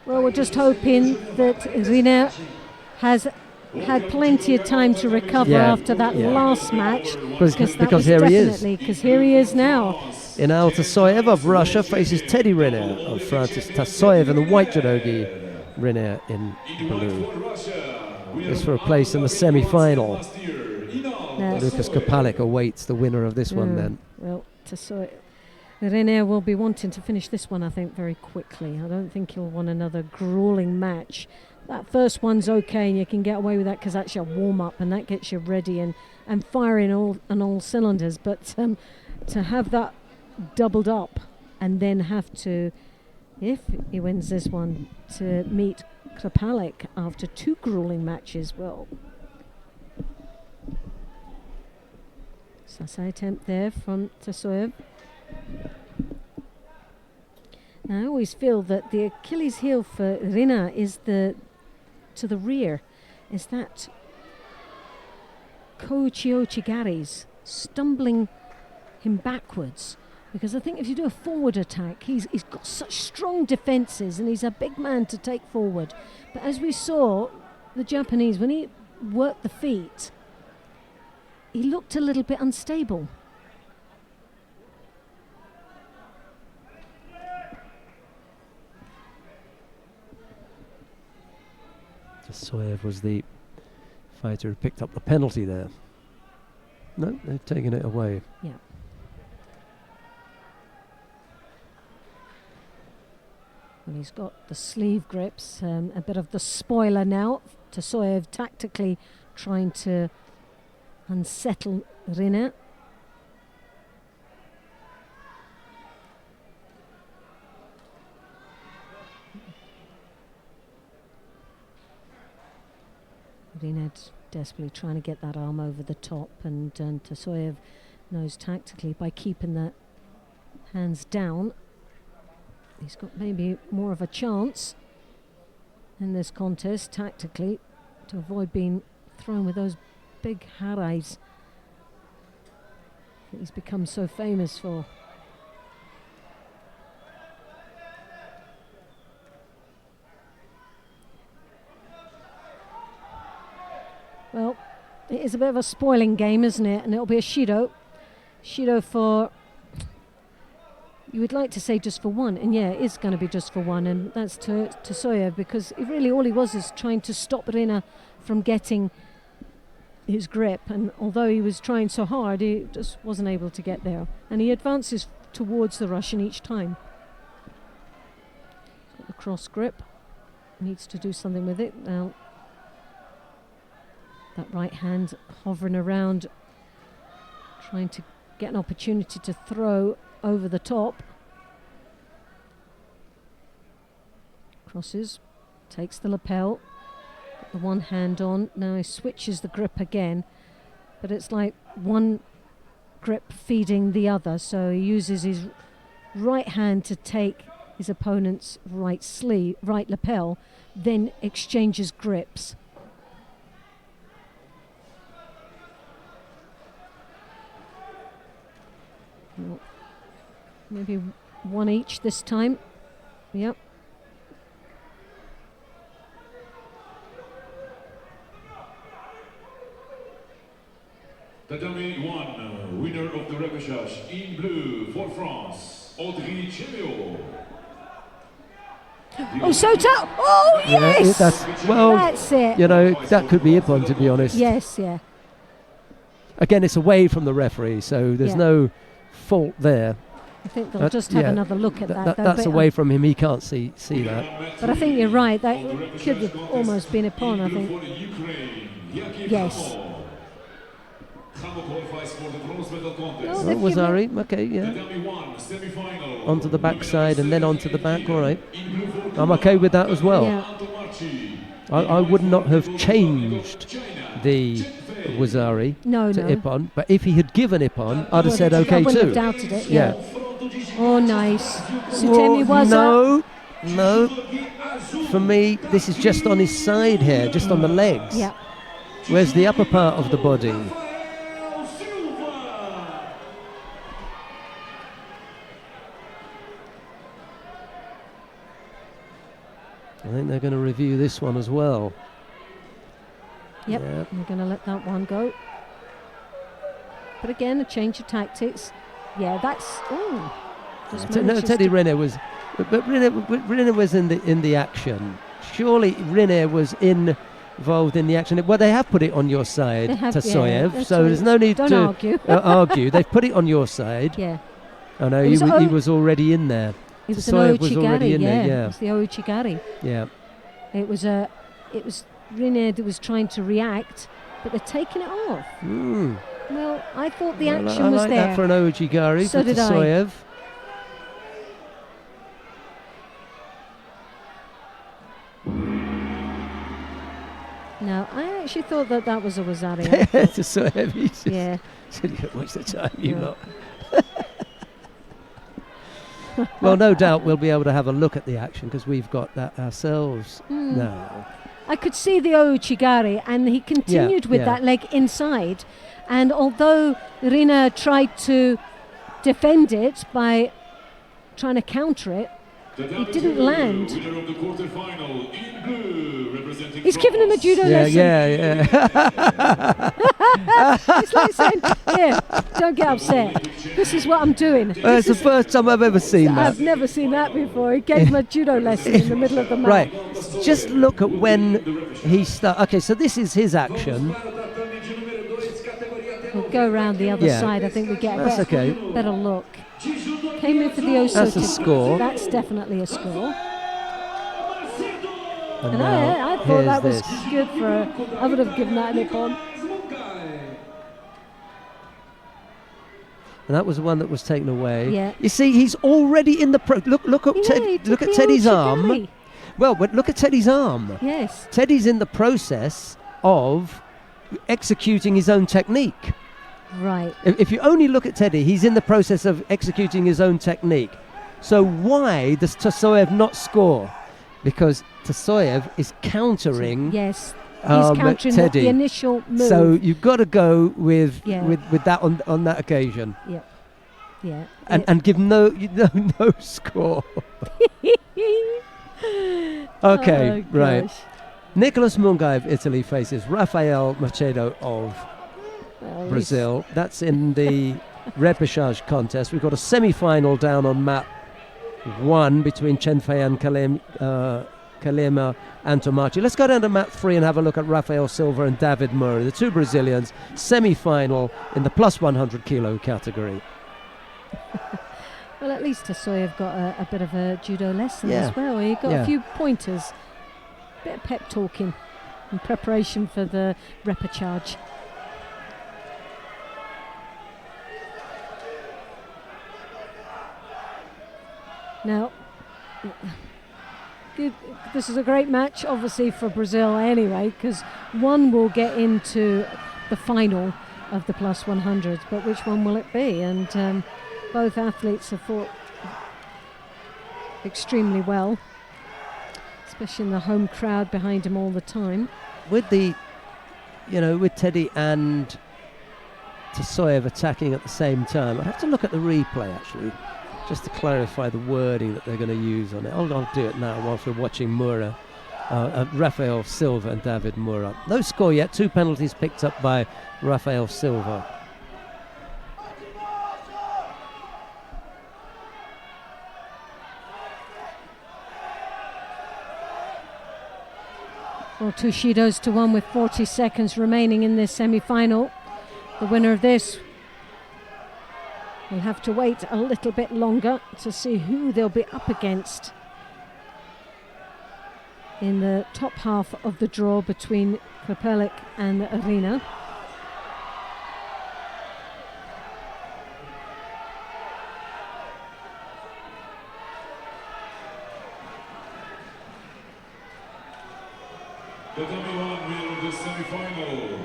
Well, we're just hoping that Rina has had plenty of time to recover after that last match. Because here he is. Because here he is now. Inal Tasoyev of Russia faces Teddy Riner of Francis Tasoyev, and the white judogi Riner in blue. This for a place in the semi-final. Lucas Krapalik awaits the winner of this one then. Well, Tasoyev. Riner will be wanting to finish this one, I think, very quickly. I don't think he'll want another grueling match. That first one's okay, and you can get away with that because that's your warm-up, and that gets you ready and firing on all cylinders. But to have that doubled up and then have to, if he wins this one, to meet Krapalik after two grueling matches, well. Sasai attempt there from Tasoyev. Now, I always feel that the Achilles heel for Rina is to the rear, is that Koichio Chigari's stumbling him backwards. Because I think if you do a forward attack, he's got such strong defences and he's a big man to take forward. But as we saw, the Japanese, when he worked the feet, he looked a little bit unstable. Tasoyev was the fighter who picked up the penalty there. No, they've taken it away. Yeah. Well, he's got the sleeve grips, a bit of the spoiler now. Tasoyev tactically trying to unsettle Rina. Rina desperately trying to get that arm over the top, and Tasoyev knows tactically by keeping the hands down, he's got maybe more of a chance in this contest tactically to avoid being thrown with those big harais that he's become so famous for. Well, it is a bit of a spoiling game, isn't it? And it'll be a Shido. Shido for, you would like to say just for one, and yeah, it is going to be just for one, and that's to Soyev, because really all he was is trying to stop Rina from getting his grip, and although he was trying so hard, he just wasn't able to get there. And he advances towards the Russian each time. He's got the cross grip, needs to do something with it. Now, that right hand hovering around, trying to get an opportunity to throw over the top. Crosses, takes the lapel, got the one hand on. Now he switches the grip again, but it's like one grip feeding the other. So he uses his right hand to take his opponent's right sleeve, right lapel, then exchanges grips. Well, maybe one each this time. Yep. Tatami 1, winner of the repechage in blue for France, Audrey Chemio. Oh, Sota! Oh, yes! That's it. You know, that could be Ippon, to be honest. Yes, yeah. Again, it's away from the referee, so there's no fault there. I think they'll just have another look at that. That's away from him. He can't see that. But I think you're right. That could have almost been Ippon, I think. Yes. Oh, Wazari, okay, yeah. Onto the backside and then onto the back, all right. I'm okay with that as well. Yeah. I would not have changed the Wazari to Ippon, but if he had given Ippon, I'd have said okay too. I wouldn't have doubted it, yeah. Oh, nice. Sutemi Waza. No. For me, this is just on his side here, just on the legs. Yeah. Where's the upper part of the body? I think they're going to review this one as well. Yep, they're going to let that one go. But again, a change of tactics. Yeah, that's... Teddy Riner was... But Riner was in the action. Surely Riner was involved in the action. Well, they have put it on your side, Tasoyev, so there's no need to argue. They've put it on your side. Yeah. I know, he was already in there. It was an Ouchigari, there. It was the Ouchigari. Yeah. It was Riner that was trying to react, but they're taking it off. Well, I thought the action was there. I like that for an Ouchigari. So did I. No, I actually thought that was a Wazari. Tasoyev, yeah. So you don't waste the time, you lot. Well, no doubt we'll be able to have a look at the action because we've got that ourselves now. I could see the Ouchigari, and he continued with that leg inside. And although Rina tried to defend it by trying to counter it, he didn't land. He's giving him a judo lesson. Yeah. It's like saying, here, don't get upset. This is what I'm doing. It's the first time I've ever seen that. I've never seen that before. He gave him a judo lesson in the middle of the mat. Right. Just look at when he started. Okay, so this is his action. We'll go around the other side. I think we get a better look. Came in for the Oso. That's a score. That's definitely a score. And I thought that was good for I would have given that an Ippon. And that was the one that was taken away. Yeah. You see, he's already in the look at Teddy's arm. Well, but look at Teddy's arm. Yes. Teddy's in the process of executing his own technique. Right. If you only look at Teddy, he's in the process of executing his own technique. So why does Tasoyev not score? Because Tasoyev is countering. Yes. He's countering Teddy. the initial move. So you've got to go with Yeah. with that on that occasion. Yeah. And give no score. Okay, Oh, right. gosh. Nicholas Mungai of Italy faces Rafael Macedo of Well, Brazil. That's in the repechage contest. We've got a semi-final down on map 1 between Chenfei Kalema and Tomachi. Let's go down to map 3 and have a look at Rafael Silva and David Murray, the two Brazilians, semi-final in the plus 100 kilo category. Well, at least Tasoyev got a bit of a judo lesson Yeah. as well. He got Yeah. a few pointers, bit of pep talking in preparation for the repechage. Now, this is a great match, obviously, for Brazil anyway, because one will get into the final of the plus 100s, but which one will it be? And both athletes have fought extremely well, especially in the home crowd behind him all the time. With Teddy and Tasoyev attacking at the same time, I'd have to look at the replay actually, just to clarify the wording that they're going to use on it. I'll do it now whilst we're watching Mura, Rafael Silva and David Mura. No score yet, 2 penalties picked up by Rafael Silva. Well, 2 Shidos to 1 with 40 seconds remaining in this semi-final. The winner of this will have to wait a little bit longer to see who they'll be up against in the top half of the draw between Krpelik and Arena. The W1 winner of the semi-final,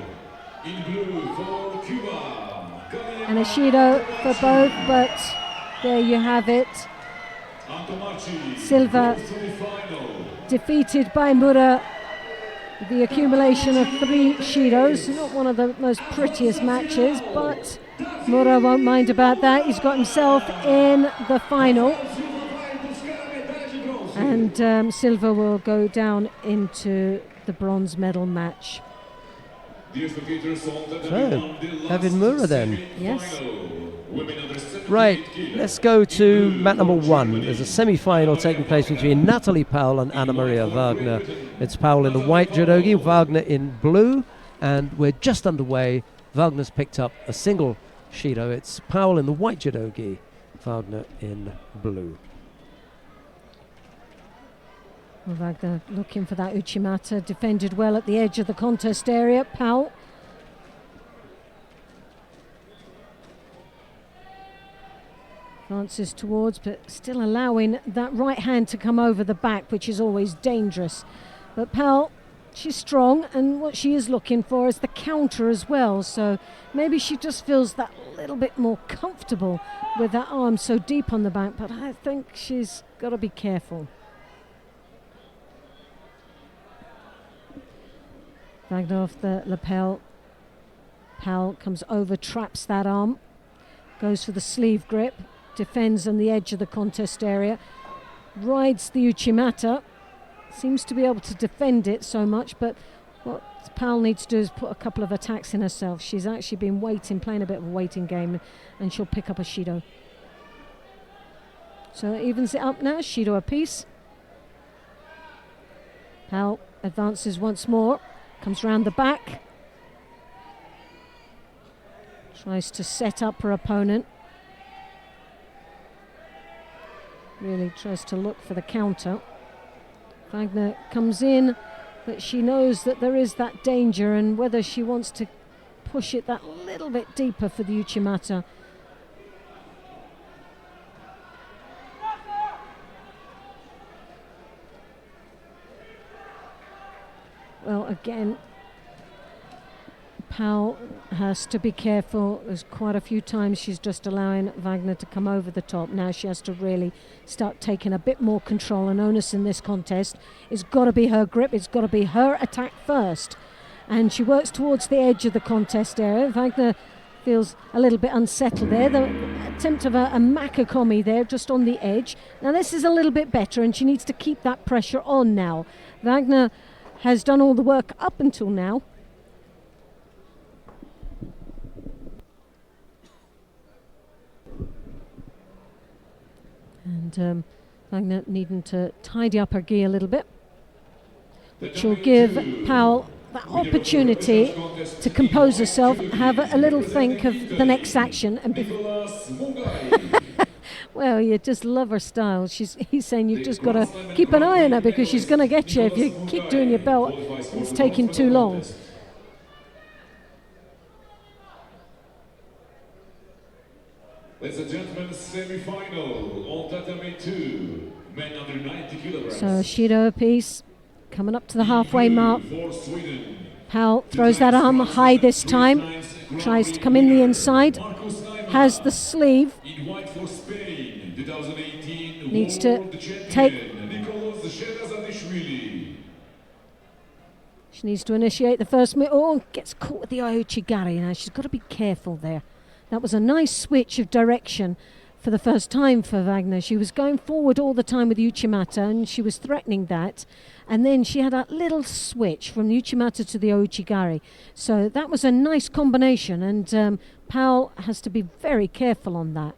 in blue for Cuba. And a Shido for both, but there you have it. Silva defeated by Mura. The accumulation of 3 Shidos, not one of the most prettiest matches, but Mura won't mind about that. He's got himself in the final. And Silva will go down into the bronze medal match. So, David Mura then. Yes. Right, let's go to mat number 1. There's a semi-final taking place between Natalie Powell and Anna Maria Wagner. It's Powell in the white judogi, Wagner in blue, and we're just underway. Wagner's picked up a single Shido. It's Powell in the white judogi, Wagner in blue. Well, Wagner looking for that Uchimata, defended well at the edge of the contest area. Powell. Advances towards, but still allowing that right hand to come over the back, which is always dangerous. But Powell, she's strong, and what she is looking for is the counter as well. So maybe she just feels that little bit more comfortable with that arm so deep on the back, but I think she's got to be careful. Wagner off the lapel. Powell comes over, traps that arm, goes for the sleeve grip, defends on the edge of the contest area, rides the Uchimata, seems to be able to defend it so much, but what Powell needs to do is put a couple of attacks in herself. She's actually been waiting, playing a bit of a waiting game, and she'll pick up a Shido. So it evens it up now, Shido apiece. Powell advances once more. Comes round the back, tries to set up her opponent, really tries to look for the counter. Wagner comes in, but she knows that there is that danger, and whether she wants to push it that little bit deeper for the Uchimata. Well, again, Powell has to be careful. There's quite a few times she's just allowing Wagner to come over the top. Now she has to really start taking a bit more control and onus in this contest. It's got to be her grip. It's got to be her attack first. And she works towards the edge of the contest area. Wagner feels a little bit unsettled there. The attempt of a Makakomi there just on the edge. Now this is a little bit better, and she needs to keep that pressure on now. Wagner has done all the work up until now. And Wagner needing to tidy up her gi a little bit, which will give Powell that opportunity to compose herself, have a little think of the next action. And well, you just love her style. He's saying you've just got to keep an eye on her because she's going to get you if you keep doing your belt. It's taking too long. Ladies and gentlemen, semi-final on tatami 2, men under 90 kilograms. So a Judo piece coming up to the halfway mark. Powell throws that arm high this time, tries to come in the inside, has the sleeve, needs to take, she needs to initiate the first move. Oh, gets caught with the Ouchigari. Now she's got to be careful there. That was a nice switch of direction for the first time for Wagner. She was going forward all the time with Uchimata, and she was threatening that. And then she had a little switch from the Uchimata to the Ouchigari. So that was a nice combination, and Powell has to be very careful on that.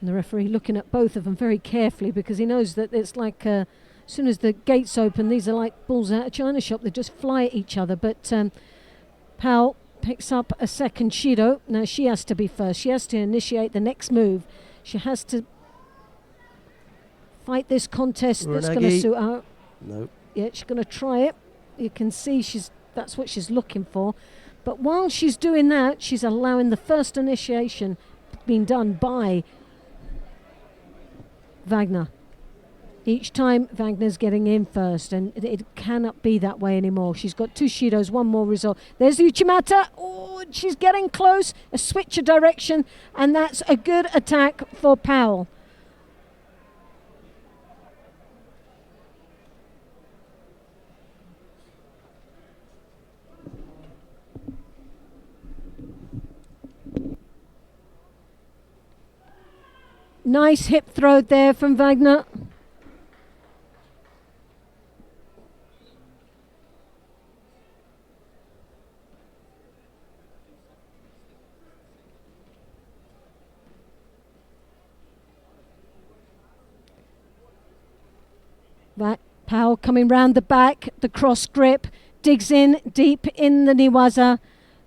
And the referee looking at both of them very carefully because he knows that it's like as soon as the gates open, these are like balls out of China shop. They just fly at each other. But Powell picks up a second Judo. Now she has to be first. She has to initiate the next move. She has to fight this contest that's going to suit her. Nope. Yeah, she's going to try it. You can see that's what she's looking for. But while she's doing that, she's allowing the first initiation being done by Wagner. Each time Wagner's getting in first, and it cannot be that way anymore. She's got two Judos, one more result. There's the Uchimata. Oh, she's getting close. A switch of direction, and that's a good attack for Powell. Nice hip throw there from Wagner. Powell coming round the back, the cross grip, digs in deep in the Niwaza.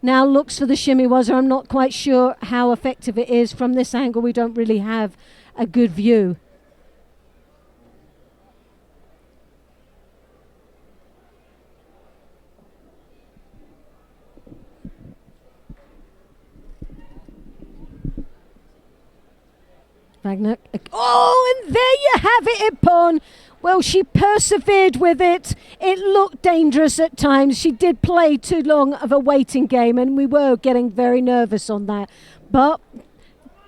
Now looks for the shimiwaza. I'm not quite sure how effective it is. From this angle, we don't really have a good view. Wagner. Oh, and there you have it, Ippon. Well, she persevered with it. It looked dangerous at times. She did play too long of a waiting game, and we were getting very nervous on that. But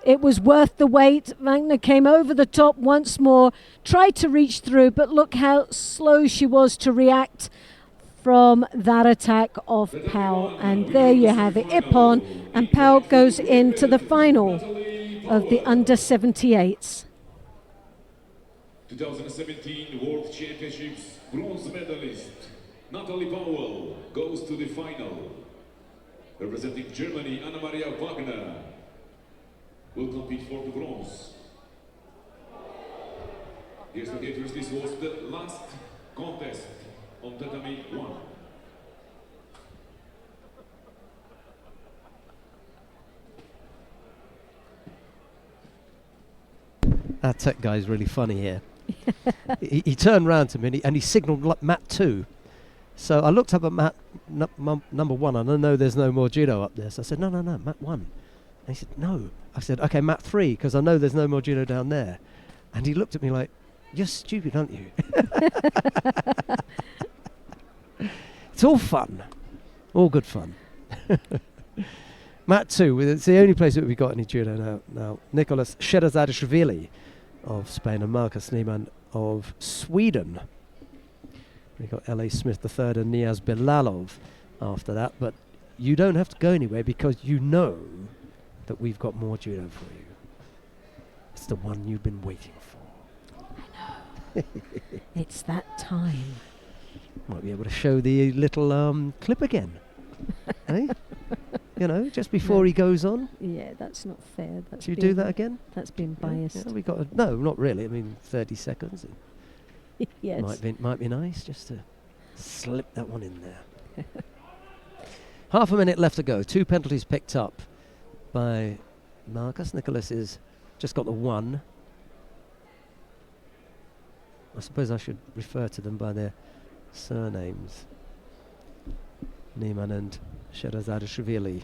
it was worth the wait. Wagner came over the top once more, tried to reach through, but look how slow she was to react from that attack of Powell. And there you have it, Ippon, and Powell goes into the final of the under-78s. 2017 World Championships bronze medalist Natalie Powell goes to the final. Representing Germany, Anna-Maria Wagner will compete for the bronze. Dear spectators, this was the last contest on tatami 1. That tech guy is really funny here. he turned round to me and he signalled like mat 2. So I looked up at mat number 1 and I know there's no more judo up there. So I said, no, mat 1. And he said, no. I said, okay, mat 3, because I know there's no more judo down there. And he looked at me like, you're stupid, aren't you? It's all fun. All good fun. Mat 2, it's the only place that we've got any judo now. Nicholas Sherazadishvili of Spain and Marcus Niemann of Sweden. We've got L.A. Smith III and Niaz Bilalov after that, but you don't have to go anywhere because you know that we've got more judo for you. It's the one you've been waiting for. I know. It's that time. Might be able to show the little clip again. Eh? You know, just before he goes on. Yeah, that's not fair. Should you do that again? That's been biased. Yeah, we got no, not really. I mean, 30 seconds. Yes. Might be nice just to slip that one in there. Half a minute left to go. 2 penalties picked up by Marcus. Nicholas is just got the 1. I suppose I should refer to them by their surnames. Niemann and Sherazadishvili.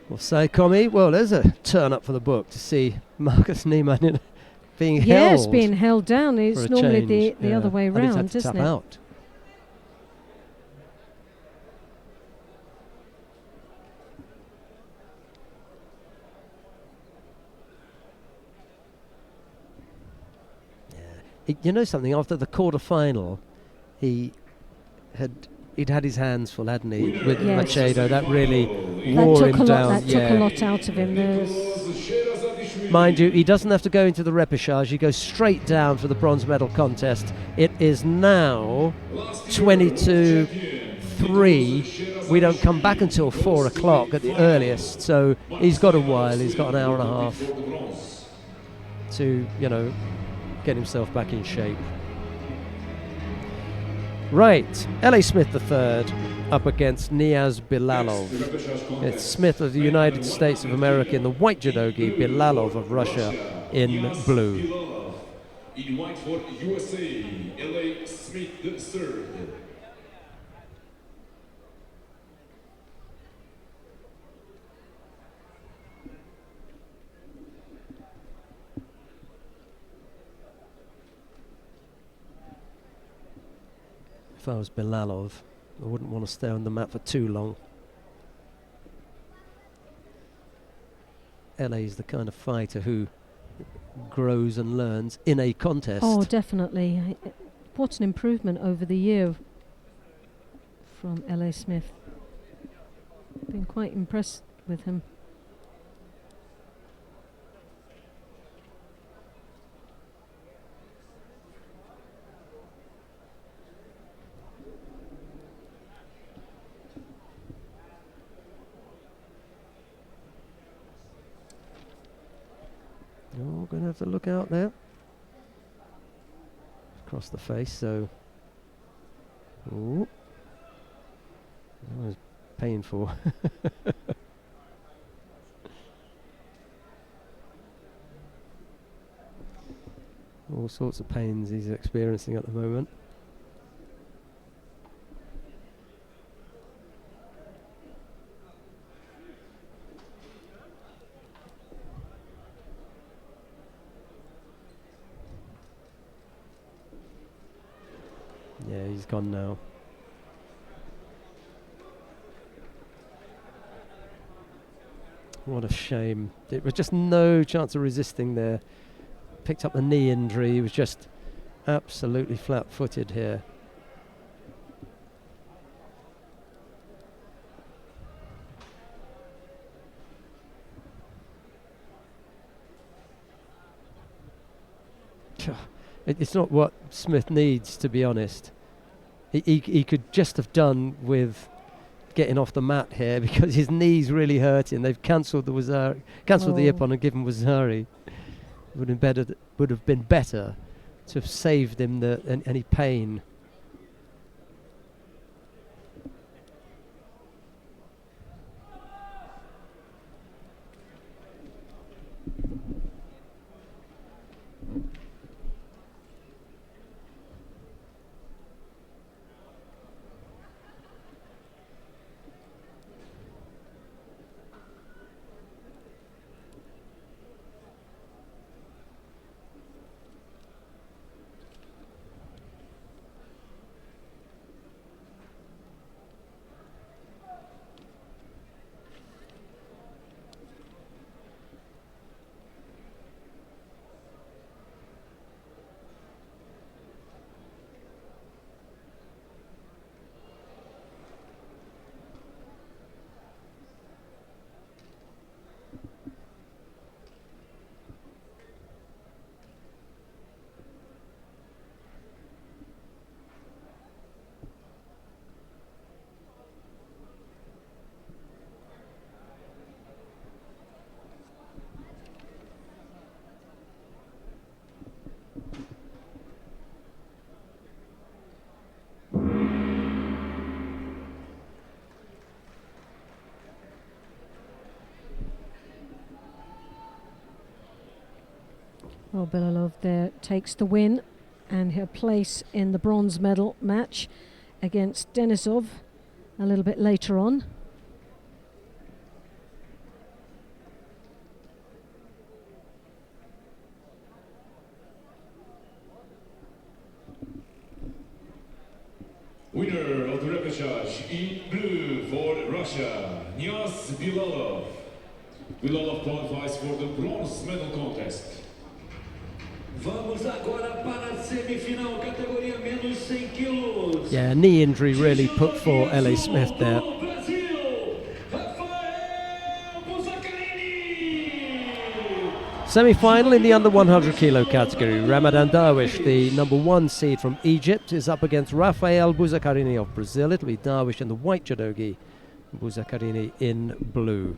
Well, say, Commie, well, there's a turn up for the book to see Marcus Niemann being held. Yes, being held down. It's normally change. the other way And he's had round, to isn't tap it? out. Yeah. You know something? After the quarter-final, he'd had his hands full, hadn't he, with Machado. That really wore him down. That took a lot out of him. Mind you, he doesn't have to go into the repechage. He goes straight down for the bronze medal contest. It is now 22-3. We don't come back until 4 o'clock at the earliest, so he's got a while. He's got an hour and a half to, get himself back in shape. Right, L.A. Smith III up against Niaz Bilalov. It's Smith of the United States of America in the white judogi, Bilalov of Russia in blue. In white for USA, L.A. Smith III. If I was Bilalov, I wouldn't want to stay on the mat for too long. LA is the kind of fighter who grows and learns in a contest. Oh, definitely. What an improvement over the year from L.A. Smith. Been quite impressed with him. Oh, going to have to look out there. Across the face, so... Oh. That was painful. All sorts of pains he's experiencing at the moment. Yeah, he's gone now. What a shame. There was just no chance of resisting there. Picked up the knee injury. He was just absolutely flat-footed here. It's not what Smith needs, to be honest. He could just have done with getting off the mat here because his knee's really hurting. They've cancelled the Ippon and given Wazari. Would have been better to have saved him any pain. Well, Belalov there takes the win and her place in the bronze medal match against Denisov a little bit later on. Winner of the repechage in blue for Russia, Niaz Belalov. Belalov qualifies for the bronze medal contest. Vamos agora para a semifinal, categoria menos 100 quilos. Yeah, knee injury really put for Ellie Smith there. Semi-final in the under 100 kilo category. Ramadan Darwish, the number 1 seed from Egypt, is up against Rafael Buzakarini of Brazil. It'll be Darwish in the white judogi, Buzakarini in blue.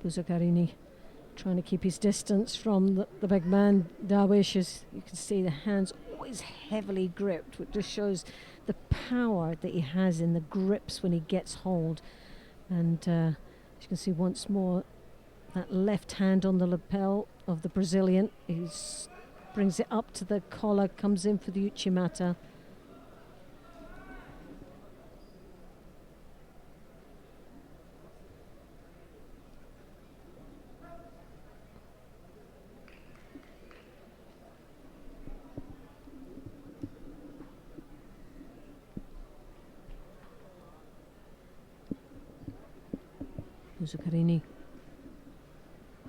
Buzakarini trying to keep his distance from the big man. Darwish, as you can see, the hands always heavily gripped, which just shows the power that he has in the grips when he gets hold. And as you can see once more, that left hand on the lapel of the Brazilian. He brings it up to the collar, comes in for the Uchimata. Buzakarini,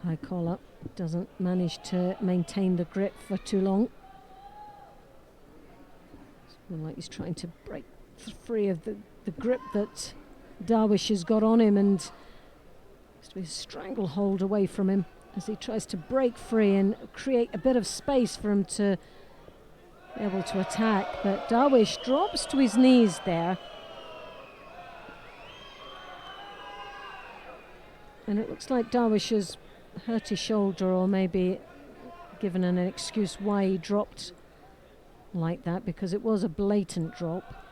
high collar, doesn't manage to maintain the grip for too long. It's like he's trying to break free of the grip that Darwish has got on him, and has to be a stranglehold away from him as he tries to break free and create a bit of space for him to be able to attack. But Darwish drops to his knees there. And it looks like Darwish has hurt his shoulder, or maybe given an excuse why he dropped like that, because it was a blatant drop.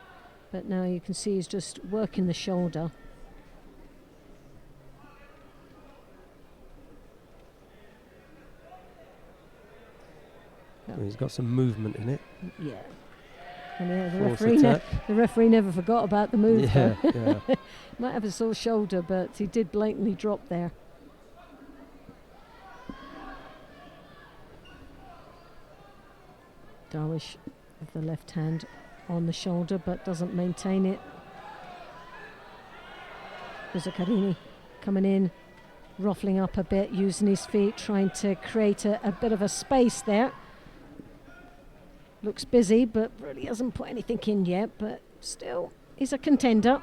But now you can see he's just working the shoulder. Well, he's got some movement in it. Yeah. And yeah, Force the referee never forgot about the move. Yeah, though. yeah. Might have a sore shoulder, but he did blatantly drop there. Darwish with the left hand on the shoulder, but doesn't maintain it. Buzakarini coming in, ruffling up a bit, using his feet, trying to create a bit of a space there. Looks busy, but really hasn't put anything in yet, but still is a contender.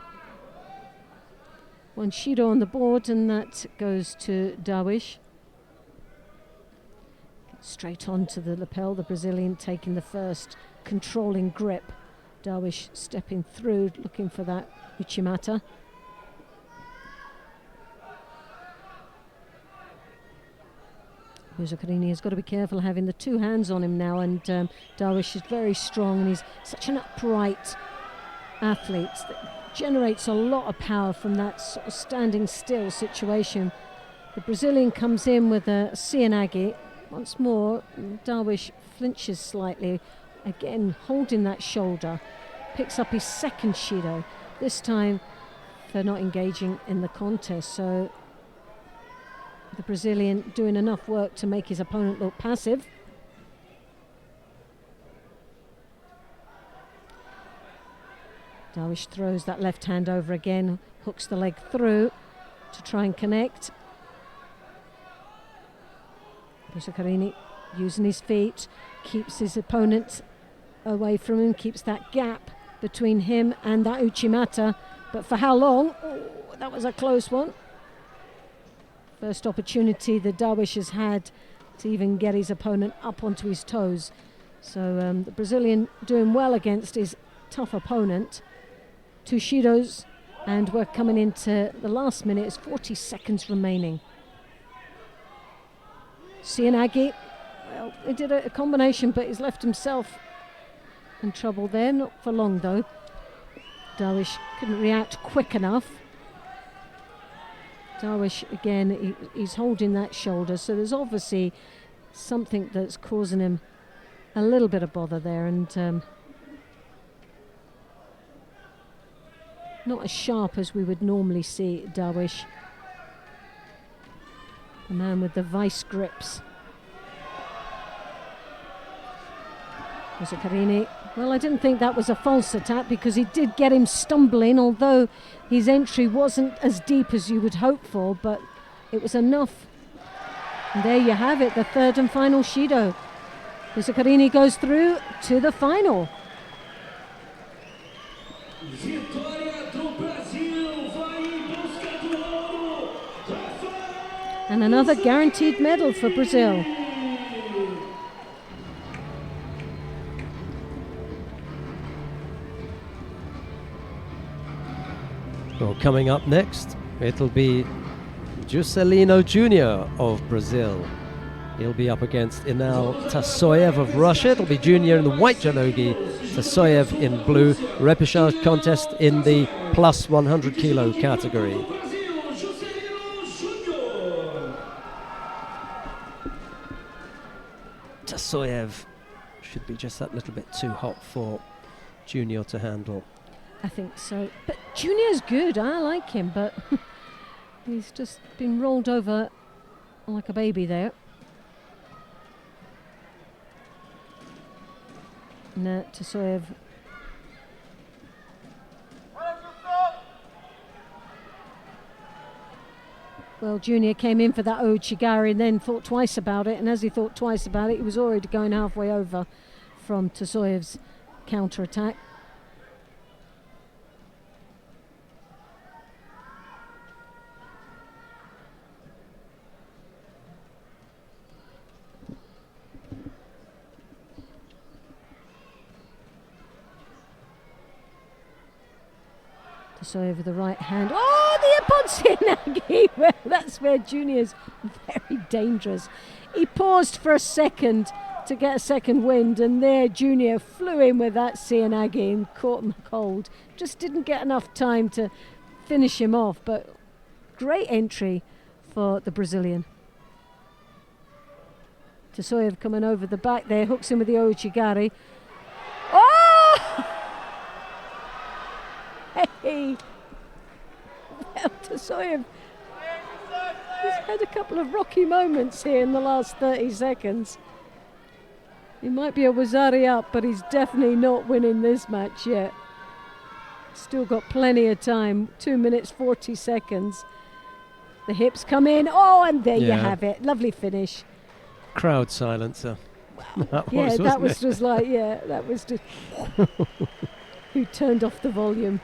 One Judo on the board, and that goes to Darwish. Straight onto the lapel, the Brazilian taking the first controlling grip. Darwish stepping through, looking for that Uchimata. Buzakarini has got to be careful having the two hands on him now, and Darwish is very strong, and he's such an upright athlete that generates a lot of power from that sort of standing still situation. The Brazilian comes in with a Cianagi. Once more, Darwish flinches slightly, again holding that shoulder, picks up his second Judo, this time for not engaging in the contest. So the Brazilian doing enough work to make his opponent look passive. Darwish throws that left hand over again, hooks the leg through to try and connect. Buzakarini using his feet, keeps his opponent away from him, keeps that gap between him and that Uchimata. But for how long? Oh, that was a close one. First opportunity that Darwish has had to even get his opponent up onto his toes. So the Brazilian doing well against his tough opponent. Two Judos And we're coming into the last minute. It's 40 seconds remaining. Cianagi, well, he did a combination, but he's left himself in trouble there. Not for long, though. Darwish couldn't react quick enough. Darwish, again, he's holding that shoulder, so there's obviously something that's causing him a little bit of bother there, and not as sharp as we would normally see Darwish. The man with the vice grips. Karini. Well, I didn't think that was a false attack because he did get him stumbling, although his entry wasn't as deep as you would hope for, but it was enough. And there you have it, the third and final Shido. Karini goes through to the final. And another guaranteed medal for Brazil. Well, coming up next, it'll be Juscelino Jr. of Brazil. He'll be up against Inal Tasoyev of Russia. It'll be Junior in the white janogi, Tasoyev in blue. Repechage contest in the plus 100 kilo category. Tasoyev should be just that little bit too hot for Junior to handle. I think so. But Junior's good. I like him, but he's just been rolled over like a baby there. Tasoyev. Well, Junior came in for that Ouchigari and then thought twice about it, and as he thought twice about it, he was already going halfway over from Tasoyev's counter-attack. So over the right hand. Oh, the Aponsinagi! Well, that's where Junior's very dangerous. He paused for a second to get a second wind, and there Junior flew in with that Cianagi and caught him cold. Just didn't get enough time to finish him off, but great entry for the Brazilian. Tasoyev coming over the back there, hooks him with the Ouchigari. Oh! Hey! Well, Tasoyev has had a couple of rocky moments here in the last 30 seconds. He might be a Wazari up, but he's definitely not winning this match yet. Still got plenty of time, 2 minutes 40 seconds. The hips come in, oh, and there you have it. Lovely finish. Crowd silencer. Wow. That was just like, that was just who turned off the volume.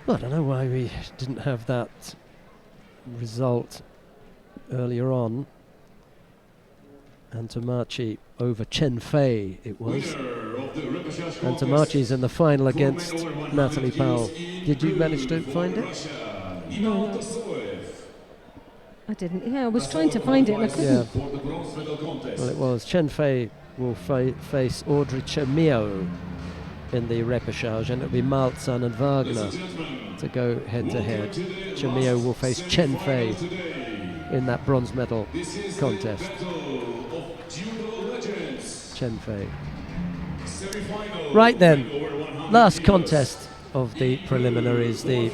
Well, I don't know why we didn't have that result earlier on. Antamachi over Chen Fei it was. Antamachi's in the final against Natalie Powell. Did you manage to find it? No. I didn't. Yeah, I was trying to find it and I couldn't. Well, it was. Chen Fei will face Audrey Chemio in the repechage, and it'll be Maltzan and Wagner to go head-to-head. Chemio will face Chen Fei in that bronze medal contest. Chen Fei. Right then, last contest of the preliminaries, the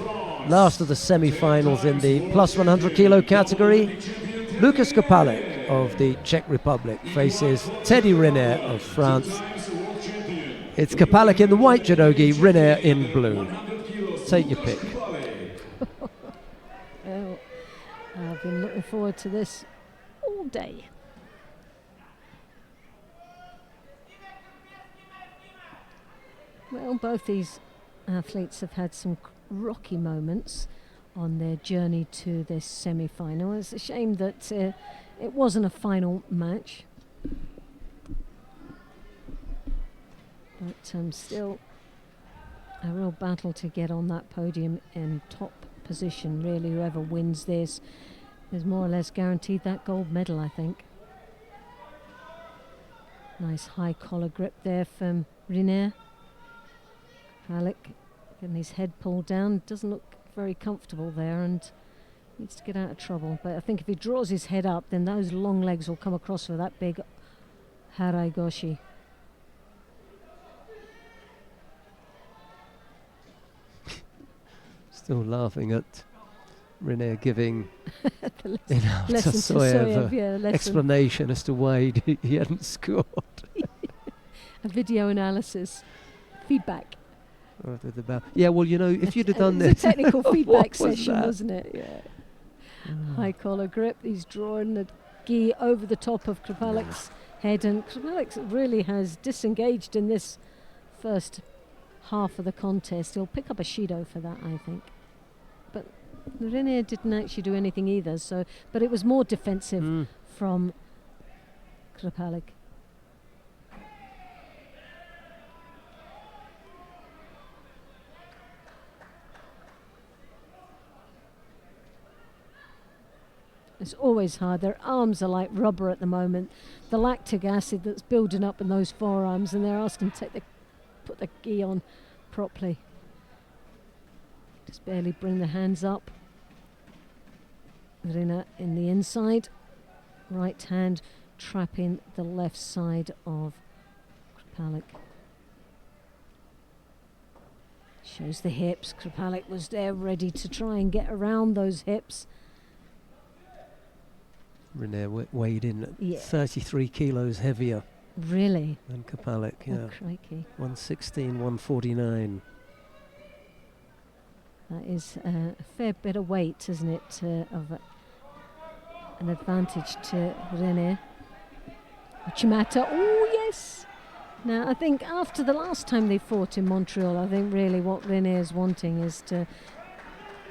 last of the semi-finals in the plus 100 kilo category. Lukas Kopalek of the Czech Republic faces Teddy Riner of France. It's Kopalek in the white judogi, Riner in blue. Take your pick. Well, I've been looking forward to this all day. Well, both these athletes have had some rocky moments on their journey to this semi-final. It's a shame that it wasn't a final match. But still a real battle to get on that podium in top position. Really, whoever wins this is more or less guaranteed that gold medal, I think. Nice high collar grip there from Riner. Halleck getting his head pulled down. Doesn't look very comfortable there and needs to get out of trouble. But I think if he draws his head up, then those long legs will come across for that big harai goshi. Still laughing at Rene giving lesson. Explanation as to why he hadn't scored. A video analysis. Feedback. Yeah, well, you know, if you'd have done this. It was a technical feedback session, that? Wasn't it? Yeah. High collar grip. He's drawing the gi over the top of Kripalek's head, and Kripalek really has disengaged in this first half of the contest. He'll pick up a Shido for that, I think. But Rene didn't actually do anything either, so but it was more defensive from Kripalek. It's always hard. Their arms are like rubber at the moment. The lactic acid that's building up in those forearms, and they're asking to put the gi on properly. Just barely bring the hands up. Rina in the inside. Right hand trapping the left side of Kripalek. Shows the hips. Kripalek was there ready to try and get around those hips. Rene weighed in at 33 kilos heavier. Really? Than Kripalek, yeah. Oh, crikey. 116, 149. That is a fair bit of weight, isn't it, of an advantage to Rene. Uchimata, oh yes! Now, I think after the last time they fought in Montreal, I think really what Rene is wanting is to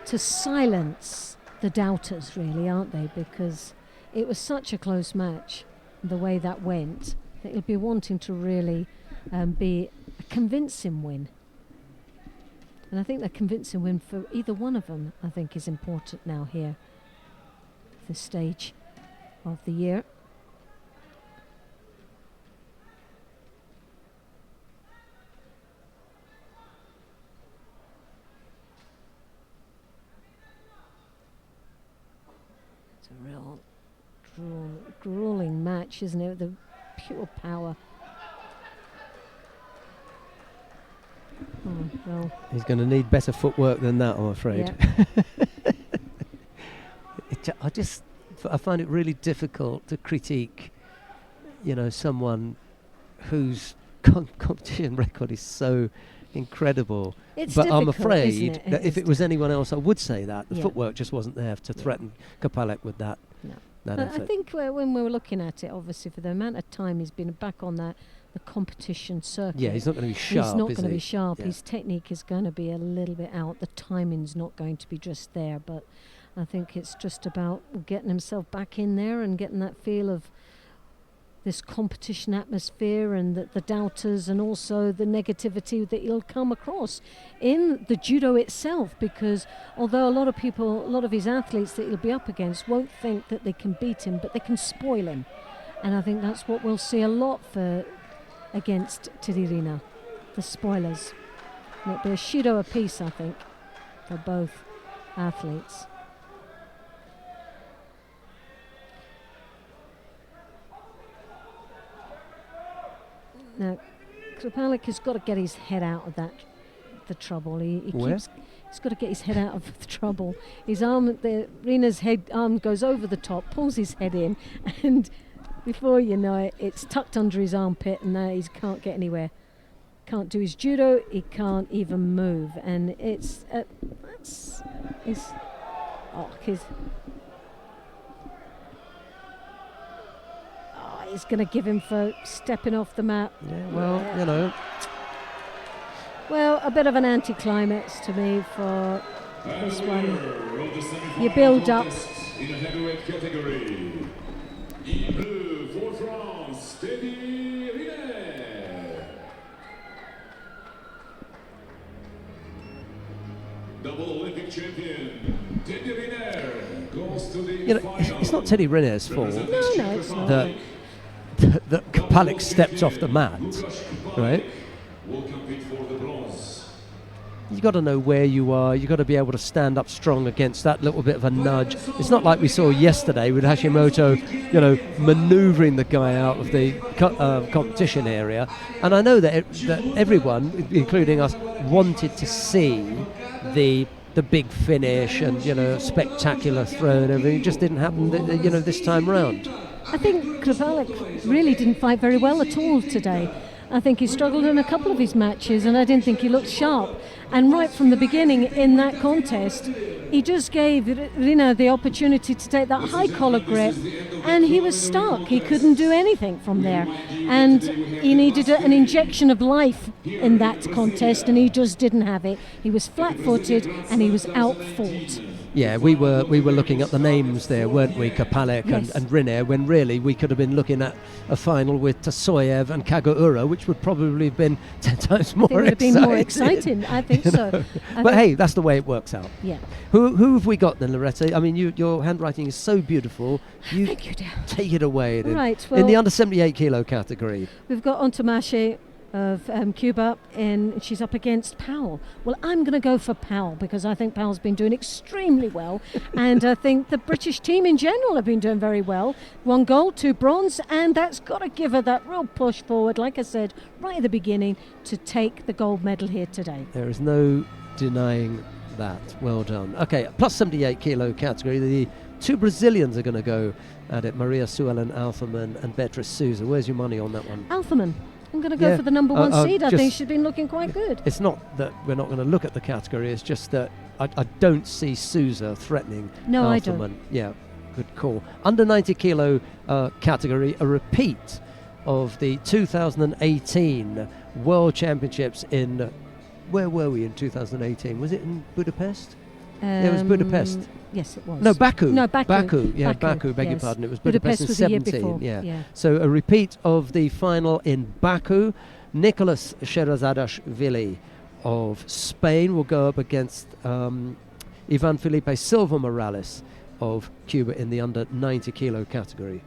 silence the doubters, really, aren't they? Because it was such a close match, the way that went, that he'll be wanting to really be a convincing win. And I think that convincing win for either one of them, I think, is important now here, this stage of the year. It's a real grueling match, isn't it? The pure power. Oh, well. He's going to need better footwork than that, I'm afraid. Yeah. I find it really difficult to critique, you know, someone whose competition record is so incredible. It's but I'm difficult, afraid isn't it? that if it was anyone else, I would say that. The Yeah. footwork just wasn't there to threaten Kripalek with that. No. That But effort. I think when we were looking at it, obviously, for the amount of time he's been back on the competition circuit. Yeah, he's not going to be sharp. He's not is going to he? be sharp. Yeah. His technique is going to be a little bit out. The timing's not going to be just there. But I think it's just about getting himself back in there and getting that feel of this competition atmosphere and the doubters and also the negativity that he'll come across in the judo itself, because although a lot of his athletes that he'll be up against won't think that they can beat him, but they can spoil him. And I think that's what we'll see a lot against Tiririna, the spoilers. And it'll be a Shido apiece, I think, for both athletes. Now, Kripalek has got to get his head out of the trouble. He's got to get his head out of the trouble. His arm, Rena's arm goes over the top, pulls his head in, and before you know it, it's tucked under his armpit, and now he can't get anywhere. Can't do his judo. He can't even move, and he's going to give him for stepping off the mat. Yeah, well, you know. Well, a bit of an anticlimax to me for this one. You build up. In the heavyweight category. In blue, for France, Teddy Riner. champion, Teddy Riner, goes to the You know, it's not Teddy Riner's fault No, it's not. that Kapalik stepped off the mat, right? will compete for the bronze. You got to know where you are. You got to be able to stand up strong against that little bit of a nudge. It's not like we saw yesterday with Hashimoto, manoeuvring the guy out of the competition area. And I know that everyone, including us, wanted to see the big finish and spectacular throw and everything. It just didn't happen, this time round. I think Kapalik really didn't fight very well at all today. I think he struggled in a couple of his matches, and I didn't think he looked sharp. And right from the beginning in that contest, he just gave Rina the opportunity to take that high collar grip, and he was stuck. He couldn't do anything from there. And he needed an injection of life in that contest, and he just didn't have it. He was flat-footed, and he was out-fought. Yeah, we were looking at the names there, weren't we, Kapalik Yes. and Riner, when really we could have been looking at a final with Tasoyev and Kagaura, which would probably have been 10 times more It would have exciting. been more exciting, I think so. But hey, that's the way it works out. Yeah. Who have we got then, Loretta? I mean, your handwriting is so beautiful. You Thank you, dear. take it away then. Right, in the well- under 78 kilo category. We've got Ontomache of Cuba, and she's up against Powell. Well, I'm going to go for Powell because I think Powell's been doing extremely well, and I think the British team in general have been doing very well. 1 gold, 2 bronze, and that's got to give her that real push forward, like I said, right at the beginning, to take the gold medal here today. There is no denying that. Well done. Okay, plus 78 kilo category. The 2 Brazilians are going to go at it, Maria Suelen Alferman and Beatriz Souza. Where's your money on that one? Alferman. I'm going to go Yeah, for the number 1 seed. I just- think she's been looking quite good. It's not that we're not going to look at the category, it's just that I don't see Souza threatening No, I Alferman. don't. Yeah, good call. Under 90 kilo category, a repeat of the 2018 World Championships in, where were we in 2018? Was it in Budapest? Yeah, it was Budapest. Yes, it was. No, Baku. No, Baku. Yeah, Baku, beg your yes. pardon. It was Budapest, was in the year 17. before. Yeah. So a repeat of the final in Baku. Nicolas Sherazadashvili of Spain will go up against Ivan Felipe Silva Morales of Cuba in the under 90 kilo category.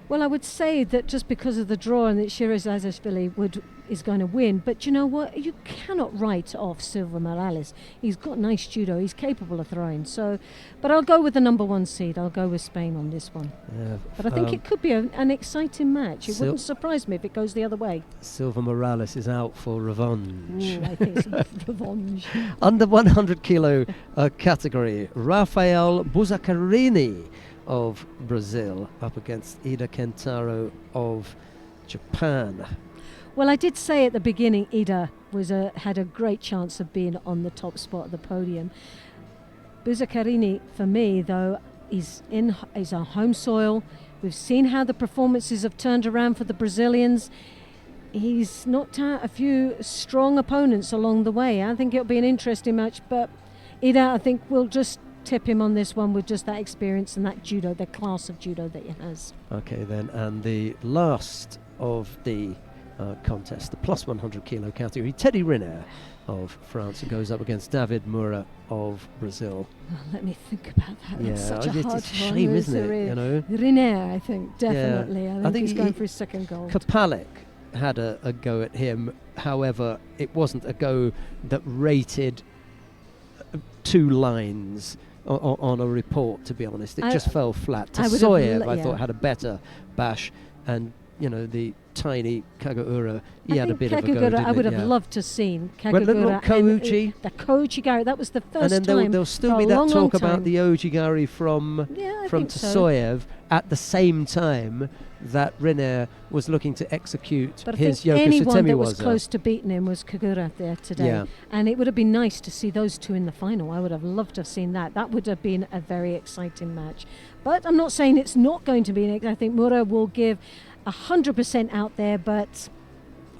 Well, I would say that just because of the draw and that Sherazadashvili is going to win, but you know what? You cannot write off Silva Morales. He's got nice judo. He's capable of throwing. So, but I'll go with the number 1 seed. I'll go with Spain on this one. Yeah, But I think it could be an exciting match. It wouldn't surprise me if it goes the other way. Silva Morales is out for revenge. Ooh, I think it's revenge. Under 100 kilo category, Rafael Buzzacarini of Brazil up against Ida Kentaro of Japan. Well, I did say at the beginning Ida had a great chance of being on the top spot of the podium. Buzzacarini, for me, though, is on home soil. We've seen how the performances have turned around for the Brazilians. He's knocked out a few strong opponents along the way. I think it'll be an interesting match, but Ida, I think, will just tip him on this one with just that experience and that judo, the class of judo that he has. Okay then, and the last of the contest, the plus 100 kilo category, Teddy Riner of France goes up against David Moura of Brazil. Oh, let me think about that. Yeah, That's such a it's hard a shame, one, isn't it? You know, Riner, I think, definitely. Yeah. I think he's going for his second gold. Kapalik had a go at him. However, it wasn't a go that rated 2 lines on a report, to be honest. It just fell flat. Tasoyev, I thought, had a better bash, and the tiny Kagaura, he had a bit of a go, didn't I would it? have loved to have seen Well, Kagaura Kouchi. the Kouchi-gari. That was the first And then time. there'll still for be a that long, talk long about time. the Ojigari from I think so. Tasoyev at the same time that Riner was looking to execute But I his think Yoko anyone that was Sutemiwaza. close to beating him was Kagura there today. Yeah. And it would have been nice to see those 2 in the final. I would have loved to have seen that. That would have been a very exciting match. But I'm not saying it's not going to be. I think Moura will give 100% out there, but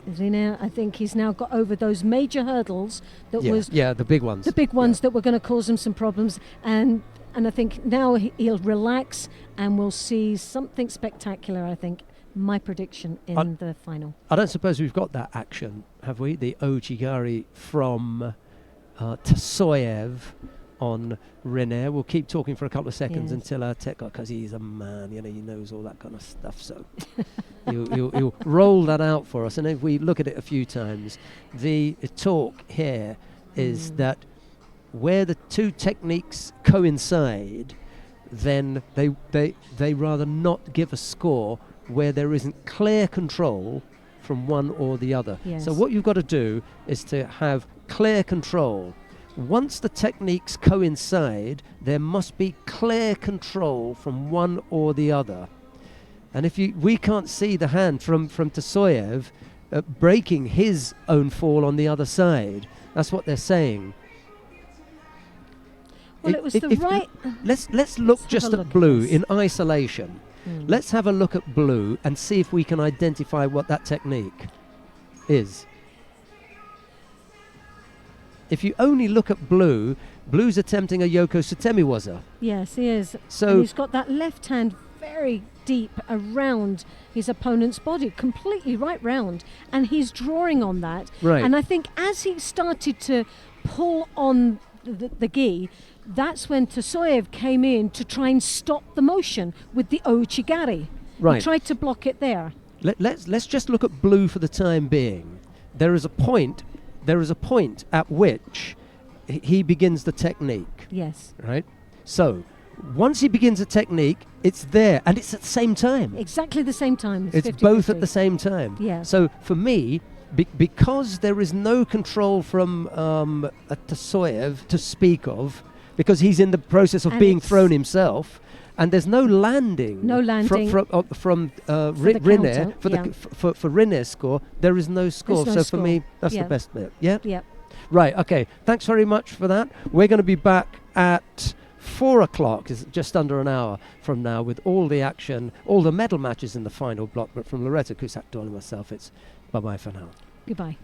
Riner, I think he's now got over those major hurdles that was the big ones. the big ones that were going to cause him some problems, and I think now he'll relax and we'll see something spectacular. I think my prediction in the final. I don't suppose we've got that action, have we? The Ojigari from Tasoyev on Rene. We'll keep talking for a couple of seconds Yes. until our tech guy, because he's a man, he knows all that kind of stuff. So he'll roll that out for us. And if we look at it a few times, the talk here is that where the two techniques coincide, then they rather not give a score where there isn't clear control from one or the other. Yes. So what you've got to do is to have clear control. Once the techniques coincide, there must be clear control from one or the other. And if we can't see the hand from Tasoyev breaking his own fall on the other side. That's what they're saying. Well, it was the right. Let's look just have a at look blue at this. in isolation. Let's have a look at blue and see if we can identify what that technique is. If you only look at blue, blue's attempting a Yoko Sutemiwaza. Yes, he is. So And he's got that left hand very deep around his opponent's body, completely right round, and he's drawing on that. Right. And I think as he started to pull on the gi, that's when Tasoyev came in to try and stop the motion with the Ouchigari. Right. He tried to block it there. Let's just look at blue for the time being. There is a point at which he begins the technique. Yes. Right? So once he begins a technique, it's there, and it's at the same time. Exactly the same time. It's 50-50. both at the same time. Yeah. So for me, because there is no control from a Tasoyev to speak of, because he's in the process of And being it's thrown himself, and there's no landing. No landing. From the Rinne counter, for yeah. for Rinne's score. There is no score. There's no So for score. me, that's Yeah. the best bit. Yeah. Yep. Right. Okay. Thanks very much for that. We're going to be back at 4 o'clock, is just under an hour from now, with all the action, all the medal matches in the final block. But from Loretta Cusack, Dawn, and myself, it's bye-bye for now. Goodbye.